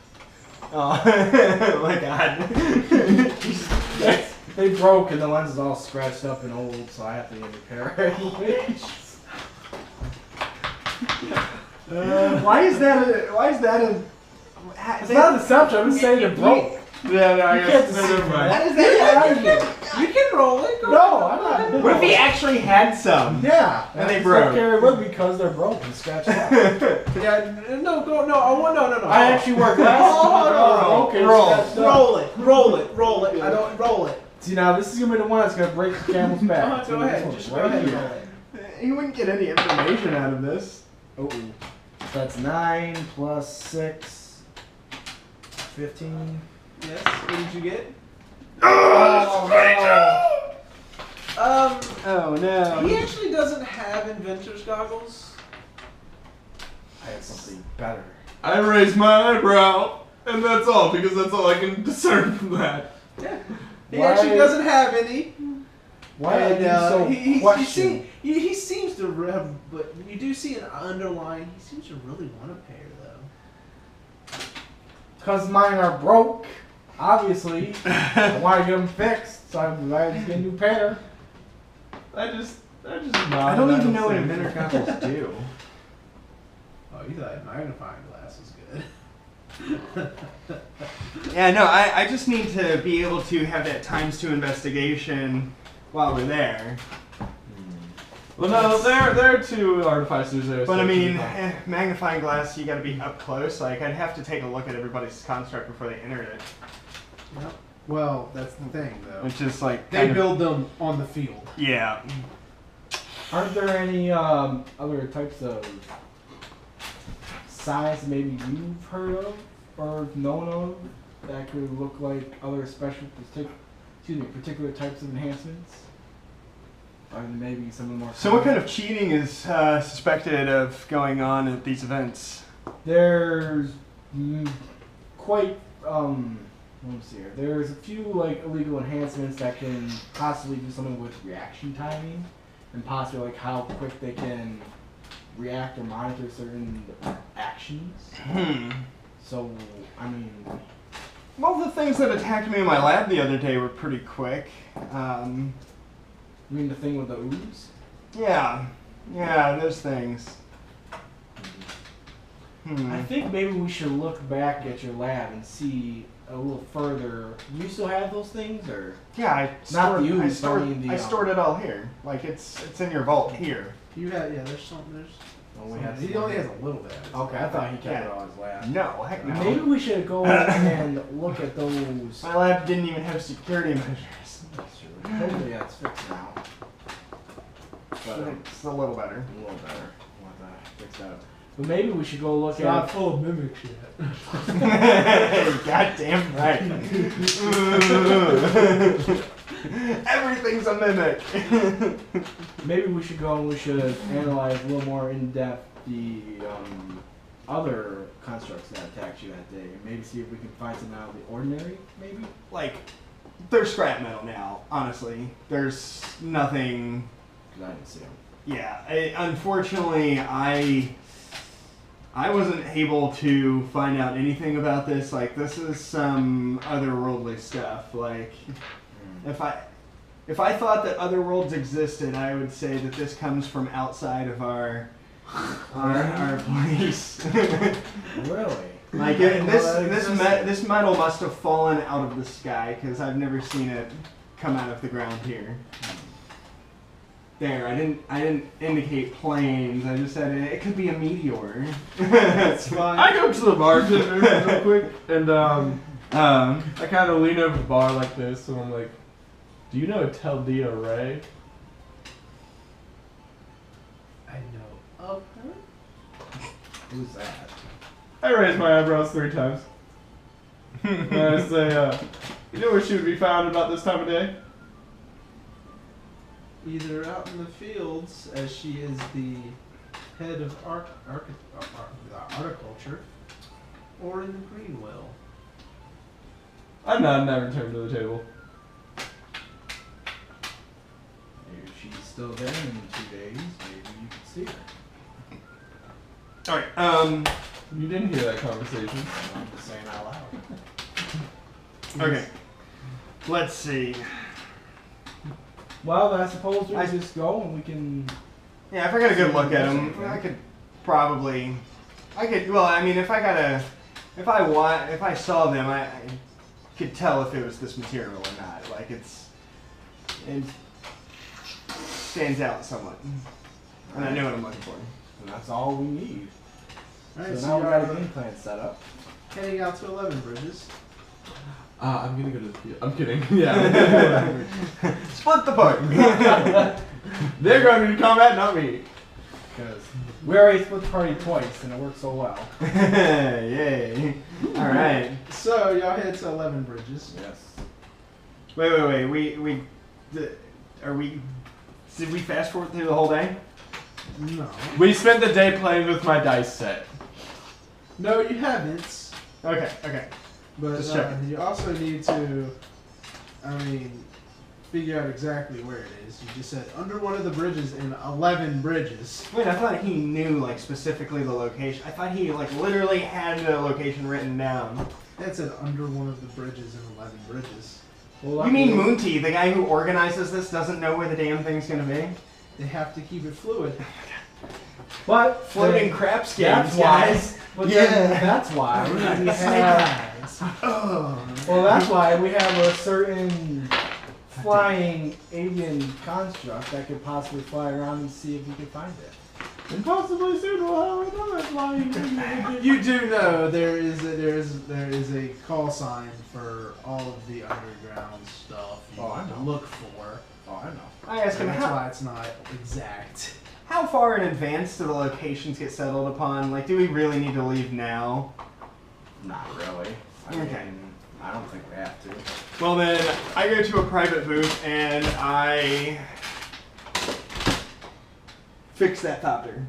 Oh my god. They broke, and the lens is all scratched up and old, so I have to get a pair anyways. Why is that a It's not a deception, I'm just saying they're broke. Yeah, no, I You guess can't never deceive mind. me. Is that you can roll it. Go No, ahead. I'm not. What if he actually had some? Yeah, And they that's broke. what carry with because they're broke and scratched up. Yeah, no, go, no, I want, no. I actually wear glasses. Oh, broken, roll. scratched up. Roll it. I don't roll it. See, now this is gonna be the one that's gonna break the camel's back. Go ahead, just go ahead. here. Roll it. He wouldn't get any information out of this. Oh, so that's 9 plus 6, 15. Yes. What did you get? Oh, Oh no. He actually doesn't have inventor's goggles. I have something better. I raise my eyebrow, and that's all, because that's all I can discern from that. Yeah. He Why- actually doesn't have any. Why are And, you so he questioning? seems to have, but you do see an underlying. He seems to really want a pair, though. Because mine are broke, obviously. I want to get them fixed, so I'm glad to get a new pair. I just I don't even know what inventor goggles do. Oh, you thought magnifying glass was good. Yeah, no, I just need to be able to have that ×2 investigation while we're there. Well, no, there are two artificers there. But so I mean, it's magnifying glass, you gotta be up close. Like, I'd have to take a look at everybody's construct before they enter it. Yep. Well, that's the thing, though. Which is like, They kind of- build them on the field. Yeah. Aren't there any other types of size maybe you've heard of or known of that could look like other particular types of enhancements? Or maybe some of the more. So what kind of cheating is suspected of going on at these events? There's quite let me see here. There's a few like illegal enhancements that can possibly do something with reaction timing, and possibly like how quick they can react or monitor certain actions. So I mean, Well, the things that attacked me in my lab the other day were pretty quick. you mean the thing with the ooze? Yeah, those things. I think maybe we should look back at your lab and see a little further. You still have those things, or Yeah, Not the I ooze, stored, I mean the, I stored it all here. Like it's in your vault here. You have, yeah, there's some, there's. we have He some? only has a little bit. Okay, I thought he kept Yeah. it all in his lab. No, heck no. Maybe we should go and look at those. My lab didn't even have security measures. Hopefully, yeah, it's fixed now. But It's a little better. a little better. We'll have to fix that. But maybe we should go look It's not at. full of mimics yet. Goddamn right. Everything's a mimic. Maybe we should go and we should analyze a little more in depth the other constructs that attacked you that day, and maybe see if we can find something out of the ordinary. Maybe. Like, they're scrap metal now. Honestly, there's nothing. Because I didn't see them. Yeah, unfortunately, I wasn't able to find out anything about this. Like, this is some otherworldly stuff. Like, if I thought that other worlds existed, I would say that this comes from outside of our place. Really? Like, this metal must have fallen out of the sky because I've never seen it come out of the ground here. There, I didn't indicate planes. I just said it could be a meteor. That's fine. I go to the bartender real quick, and I kind of lean over the bar like this, and I'm like, "Do you know Teldia Ray?" I know of her. Who's that? I raise my eyebrows 3 times, and I say, "You know where she would be found about this time of day?" Either out in the fields, as she is the head of horticulture, or in the Greenwell. I nod and I return to the table. If she's still there in 2 days, maybe you can see her. Alright, You didn't hear that conversation. I'm just saying out loud. okay. Let's see. Well, then I suppose we I- just go and we can. Yeah, if I got a good look at them, I could probably. Well, I mean, if I saw them, I could tell if it was this material or not. Like, it stands out somewhat. And I know what I'm looking for. And that's all we need. Alright, So so now we you're got a game plan set up. heading out to 11 Bridges. I'm gonna go to the field. I'm kidding. Yeah. Split the party! They're going into combat, not me. Because we already split the party twice and it worked so well. Yay. Alright. So y'all head to 11 Bridges. Yes. Wait. Did we fast forward through the whole day? No. We spent the day playing with my dice set. No, you haven't. Okay. But Just checking. you also need to, figure out exactly where it is. You just said under one of the bridges in 11 bridges. Wait, I thought he knew, like, specifically the location. I thought he, like, literally had the location written down. That said under one of the bridges in 11 bridges. Well, You mean Moonty, the guy who organizes this, doesn't know where the damn thing's gonna be? They have to keep it fluid. But Floating then- crap skins, That's why. guys. But Yeah. then that's why we have. Oh. Well, that's why we have a certain flying alien construct that could possibly fly around and see if we can find it. And possibly soon we'll have another flying. You do know there is a call sign for all of the underground stuff you Oh, I need to know. look for. Oh, I know. I asked him, And that's how, why it's not exact. how far in advance do the locations get settled upon? Like, do we really need to leave now? Not really. Okay. I don't think we have to. Well then, I go to a private booth and I fix that copter.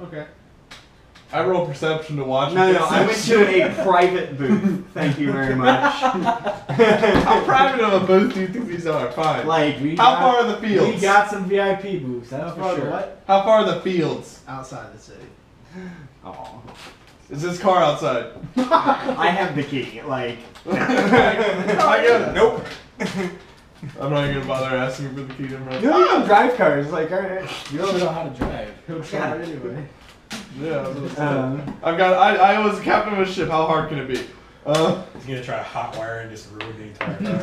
Okay. I roll perception to watch. No, if no, it's I went shit. to a private booth. Thank you very much. How private of a booth do you think these are? Fine. Like, How far are the fields? We got some VIP booths, that's How for far sure. the what? How far are the fields? Outside the city. oh, Is this car outside? I have the key. Like, I go, nope. I'm not even gonna bother asking for the key to run. you don't even drive cars. Like, alright. You don't know how to drive. He'll try it anyway. Yeah, that's what I'm saying. I've got. I was the captain of a ship. How hard can it be? He's gonna try to hot wire and just ruin the entire car.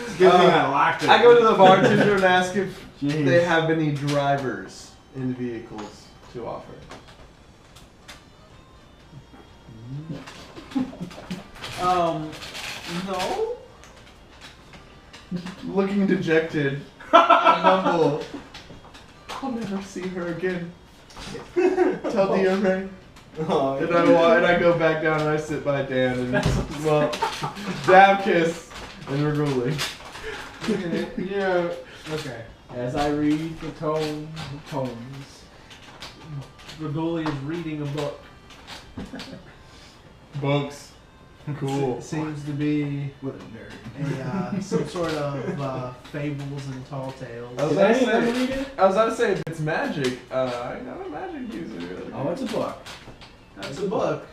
It's a good thing I locked it. I go to the bartender and ask if Jeez. they have any drivers in vehicles to offer. No. Looking dejected, I mumble. I'll never see her again. Tell DMA. Oh, And I go back down and I sit by Dan and well, Davkus and Reguli. Yeah. Okay. As I read the tones, Reguli is reading a book. Books. Cool. Seems to be what a nerd. some sort of fables and tall tales. I was Did about to any of them say, read it? if it's magic, I'm not a magic user. Oh, it's a book. That's a book.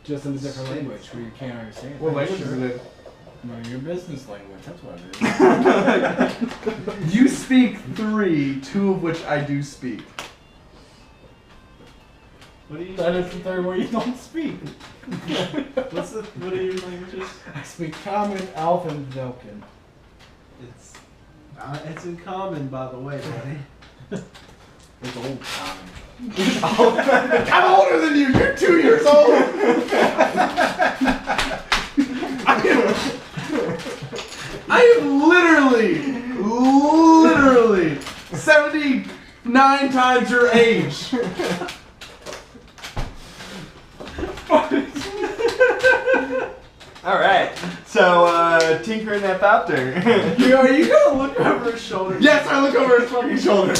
Just in a different language where you can't understand. What it. language is it No, your business language, that's what it is. in? You speak 3, 2 of which I do speak. What do you? That is the third where you don't speak. What are your languages? I speak Common, Elf, and Velkin. It's in common, by the way, buddy. It's old Common. I'm older than you. You're 2 years old. I am literally 79 times your age. Alright, so, tinkering that thopter. Are you gonna look over his shoulder? Yes, I look over his fucking shoulder.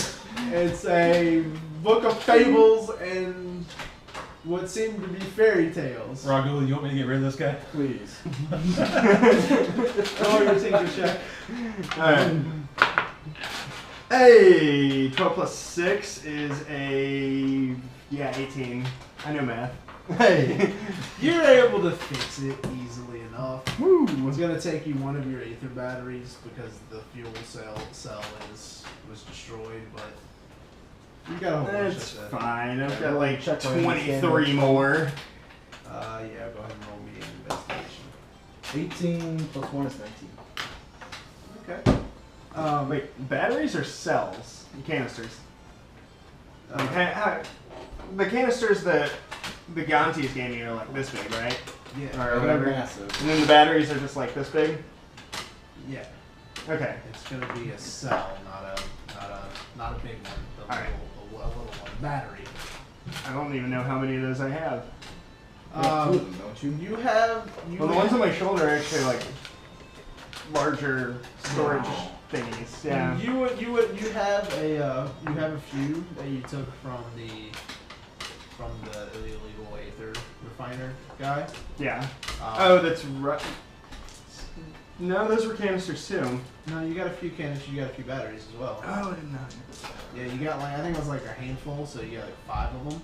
It's a book of fables and what seem to be fairy tales. Ragul, you want me to get rid of this guy? Please. Roll your tinker check. Alright. Hey, 12 plus 6 is a, 18. I know math. Hey. You're able to fix it easily enough. Woo! It's gonna take you one of your aether batteries because the fuel cell was destroyed, but you got a whole bunch That's of that. fine. I've got like Check my 23 more. Yeah, go ahead and roll me an investigation. 18 plus 1 is 19. Okay. Wait, batteries or cells? Canisters. The canisters that the Gantis gave me are like this big, right? Yeah. Or They're whatever. massive. And then the batteries are just like this big? Yeah. Okay. It's gonna be a cell, not a big one. A Alright. little one. Battery. I don't even know how many of those I have. You have 2 of them, don't you? You have. Well, the ones on my shoulder are actually like larger storage thingies. Yeah. You have a few that you took from the illegal aether refiner guy. Yeah. Oh, that's right. No, those were canisters too. No, you got a few canisters. You got a few batteries as well. Oh, I did not. Yeah, you got I think it was like a handful. So you got like 5 of them,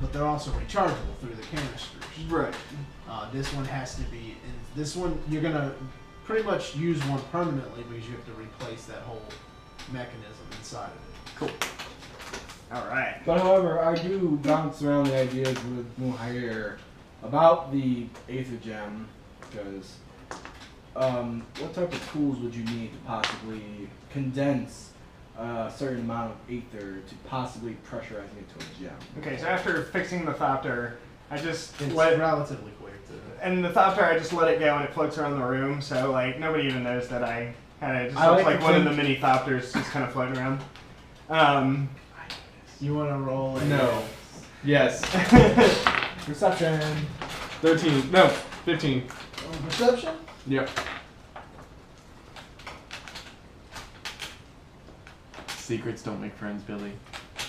but they're also rechargeable through the canisters. Right. This one has to be. This one you're gonna pretty much use one permanently because you have to replace that whole mechanism inside of it. Cool. All right. But however, I do bounce around the ideas with Muhayr about the Aether Gem, because what type of tools would you need to possibly condense a certain amount of Aether to possibly pressurizing it to a gem? Okay, so after fixing the thopter, I just It's let relatively quick to. and the thopter I just let it go and it floats around the room, so like nobody even knows that I had it. It just I looks like like to one of think- the mini thopters just kind of floating around. You want to roll? No. Yes. Perception. 13. No. 15. Perception. Yep. Secrets don't make friends, Billy.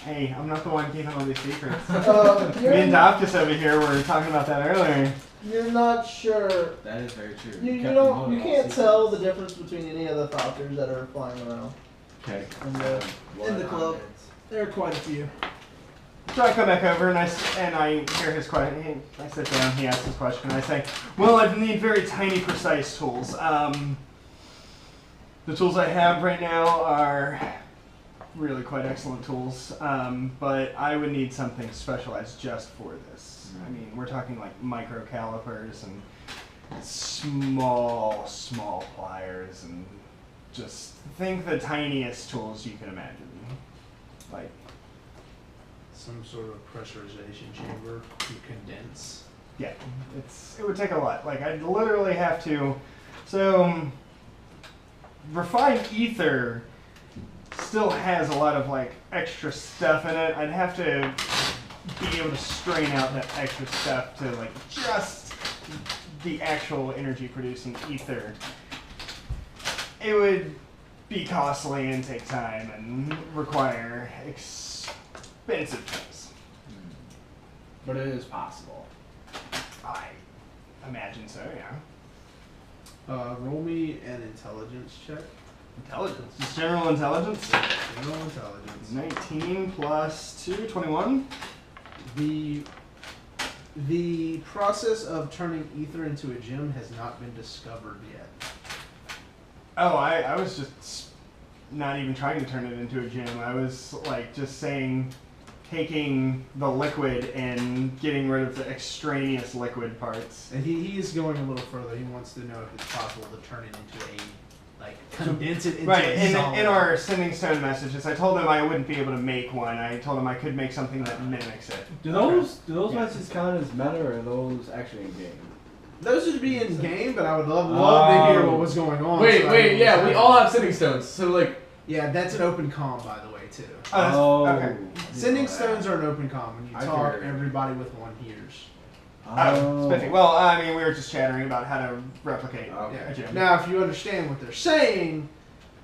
Hey, I'm not the one keeping all these secrets. Me You're, and Davkus over here were talking about that earlier. you're not sure. That is very true. You kept don't. them You all can't secrets. tell the difference between any of the thopters that are flying around. Okay. In the club. There are quite a few. So I come back over and I hear his question. I sit down, he asks his question, and I say, well, I need very tiny, precise tools. The tools I have right now are really quite excellent tools, but I would need something specialized just for this. I mean, we're talking like micro calipers and small pliers, and just think the tiniest tools you can imagine. Like, Some sort of pressurization chamber to condense. yeah, it would take a lot. Like, I'd literally have to. So, refined ether still has a lot of like extra stuff in it. I'd have to be able to strain out that extra stuff to like just the actual energy producing ether. It would be costly and take time and require expensive things. But it is possible. I imagine so, yeah. Roll me an intelligence check. Intelligence. Just general intelligence. General intelligence. 19 plus 2, 21. The process of turning ether into a gem has not been discovered yet. Oh, I was just not even trying to turn it into a gem. I was like just saying, taking the liquid and getting rid of the extraneous liquid parts. And he is going a little further. He wants to know if it's possible to turn it into condense it into Right, a solid. in our sending stone messages, I told him I wouldn't be able to make one. I told him I could make something that mimics it. Do those Yeah. messages count as meta, or are those actually in game? Those would be in game, but I would love to hear what was going on. Wait, so I wait, know yeah, what's we happening. all have sending stones, so like. Yeah, that's an open comm, by the way, too. Oh, that's- okay. Sending stones are an open comm. When you I talk, figured. everybody with one hears. Oh, spiffy. Well, I mean, we were just chattering about how to replicate Okay. a gem. Now, if you understand what they're saying,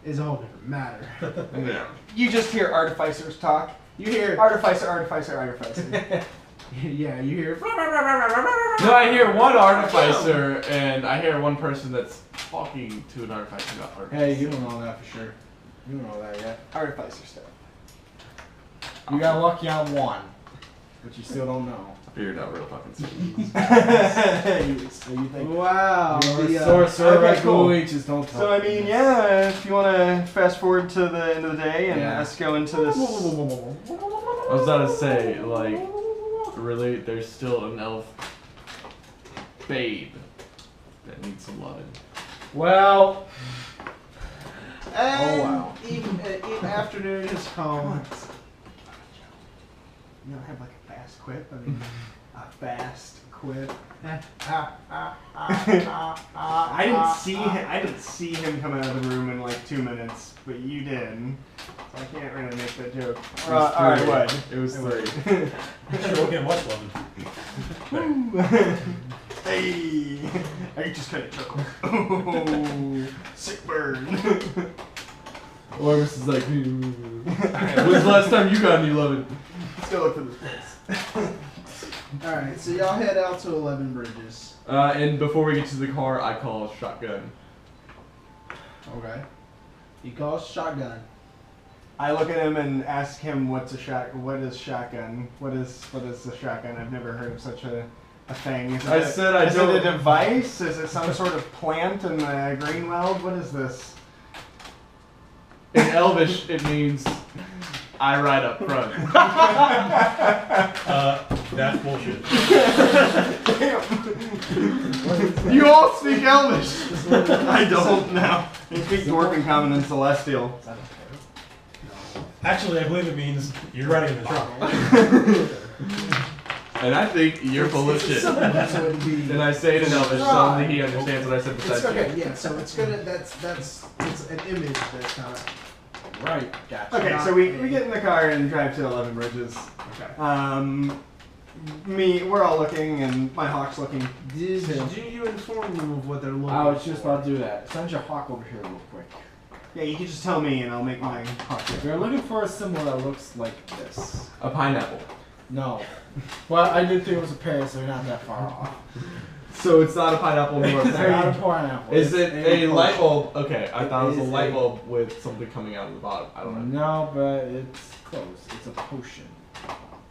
is a whole different matter. Yeah. You just hear artificers talk. You hear, Artificer. yeah, you hear. No, I hear one artificer, and I hear one person that's talking to an artificer. Not artificer. Hey, you don't know that for sure. You don't know that yet. Artificer stuff. You got lucky on one, but you still don't know. I figured out real fucking soon. So you think? Wow. You're the, a sorcerer, okay, cool. we just don't tell. So, I mean, yeah, if you want to fast forward to the end of the day and Yeah. us go into this. I was about to say, like, really, there's still an elf babe that needs some loving. Well, And wow. even afternoon has come. You don't have like a fast quip? I mean, a fast quip. I didn't see him come out of the room in like 2 minutes, but you did. So I can't really make that joke. Alright, what? It was 3. Sure, we'll get much loving. Hey! I just kind of chuckle. Oh, sick burn. Oromis is like, when's the last time you got any loving? Let's go look for this place. Alright, so y'all head out to 11 Bridges. And before we get to the car, I call shotgun. Okay. He calls shotgun. I look at him and ask him what is shotgun? What is the shotgun? I've never heard of such a thing. Is it Is it a device? Is it some sort of plant in the green world? What is this? In Elvish, it means I ride up front. That's bullshit. You all speak Elvish. I don't know. I speak Dwarven, Common, and Celestial. Actually, I believe it means you're riding in the truck. And I think you're full of shit. So it'd be. And I say it in Elvish, so only he understands what I said It's besides okay, yeah, so it's gonna, it's an image that's kind of. right, gotcha. Okay, so we get in the car and drive to 11 Bridges. Okay. We're all looking, and my hawk's looking. Do you inform them of what they're looking for? I was just about to do that. Send your hawk over here real quick. Yeah, you can just tell me and I'll make my hawk. We're looking for a symbol that looks like this. A pineapple. No. Well, I did think it was a pear, so you're not that far off. So it's not a pineapple nor a It's not a pear. pineapple. Is it a light potion. bulb? Okay, I thought it was a is light a- bulb with something coming out of the bottom. I don't know. No, but it's close. It's a potion.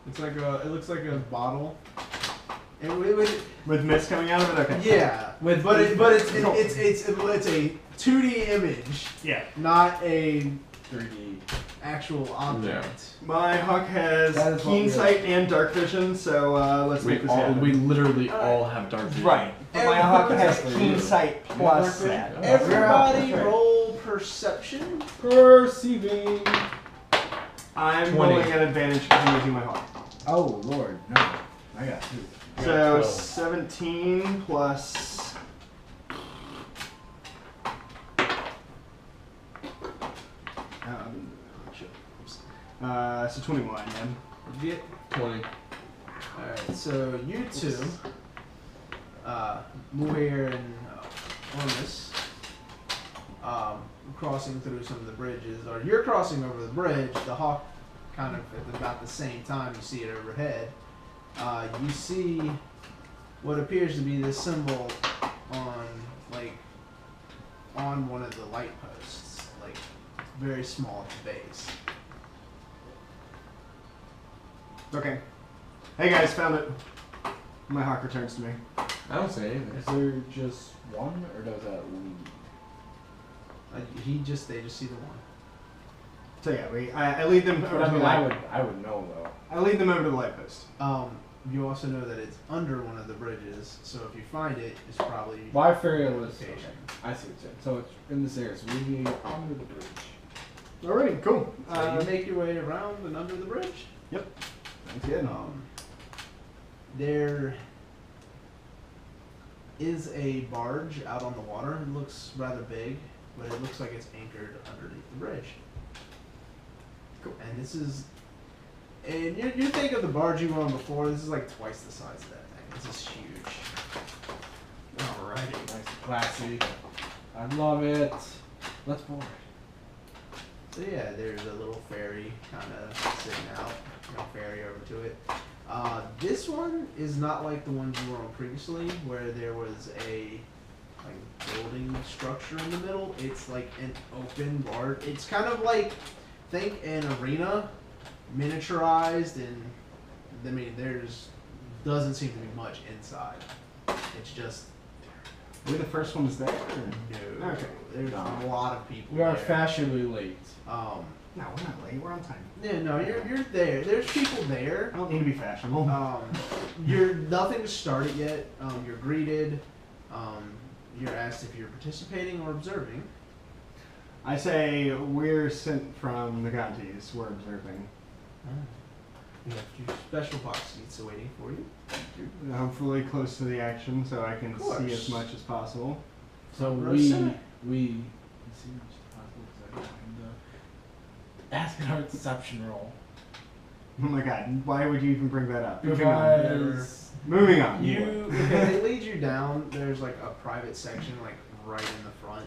It's like a. It looks like a bottle. It With mist coming out of it? Okay. yeah, but it's a 2D image, Yeah. not a 3D. actual object. My hawk has That is what keen we sight and dark vision, so let's make this happen. We literally all have dark vision. Right. But my hawk has Exactly. keen sight plus Dark that. vision? Everybody That's right. roll perception. Perceiving. I'm 20. rolling at advantage because I'm using my hawk. Oh, Lord. No. I got 2. So 12. 17 plus. So 21, man. Get 20. Alright, so you two, Muhayr and Oromis, crossing through some of the bridges, or you're crossing over the bridge, the hawk kind of at about the same time you see it overhead. You see what appears to be this symbol on one of the light posts, like very small at the base. Okay. Hey guys, found it. My hawk returns to me. I don't say anything. Is there just one, or does that lead? They just see the one. So yeah, I lead them over I to the mean, light. I would know though. I lead them over to the light post. You also know that it's under one of the bridges, so if you find it, it's probably Why fairy list? location. I see what you're saying. So it's in this area. So we need under the bridge. Alright, cool. So you make your way around and under the bridge. That's good. There is a barge out on the water. It looks rather big, but it looks like it's anchored underneath the bridge. Cool. And this is, and you think of the barge you were on before. This is like twice the size of that thing. This is huge. Alrighty. Nice and classy. I love it. Let's board. So yeah, there's a little ferry kind of sitting out. Ferry over to it. This one is not like the ones you were on previously, where there was a building structure in the middle. It's like an open bar. It's kind of like, think an arena, miniaturized, and I mean there's doesn't seem to be much inside. It's just We're the first ones there? no. Okay. There's a lot of people. We are there. fashionably late. No, we're not late. We're on time. Yeah, no, you're there. There's people there. I don't need to be fashionable. You're nothing started yet. You're greeted. You're asked if you're participating or observing. I say we're sent from the Gantes. We're observing. We have 2 special box seats awaiting for you. Hopefully close to the action so I can Of course. see as much as possible. So Rosa. we ask our deception roll. Oh my god, why would you even bring that up? Moving on. Because Moving on. They lead you down. There's like a private section like right in the front.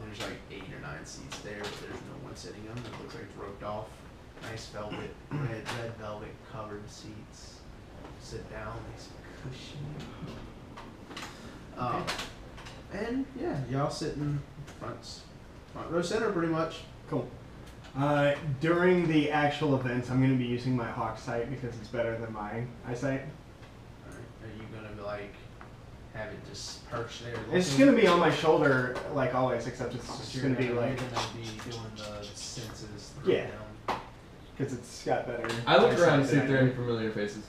There's like 8 or 9 seats there, but there's no one sitting in them. It looks like it's roped off. Nice velvet, red velvet covered seats. Sit down, nice cushion. And yeah, y'all sit in front row center pretty much. Cool. During the actual events, I'm going to be using my hawk sight because it's better than my eyesight. Alright, are you gonna be like have it just perched there? It's just looking? going to be on my shoulder like always, except it's So just you're going to be you're like, gonna be doing the senses through Yeah. down. because it's got better. I look around and eyesight see if than there I are do. any familiar faces.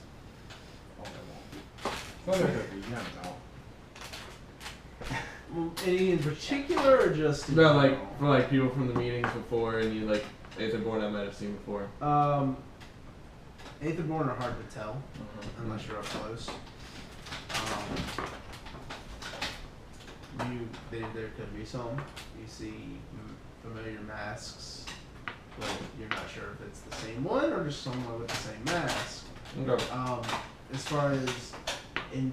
Any in particular or just in No, like general? for like people from the meetings before, and you like Aetherborn I might have seen before. Aetherborn are hard to tell unless you're up close. There could be some. You see familiar masks, but you're not sure if it's the same one or just someone with the same mask. Okay. As far as in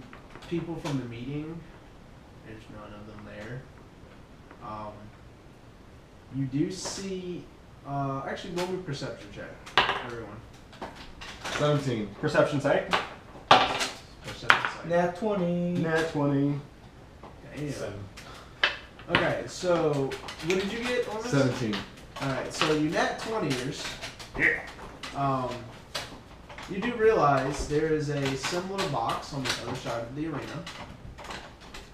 people from the meeting, there's none of them there. You do see. Actually, roll me perception check, everyone. 17. Perception sight. Perception sight. Nat 20. Nat 20. Damn. 7. Okay, so what did you get, Oromis? 17. Alright, so you nat 20ers. Yeah. You do realize there is a similar box on the other side of the arena.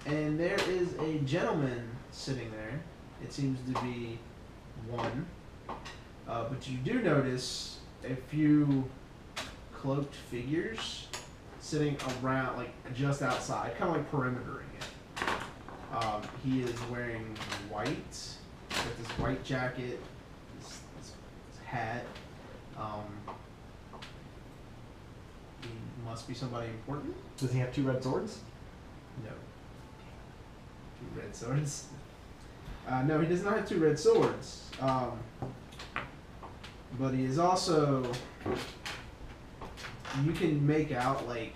And there is a gentleman sitting there. It seems to be one. But you do notice a few cloaked figures sitting around, like just outside, kind of like perimetering it. He is wearing white, with his white jacket, his hat. He must be somebody important. Does he have 2 red swords? No. 2 red swords? No, he does not have 2 red swords. But he is also, you can make out like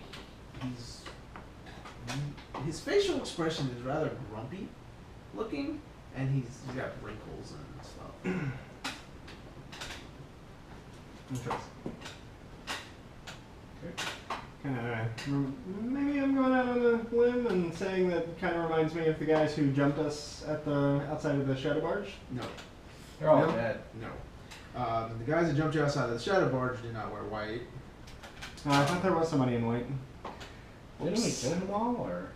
his facial expression is rather grumpy looking, and he's got wrinkles and stuff. Interesting. Maybe I'm going out on a limb and saying that kind of reminds me of the guys who jumped us at the outside of the shadow barge. No. They're all No. dead. No. The guys that jumped you outside of the shadow barge did not wear white. I thought there was somebody in white. Didn't we kill them all, or?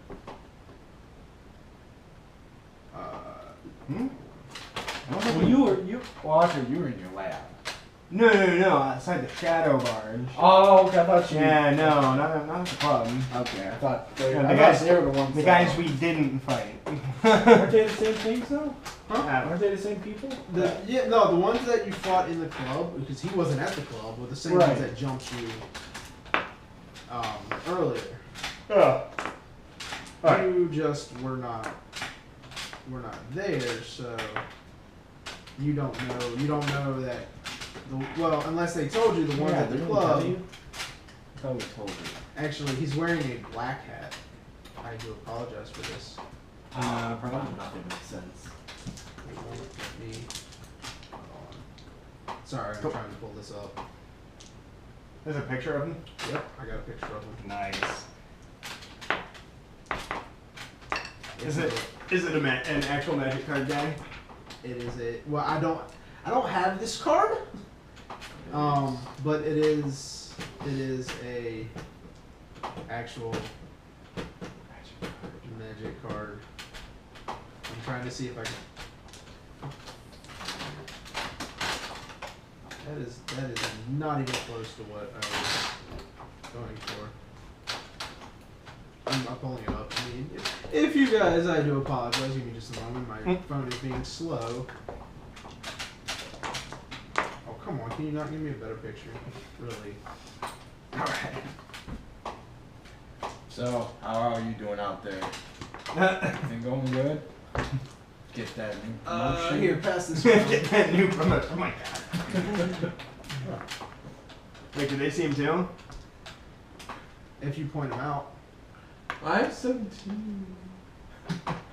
Well, actually, you were in your lab. No, outside the shadow barge. Oh, okay, I thought you... Yeah, no, not at the club. Okay, I thought... Yeah, I thought they were the ones The that- guys we didn't fight. Aren't they the same things though? Huh? Aren't they the same people? The ones that you fought in the club, because he wasn't at the club, were the same Right. ones that jumped you earlier. You just were not there, so you don't know that. Unless they told you the ones at the club. I thought we told you. Actually, he's wearing a black hat. I do apologize for this. Probably nothing makes sense. It won't let me. Hold on. Sorry, I'm trying to pull this up. There's a picture of him. Yep, I got a picture of him. Nice. Is it an actual magic card guy? It is a. Well, I don't have this card. But it is a actual magic card. I'm trying to see if I can. That is not even close to what I was going for. I'm pulling it up. I mean, if you guys, I do apologize. Give me just a moment. My phone is being slow. Oh, come on. Can you not give me a better picture? Really? Alright. So, how are you doing out there? Everything going good? Get that new promotion? Here, pass this one. Get that new promotion. Oh my god. Wait, did they see him too? If you point them out. I'm 17.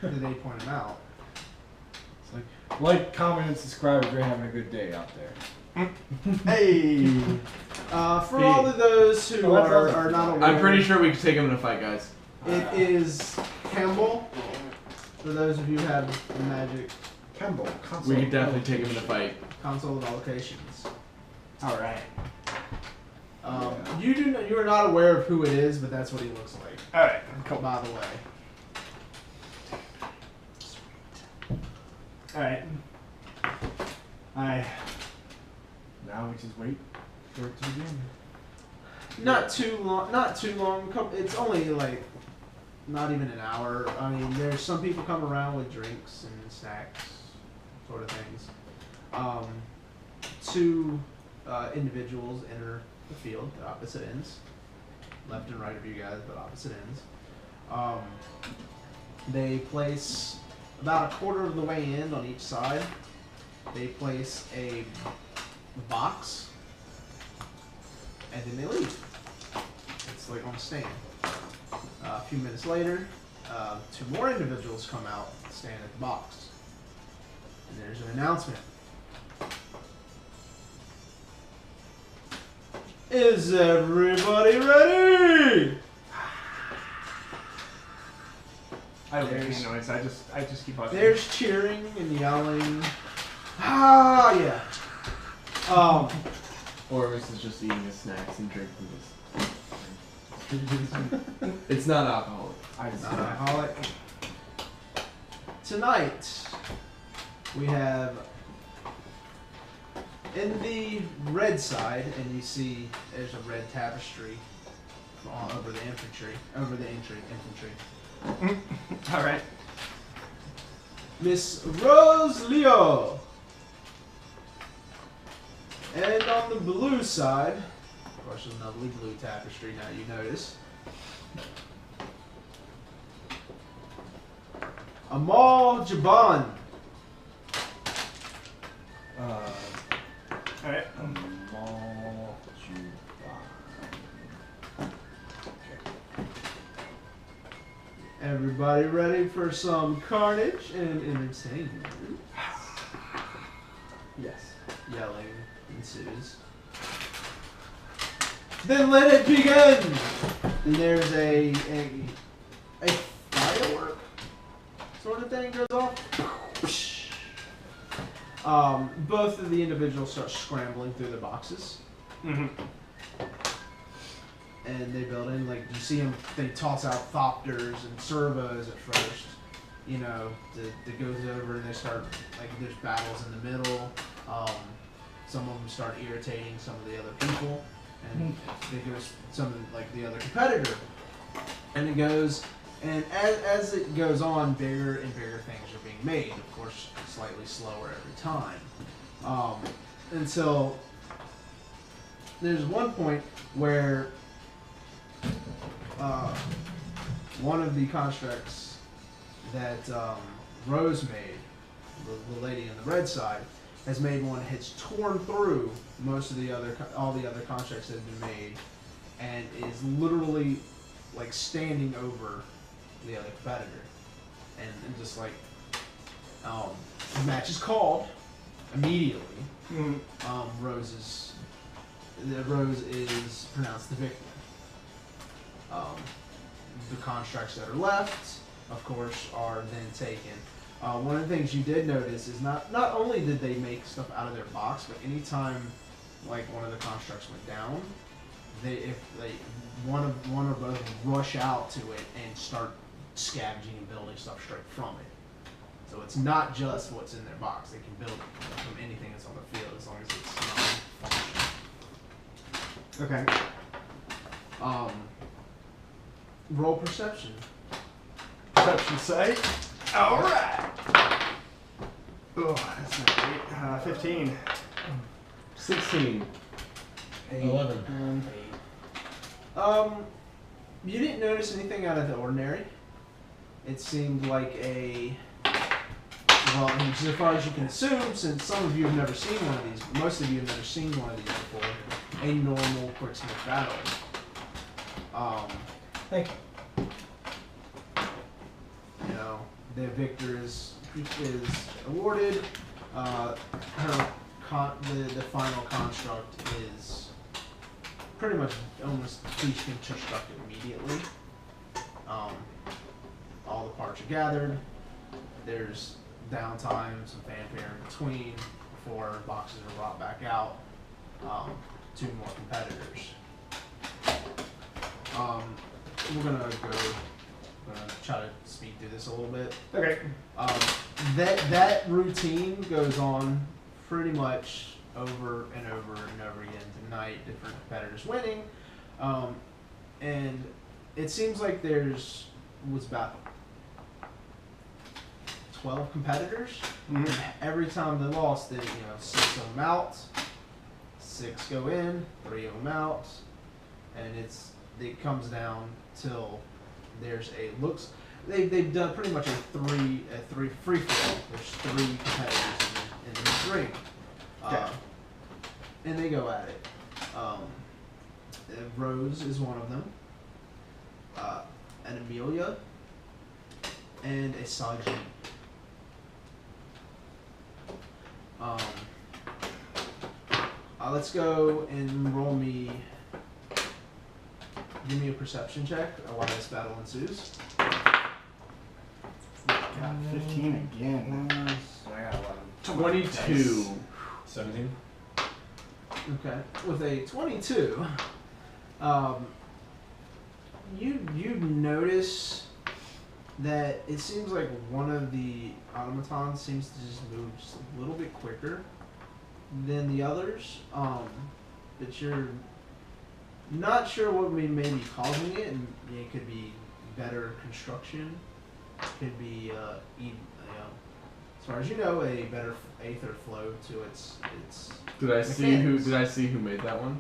Did they point them out? It's like, comment, and subscribe if you're having a good day out there. Hey! For all of those who are not aware, I'm pretty sure we could take him in a fight, guys. it is Campbell. For those of you who have the magic Campbell. We could definitely take him in a fight. console of allocations. Alright. You are not aware of who it is, but that's what he looks like. Alright, cool. By the way. Alright. Now we just wait for it to begin. Not too long. It's only like not even an hour. I mean, there's some people come around with drinks and snacks, sort of things. Two individuals enter the field at opposite ends, left and right of you guys, but opposite ends. They place about a quarter of the way in on each side. They place a box, and then they leave. It's like on a stand. A few minutes later, two more individuals come out and stand at the box. And there's an announcement. Is everybody ready? I don't make any noise. I just keep watching. There's cheering and yelling. Ah, yeah. Oromis is just eating his snacks and drinking his. It's not alcoholic. Not alcoholic. Tonight, we have in the red side, and you see there's a red tapestry over the infantry, infantry. All right. Miss Rose Leo. And on the blue side, of course, a lovely blue tapestry. Now you notice. Amal Jaban. Alright. Everybody ready for some carnage and entertainment? Yes. Yelling ensues. Then let it begin! And there's a firework sort of thing goes off. Both of the individuals start scrambling through their boxes. Mm-hmm. And they build in, like, you see them, they toss out thopters and servos at first. You know, that goes over and they start, like, there's battles in the middle. Some of them start irritating some of the other people. And they go some of, like, the other competitor. And it goes, and as it goes on, bigger and bigger things are being made. Of course, slightly slower every time. Until there's one point where one of the constructs that Rose made, the lady on the red side, has made one that's torn through most of the other, all the other constructs that have been made, and is literally like standing over the other competitor, and just like the match is called immediately. Mm-hmm. Rose is pronounced the victor. The constructs that are left, of course, are then taken. One of the things you did notice is not only did they make stuff out of their box, but anytime like one of the constructs went down, one or both would rush out to it and start scavenging and building stuff straight from it. So it's not just what's in their box; they can build it from anything that's on the field as long as it's non-functional. Okay. Roll perception. Perception sight. All right. Oh, that's not great. 15. 16. 11. You didn't notice anything out of the ordinary. It seemed like well, as far as you can assume, since some of you have never seen one of these, most of you have never seen one of these before, a normal quicksmith battle. Thank you. You know, the victor is awarded. The final construct is pretty much almost each constructed immediately. All the parts are gathered. There's downtime, some fanfare in between before boxes are brought back out. 2 more competitors. We're gonna try to speed through this a little bit. Okay. That routine goes on pretty much over and over and over again tonight. Different competitors winning, and it seems like was about 12 competitors. Mm-hmm. And every time they lost, then 6 of them out, 6 go in, 3 of them out, and it comes down till there's they've done pretty much a three free for all. There's 3 competitors in the ring, and they go at it. Rose is one of them, an Amelia, and a Sajid. Let's go and roll me. Give me a perception check while this battle ensues. Got 15 again. I got 22. 17. Okay. With a 22, you notice that it seems like one of the automatons seems to just move just a little bit quicker than the others. But you're not sure what may be causing it, and it could be better construction. Could be, as far as you know, a better aether flow to its. Did I see who? Did I see who made that one?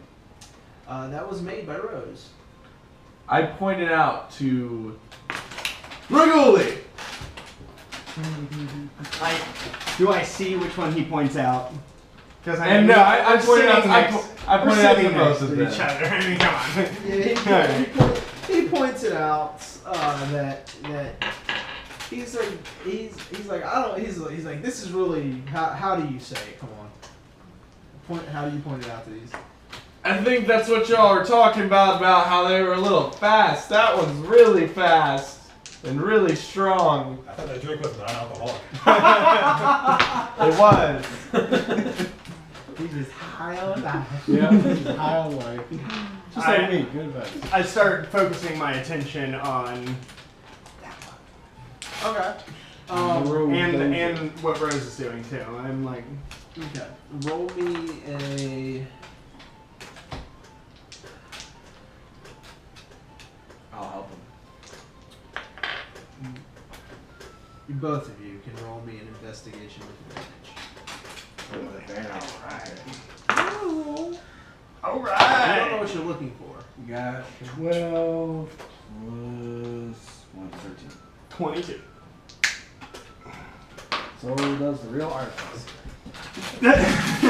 That was made by Rose. I pointed out to Reguli. Do I see which one he points out? Because And no, I pointed out. I pointed out to both of them. each other. I mean, come on. Yeah, he pointed out that he's like I don't he's like this is really how do you say it? Come on. How do you point it out to these? I think that's what y'all were talking about how they were a little fast. That one's really fast and really strong. I thought that drink was non-alcoholic. It was. He's just high on life. Yeah, he's high on life. Just like me, good advice. I start focusing my attention on Okay. and what Rose is doing too. I'm like, Okay. Roll me a. I'll help him. Both of you can roll me an investigation with advantage. all I don't know right. what you're looking for. You got 12 plus 1, 13. 22. So does the real artifice.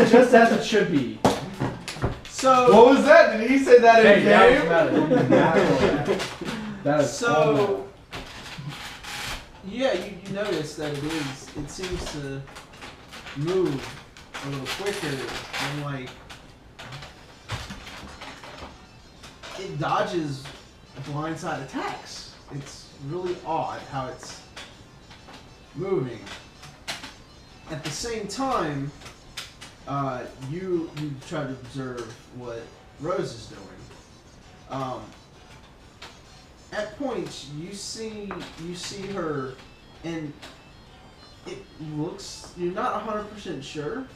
Just as it should be. So. What was that? Did he say that in game? That is So, yeah, you notice that it seems to move a little quicker and like it dodges blindside attacks. It's really odd how it's moving. At the same time, you try to observe what Rose is doing. At points, you see her, and it looks, you're not 100% sure,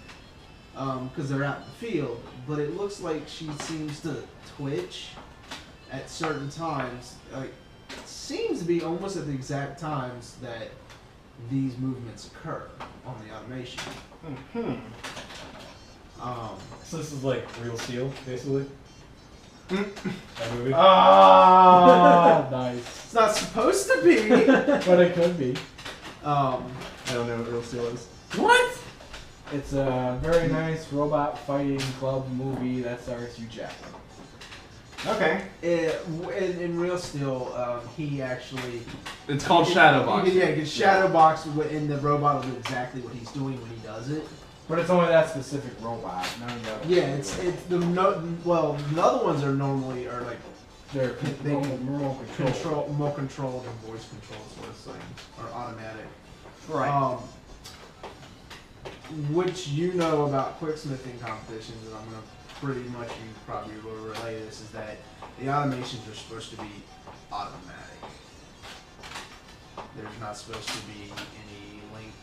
because they're out in the field, but it looks like she seems to twitch at certain times. Like, it seems to be almost at the exact times that these movements occur on the automation. So this is like Real Steel, basically? That movie? Ah, nice. It's not supposed to be. But it could be. I don't know what Real Steel is. What? It's a very nice robot fighting club movie that stars Hugh Jackman. Okay. In Real Steel, he actually. It's called Shadow Box. Yeah, he can shadow box, and the robot will do exactly what he's doing when he does it. But it's only that specific robot. None of the other Yeah, ones it's the other ones are normally like they're they more control. more controlled and voice controlled sort of things, or automatic. Right. Which you know about quicksmithing competitions, and I'm gonna pretty much you probably will relay this, is that the automations are supposed to be automatic. There's not supposed to be any link.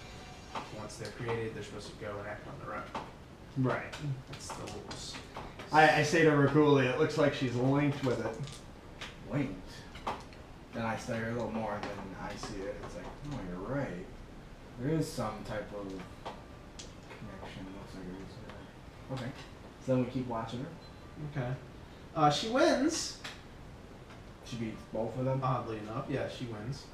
Once they're created, they're supposed to go and act on their own. Right. That's the rules. I say to Rakuli, it looks like she's linked with it. Linked. Then I study her a little more, and then I see it. It's like, oh, you're right. There is some type of connection. Looks like there is. Okay. So then we keep watching her. Okay. She wins. She beats both of them. Oddly enough, yeah, she wins.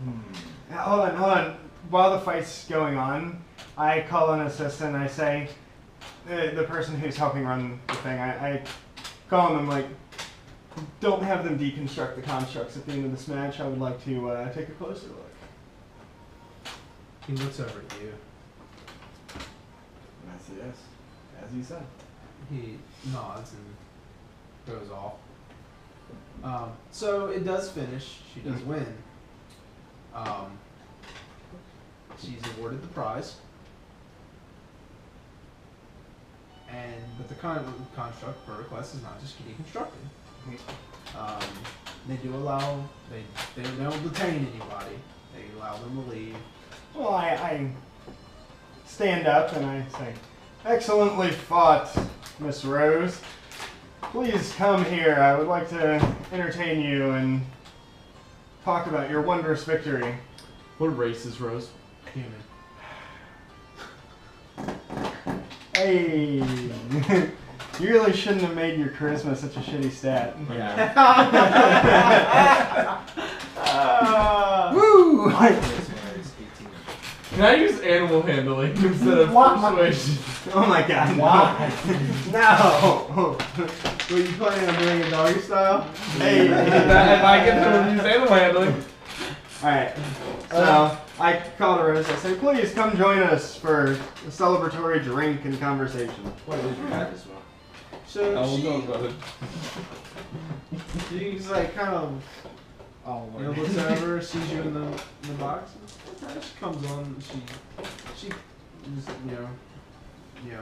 Now, hold on. While the fight's going on, I call an assistant. I say, the person who's helping run the thing, I call him. I'm like, don't have them deconstruct the constructs at the end of this match. I would like to take a closer look. He looks over at you. And I say yes, as you said. He nods and goes off. So it does finish. She does win. She's awarded the prize. But the construct per request is not just deconstructed. They do allow, they don't detain anybody. They allow them to leave. Well, I stand up and I say, "Excellently fought, Miss Rose. Please come here. I would like to entertain you and talk about your wondrous victory." What race is Rose? Human. Hey, you really shouldn't have made your charisma such a shitty stat. Yeah. Woo! My charisma is 18. Can I use animal handling instead of persuasion? Oh my god, Why? no! Were you planning on doing a doggy style? Hey! If I get to use animal handling. Alright, so I call to Rose, I say, "Please come join us for a celebratory drink and conversation." What is your charisma? So I will know about it. she's like kind of, Oh, looks over, sees you in the box. And she comes on. And she just,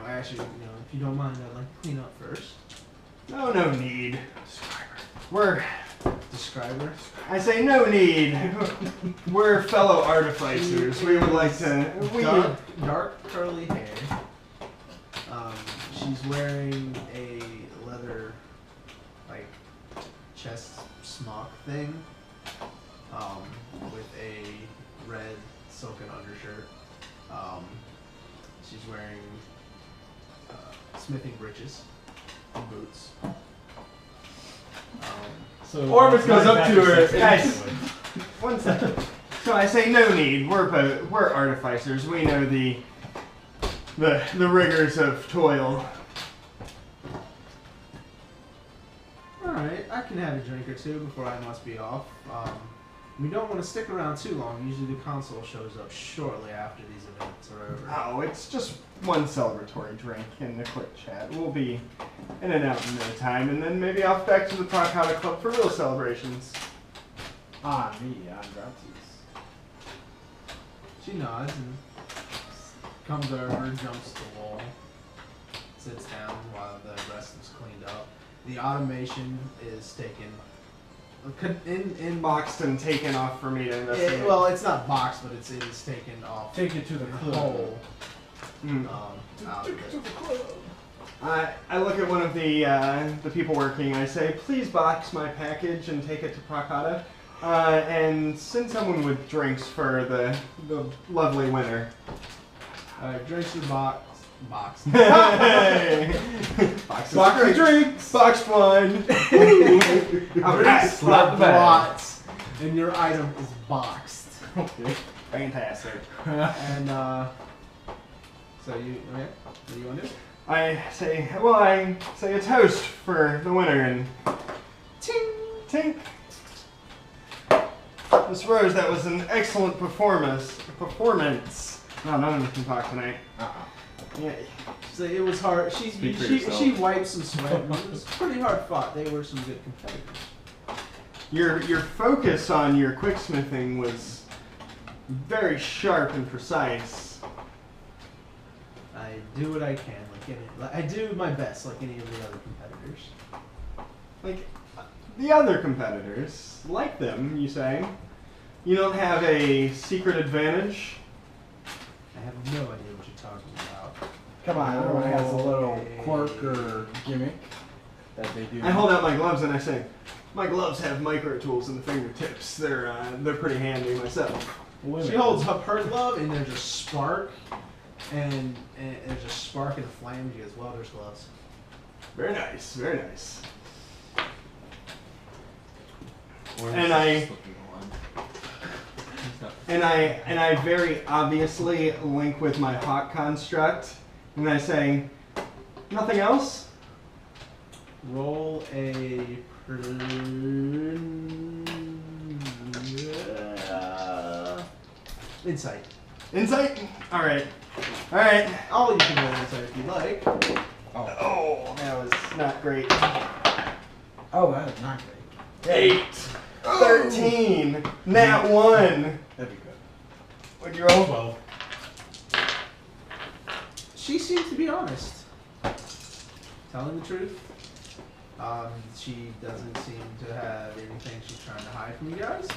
asks you, if you don't mind, I'd like to clean up first. No need. Describe her. I say no need. We're fellow artificers. We would like to. Dark curly hair. She's wearing a leather, like, chest smock thing, with a red silken undershirt. She's wearing smithing breeches and boots. So Oromis goes up to her. Guys, one second. So I say no need. We're artificers. We know the rigors of toil. Alright, I can have a drink or two before I must be off. We don't want to stick around too long. Usually the consul shows up shortly after these events are over. Oh, it's just one celebratory drink and a quick chat. We'll be in and out in no time, and then maybe off back to the Prakata Club for real celebrations. Me, I'm Davkus. She nods and comes over, jumps the wall, sits down while the rest is cleaned up. The automation is taken in Boxed and taken off for me to investigate. well, it's not boxed, but it is taken off. Take it to the the club. whole Mm. out of it. I look at one of the people working. I say, "Please box my package and take it to Prakata, and send someone with drinks for the lovely winner." Drinks are boxed. Hey! Box of drinks. Boxed wine. Drinks slap are the bag. brought, and your item is boxed. Okay. Fantastic. And so you okay? What do you want to do? I say a toast for the winner and ting tink. Miss Rose, that was an excellent performance. No, none of us can talk tonight. Yeah. So it was hard. Speak for yourself. She wiped some sweat. It was pretty hard fought. They were some good competitors. Your focus on your quicksmithing was very sharp and precise. I do what I can, I do my best, like any of the other competitors. Like the other competitors, like them, you say. You don't have a secret advantage. I have no idea what you're talking about. Come on, everyone has a little quirk or gimmick that they do. I hold out my gloves and I say, "My gloves have micro tools in the fingertips. They're pretty handy myself." She holds up her glove, and there's a spark, and there's a spark and a flame. She has welder's gloves. Very nice, very nice. Oromis And is I- just looking on. He's not- And I very obviously link with my hawk construct, and I say, "Nothing else?" Roll a insight. Insight? Alright. Alright. All you can roll insight if you like. Oh, that was not great. Oh, that is not great. 8. 13. Nat 1. That'd be good. What'd you roll? 12. She seems to be honest. Telling the truth. She doesn't seem to have anything she's trying to hide from you guys.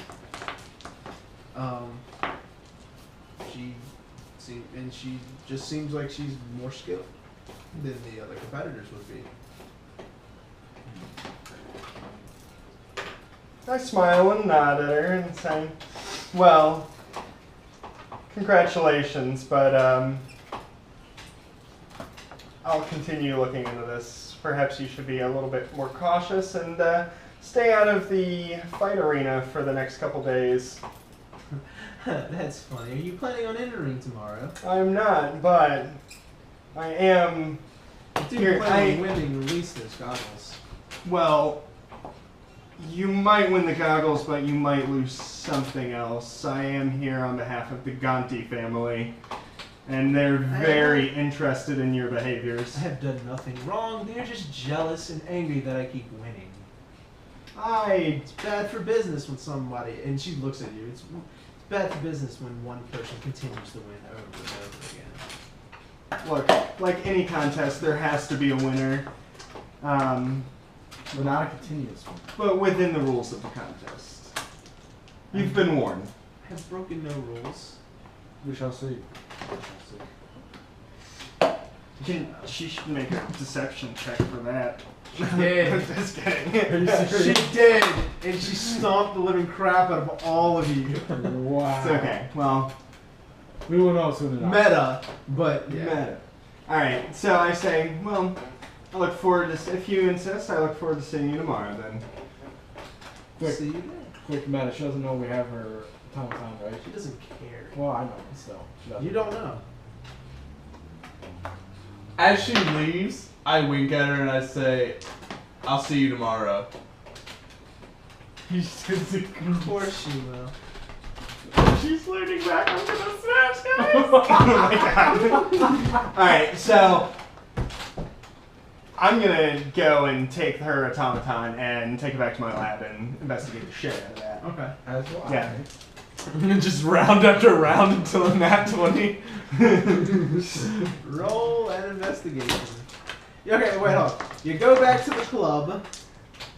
She just seems like she's more skilled than the other competitors would be. I smile and nod at her and say, well, congratulations, but I'll continue looking into this. Perhaps you should be a little bit more cautious and stay out of the fight arena for the next couple days. That's funny. Are you planning on entering tomorrow? I'm not, but I am. Do you Here, plan on winning release those goggles? Well, you might win the goggles, but you might lose something else. I am here on behalf of the Gonti family, and they're very interested in your behaviors. I have done nothing wrong. They're just jealous and angry that I keep winning. It's bad for business when somebody, and she looks at you, it's bad for business when one person continues to win over and over again. Look, like any contest, there has to be a winner, But not a continuous one. but within the rules of the contest. You've been warned. I have broken no rules. We shall see. She should make a deception check for that. She did. Just kidding. She did, and she stomped the living crap out of all of you. Wow. It's okay. Well, We will know soon enough. Meta, but yeah. meta. Alright, so I say, well, I look forward to, if you insist, I look forward to seeing you tomorrow then. Quick, See you there. quick meta. She doesn't know we have her automaton, right? She doesn't care. Well, I know, but still. She doesn't. You don't know. As she leaves, I wink at her and I say, I'll see you tomorrow. Of course she will. She's learning back, I'm gonna smash, guys! Oh my god. Alright, so I'm gonna go and take her automaton and take it back to my lab and investigate the shit out of that. Okay. As well. Yeah. Just round after round until a nat 20. Roll an investigation. Okay, wait, hold on. You go back to the club.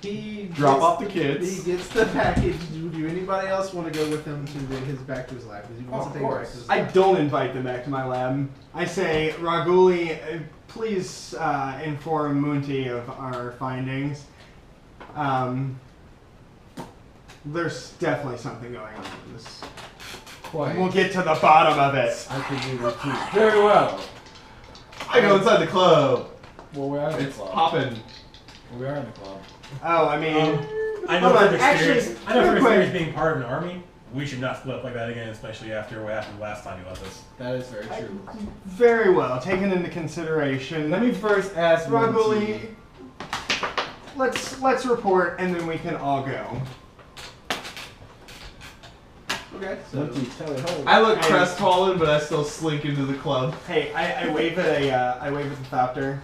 He Drop gets off the kids. He gets the package. Do anybody else want to go with him to back to his lab? Because he wants Of to take it back course. to his I lab. don't invite them back to my lab. I say, Raguli, please inform Munti of our findings. There's definitely something going on in this. Quite. We'll get to the bottom of it. I can do that too. Very well. I go inside the club. Well, we are in the It's club. popping. We are in the club. Oh, I mean, I know hold on, from experience. actually, I know from real quick. experience being part of an army, we should not split up like that again, especially after what happened last time you left us. That is very true. very well taken into consideration. Let me first ask Raguli, let's report and then we can all go. Okay. So Munti, tell her, hold. I look crestfallen, but I still slink into the club. Hey, I wave at I wave at the Thopter.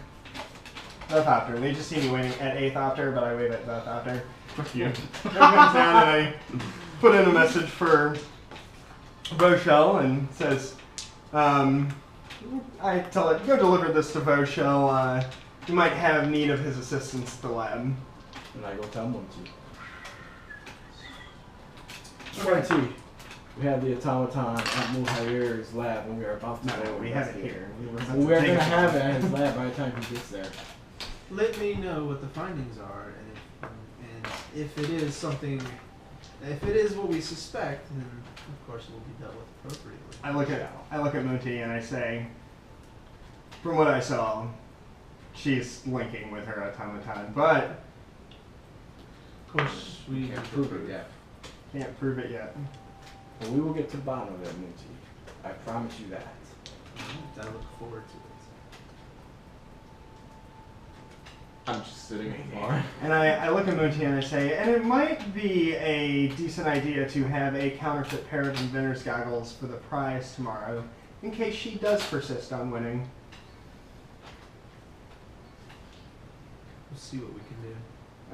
The Thopter. They just see me waving at a Thopter, but I wave at the Thopter. Fuck you. It comes down and I put in a message for Voshel and says, I tell it, go deliver this to Voshel. You might have need of his assistance at the lab. And I go tell Munti. Munti, we have the automaton at Muhayr's lab when we are about to No, go we have it investigate. here. Well, we are going to have it at his lab by the time he gets there. let me know what the findings are, and if it is something, if it is what we suspect, then of course it will be dealt with appropriately. I look at Munti and I say, from what I saw, she's linking with her automaton, but Of course, we Can't prove it yet. can't prove it yet. But we will get to the bottom of it, Munti. I promise you that. I look forward to it. I'm just sitting at the bar. And I look at Munti and I say, and it might be a decent idea to have a counterfeit pair of inventor's goggles for the prize tomorrow. in case she does persist on winning. We'll see what we can do.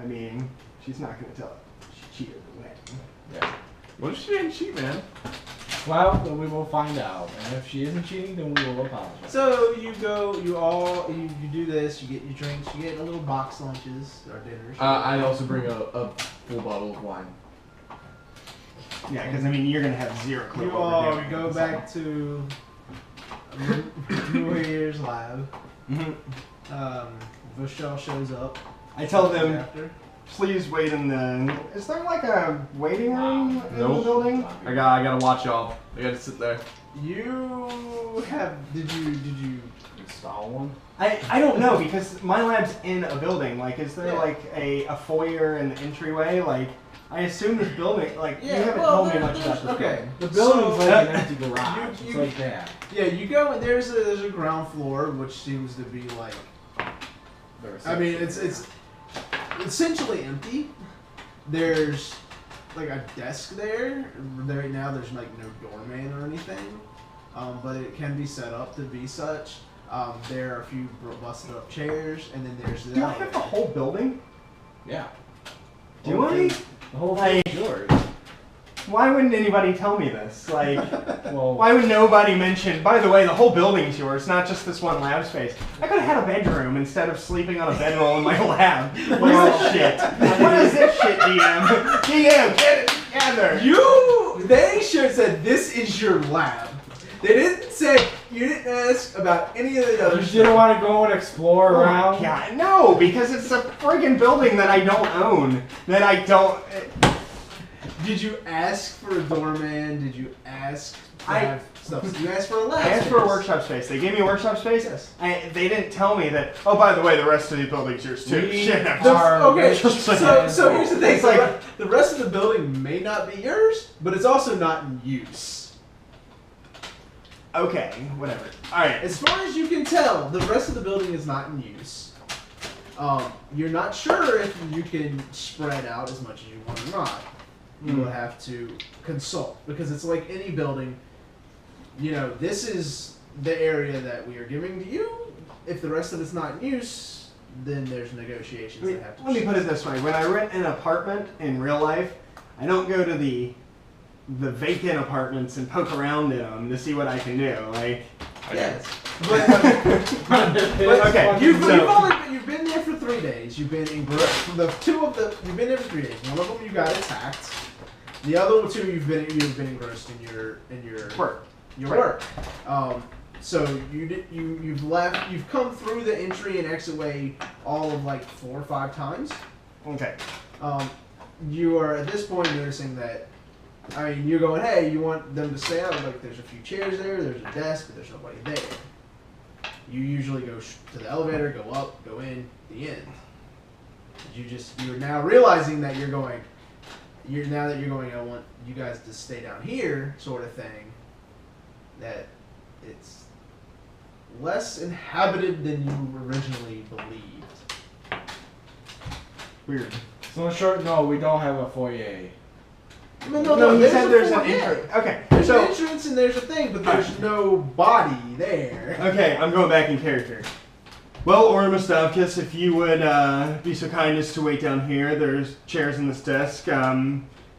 I mean, she's not going to tell she cheated to win. Yeah. What if she didn't cheat, man? Well, then we will find out. And if she isn't cheating, then we will apologize. So you go, you do this, you get your drinks, you get little box lunches or dinners. I also bring a full bottle of wine. Yeah, because I mean, you're going to have zero clue. You what we're all doing, go so. back to Muhayr's lab. Vishal shows up. I tell them, after. please wait in the... Is there like a waiting room in the Nope. building? I gotta watch y'all. I gotta sit there. You have, did you Install one? I don't know, because my lab's in a building. Like, is there Yeah. like a foyer and entryway? Like, I assume this building, like, Yeah, you haven't well, told me much there's- about this okay. building. The building's So- like an empty garage. you- It's like that. Yeah, you go and there's a ground floor which seems to be like, I mean it's essentially empty. There's like a desk there. Right now there's like no doorman or anything, but it can be set up to be such. There are a few busted up chairs, and then there's the Do I have the whole building? Yeah. Do I? The whole Like- thing's yours. Why wouldn't anybody tell me this? Like, Well, why would nobody mention, by the way, the whole building's yours, not just this one lab space? I could have had a bedroom instead of sleeping on a bedroll in my lab. What is this shit? What is this shit, DM? DM, get it together! They should have said this is your lab. They didn't say, you didn't ask about any of the other you stuff. didn't want to go and explore around? Yeah, no, because it's a friggin' building that I don't own. That I don't... Did you ask for a doorman? Did you ask to I- have stuff? Did you ask for a lab? I asked for a space? workshop space. They gave me a workshop space. Yes. They didn't tell me that, oh, by the way, the rest of the building's yours too. We Shit. are- Okay, Just so here's the thing. It's So like- the rest of the building may not be yours, but it's also not in use. Okay, whatever. Alright. As far as you can tell, the rest of the building is not in use. You're not sure if you can spread out as much as you want or not. You will have to consult, because it's like any building. You know, this is the area that we are giving to you. If the rest of it's not in use, then there's negotiations that have to. Let me put it this way: when I rent an apartment in real life, I don't go to the vacant apartments and poke around in them to see what I can do. Like, Yes, but okay, you've so- you've been there for 3 days. You've been you've been there for 3 days. One of them you got attacked. The other two you've been engrossed in your work. Your Right. work. So you've left. You've come through the entry and exit way all of like 4 or 5 times. Okay. You are at this point noticing that. I mean, you're going, hey, you want them to stay out? Like, there's a few chairs there. There's a desk, but there's nobody there. You usually go to the elevator, go up, go in, the end. You're now realizing that you're going. I want you guys to stay down here, sort of thing. That it's less inhabited than you originally believed. Weird. So in short, no, we don't have a foyer. No, you said there's an foyer. entry. Okay, There's so an entrance and there's a thing, but there's no body there. okay, I'm going back in character. Well, Oromis, Davkus, if you would be so kind as to wait down here. There's chairs in this desk.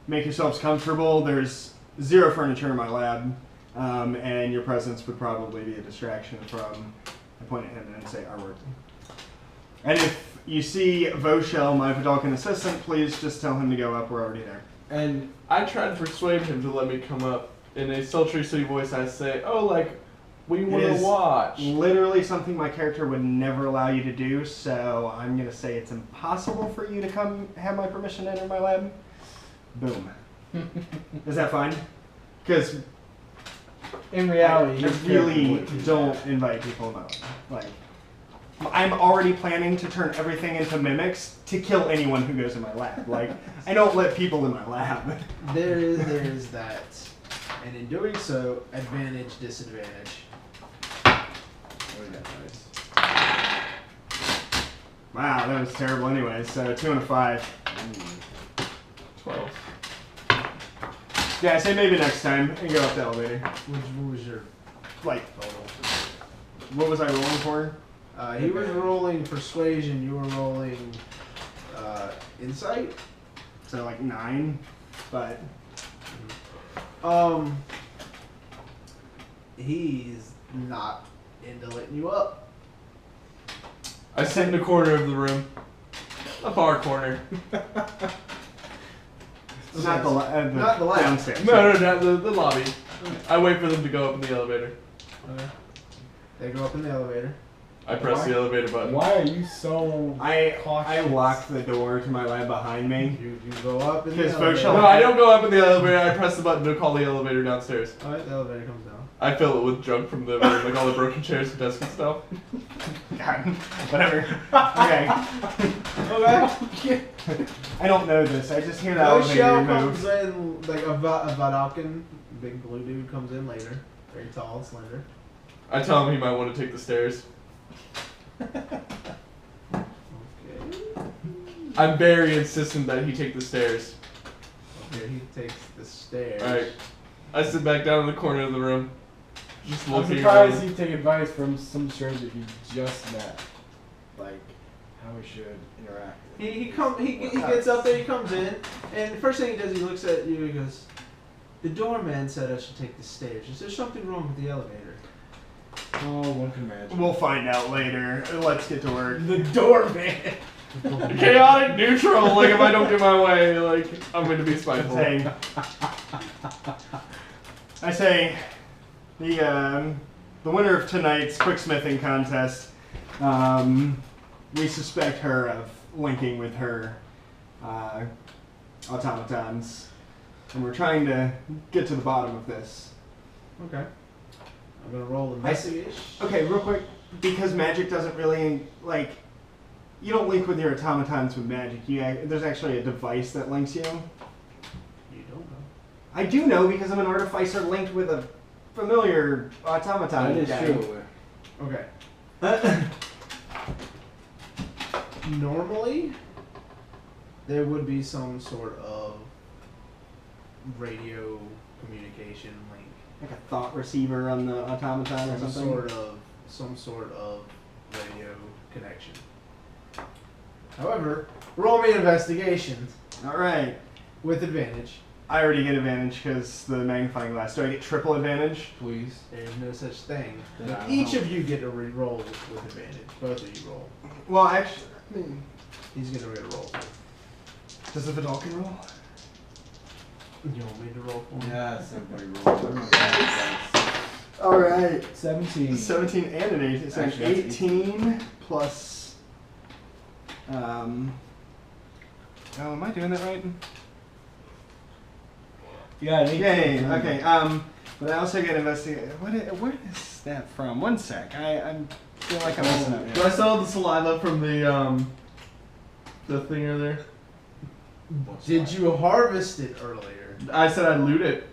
Make yourselves comfortable. There's 0 furniture in my lab, and your presence would probably be a distraction from. I point at him and say our work. And if you see Voshel, my Vidalcan assistant, please just tell him to go up. We're already there. And I tried to persuade him to let me come up. In a sultry, sweet voice, I say, oh, like, we want is to watch. Literally something my character would never allow you to do, so I'm going to say it's impossible for you to come have my permission to enter my lab. Boom. Is that fine? Because In I reality, really don't invite people in my lab. Like, I'm already planning to turn everything into mimics to kill anyone who goes in my lab. Like, I don't let people in my lab. There is that, and in doing so, advantage, disadvantage. Wow, that was terrible anyway, so 2 and a 5. 12. Yeah, I say maybe next time and go up the elevator. What was your like, what was I rolling for? He was rolling persuasion. You were rolling insight. So like 9, but he's not into letting you up. I sit in the corner of the room. A far corner. not the Not the lab. downstairs. No, the lobby. I wait for them to go up in the elevator. Okay. They go up in the elevator. I press the elevator button. Why are you so I cautious? locked the door to my lab behind me. You go up in the Because elevator. folks No, I don't go up in the elevator. I press the button to call the elevator downstairs. Alright, the elevator comes down. I fill it with junk from the room, like all the broken chairs and desks and stuff. God, whatever. Okay. Okay. I don't know this. I just hear the No elevator shell move. comes in, like a Vadalkin, big blue dude comes in later. Very tall and slender. I tell him he might want to take the stairs. Okay. I'm very insistent that he take the stairs. Okay, he takes the stairs. Alright. I sit back down in the corner of the room. Just I'm looking surprised around. you take advice from some stranger you just met. Like, how we should interact. He gets up there, he comes in, and the first thing he does, he looks at you, he goes, "The doorman said I should take the stairs. Is there something wrong with the elevator?" Oh, one can imagine. We'll find out later. Let's get to work. The doorman! Chaotic neutral, like if I don't get my way, like I'm going to be spiteful. I say, the winner of tonight's quicksmithing contest, we suspect her of linking with her automatons, and we're trying to get to the bottom of this. Okay. I'm gonna roll investigation. Okay, real quick, because magic doesn't really, like, you don't link with your automatons with magic. There's actually a device that links you. You don't know. I do know because I'm an artificer linked with a familiar automaton. That is guy. true. Okay. Normally, there would be some sort of radio communication link. Like a thought receiver on the automaton or something. Some sort of radio connection. However, roll me an investigation All right. with advantage. I already get advantage because the magnifying glass. Do I get triple advantage? Please. There's no such thing. Then But I don't each know. of you get a re-roll with advantage. Both of you roll. Well, actually, I mean, He's gonna get a roll. does the Vidalkin roll? You want me to roll for him? Yes, everybody roll. All right. 17. 17 and an 8. It's an Actually, that's 18 plus. Oh, am I doing that right? Yeah, an 18. Yay. Okay. But I also get investigate. Where is that from? One sec. I feel like I'm messing up. Do I still have the saliva from the thing earlier? Did you harvest it earlier? I said I'd loot it.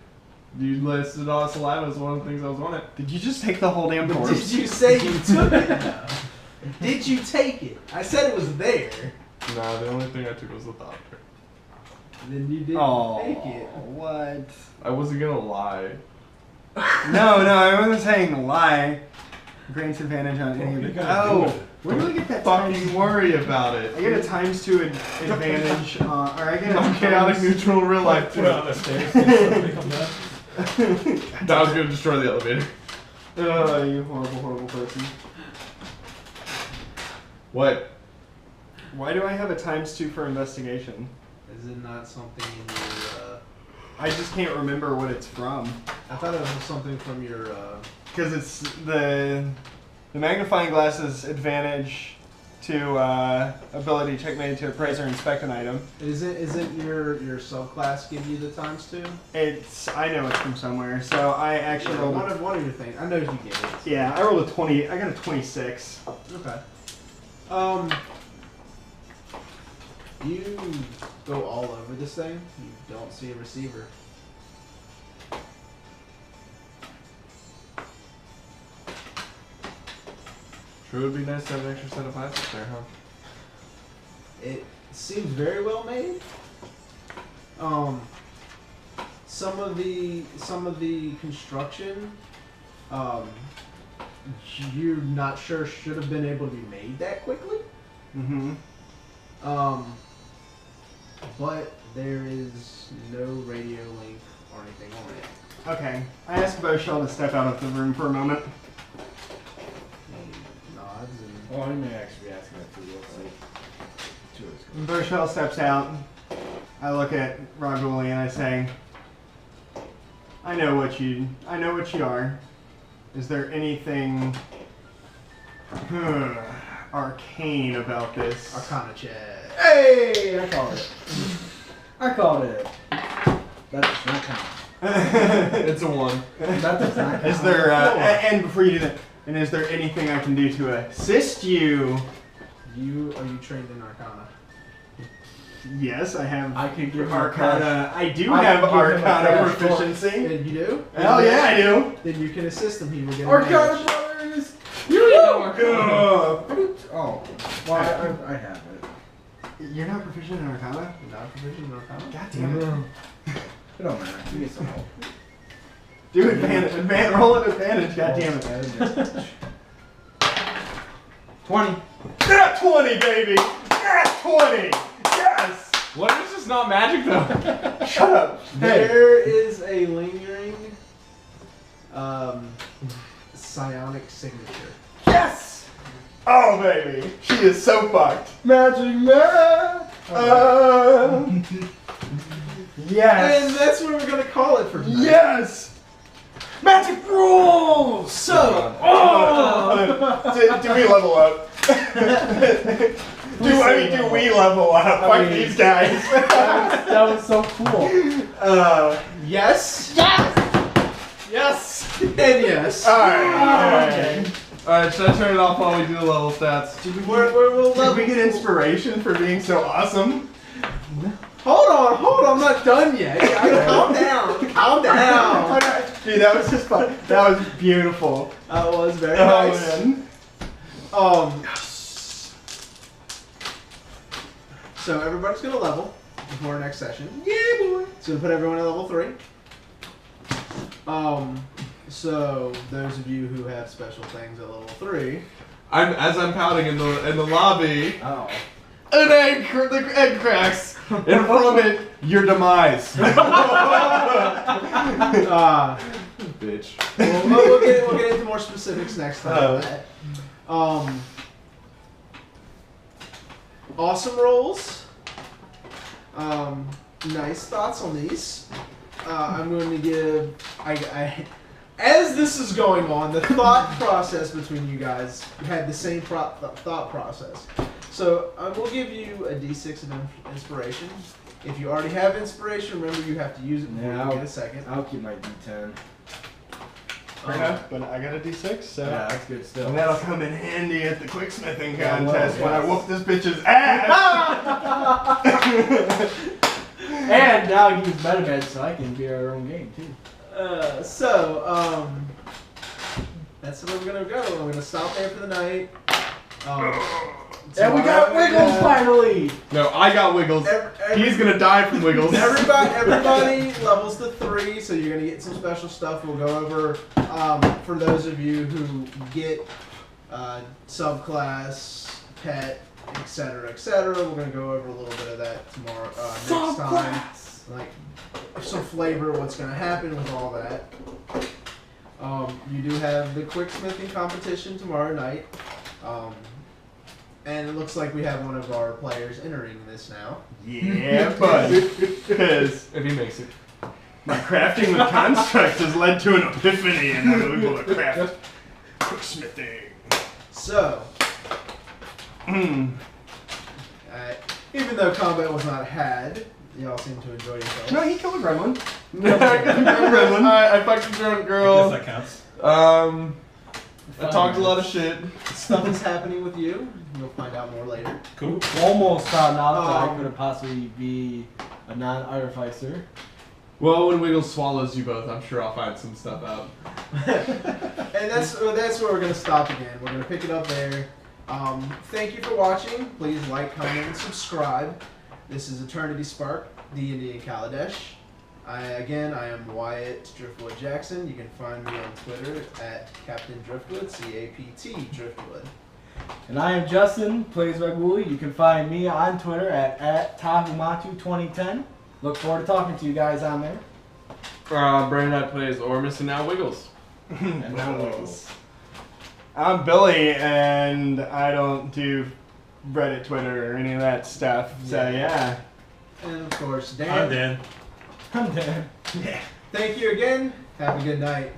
You listed all saliva as one of the things I was on it. Did you just take the whole damn Did corpse? you say you took it? though? Did you take it? I said it was there. Nah, the only thing I took was the doctor. Then you didn't Oh, take it. what? I wasn't gonna lie. No, I wasn't saying a lie. Grants advantage on any of it. gotta Oh, do it. where do I get that Fucking times? worry about it. I get a ×2 advantage, or I get a I'm chaotic times- neutral in real life Put it on too. the stairs. Somebody come down. That was gonna destroy the elevator. Oh, you horrible, horrible person. What? Why do I have a ×2 for investigation? Is it not something in your? I just can't remember what it's from. I thought it was something from your. Because it's the magnifying glass's advantage to ability check made to appraise or inspect an item. Isn't your subclass give you the ×2? I know it's from somewhere, so I actually rolled. One of your things. I know you get it. Yeah, I rolled a 20. I got a 26. Okay. You go all over this thing. You don't see a receiver. Sure would be nice to have an extra set of eyes up there, huh? It seems very well made. Some of the construction you're not sure should have been able to be made that quickly. Mm-hmm. But there is no radio link or anything on it. Okay. I asked Boshell to step out of the room for a moment. He nods and Oh, I may actually be asking that too. Let's see. When Boshell steps out, I look at Rajuli and I say, I know what you are. Is there anything arcane about this? Arcana check. Hey, I called it. I called it. That does not count. It's a 1. That does not count. Is there, and before you do that, and is there anything I can do to assist you? Are you trained in Arcana? Yes, I have I could give him Arcana. I do I have could give him a Arcana crash proficiency. And you do? Hell yeah, I do. Then you can assist him. He will get Arcana advantage. brothers. Oh, well, I have it. You're not proficient in Arcana? Not proficient in Arcana? God damn it. It don't matter. Give me some help. Do advantage. Roll an advantage, god damn it. 20. Nat 20, baby! Nat 20! Yes! What is this not magic though? Shut up! There is a lingering psionic signature. Yes! Oh, baby. She is so fucked. Magic man. Yes! And that's what we're gonna call it for tonight. Yes! Magic rules! So, do we level up? do we level up? Fuck these guys. That was so cool. yes. Yes! And yes. Alright. Alright, should I turn it off while we do the level stats? Did we get inspiration for being so awesome? Hold on, I'm not done yet. Calm down. Dude, that was just fun. That was beautiful. That was very Oh, nice. man. So everybody's gonna level before our next session. Yeah, boy. It's gonna put everyone at level 3. So those of you who have special things at level 3. As I'm pouting in the lobby, Oh. the egg cracks, and from it, your demise. Bitch. We'll get into more specifics next time. Awesome rolls. Nice thoughts on these. I'm going to give. As this is going on, the thought process between you guys had the same thought process. So I will give you a D6 of inspiration. If you already have inspiration, remember you have to use it before you get a second. I'll keep my D10. Fair enough, but I got a D6, so. Yeah, that's good still. And that'll come in handy at the quicksmithing Yeah, contest well, when I yes. whoop this bitch's ass! And now I can use MetaMed so I can be our own game too. That's where we're gonna go. We're gonna stop there for the night. And we got Wiggles finally! No, I got Wiggles. He's gonna die from Wiggles. Everybody levels to 3, so you're gonna get some special stuff. We'll go over for those of you who get subclass, pet, etc., etc. We're gonna go over a little bit of that tomorrow. Next time, like some flavor of what's gonna happen with all that. You do have the quick smithing competition tomorrow night. And it looks like we have one of our players entering this now. Yeah, bud. Because If he makes it. my crafting with constructs has led to an epiphany and I'm able to craft quicksmithing. So, even though combat was not had, y'all seem to enjoy yourselves. No, he killed a gremlin. I fucked a drunk I guess girl. that counts. I talked a lot of shit. Stuff is happening with you. You'll find out more later. Cool. Almost found out that I Um, could possibly be a non-artificer. Well, when Wiggles swallows you both, I'm sure I'll find some stuff out. And that's where we're going to stop again. We're going to pick it up there. Thank you for watching. Please like, comment, and subscribe. This is Eternity Spark, D&D in Kaladesh. I am Wyatt Driftwood Jackson. You can find me on Twitter at Captain Driftwood, CAPT Driftwood. And I am Justin, plays Regularly. You can find me on Twitter at Tahumatu2010. Look forward to talking to you guys on there. Brandon plays Oromis and now Wiggles. And now Wiggles. I'm Billy, and I don't do Reddit, Twitter, or any of that stuff. So yeah. And of course, Dan. I'm Dan. I'm Dan. Yeah. Thank you again. Have a good night.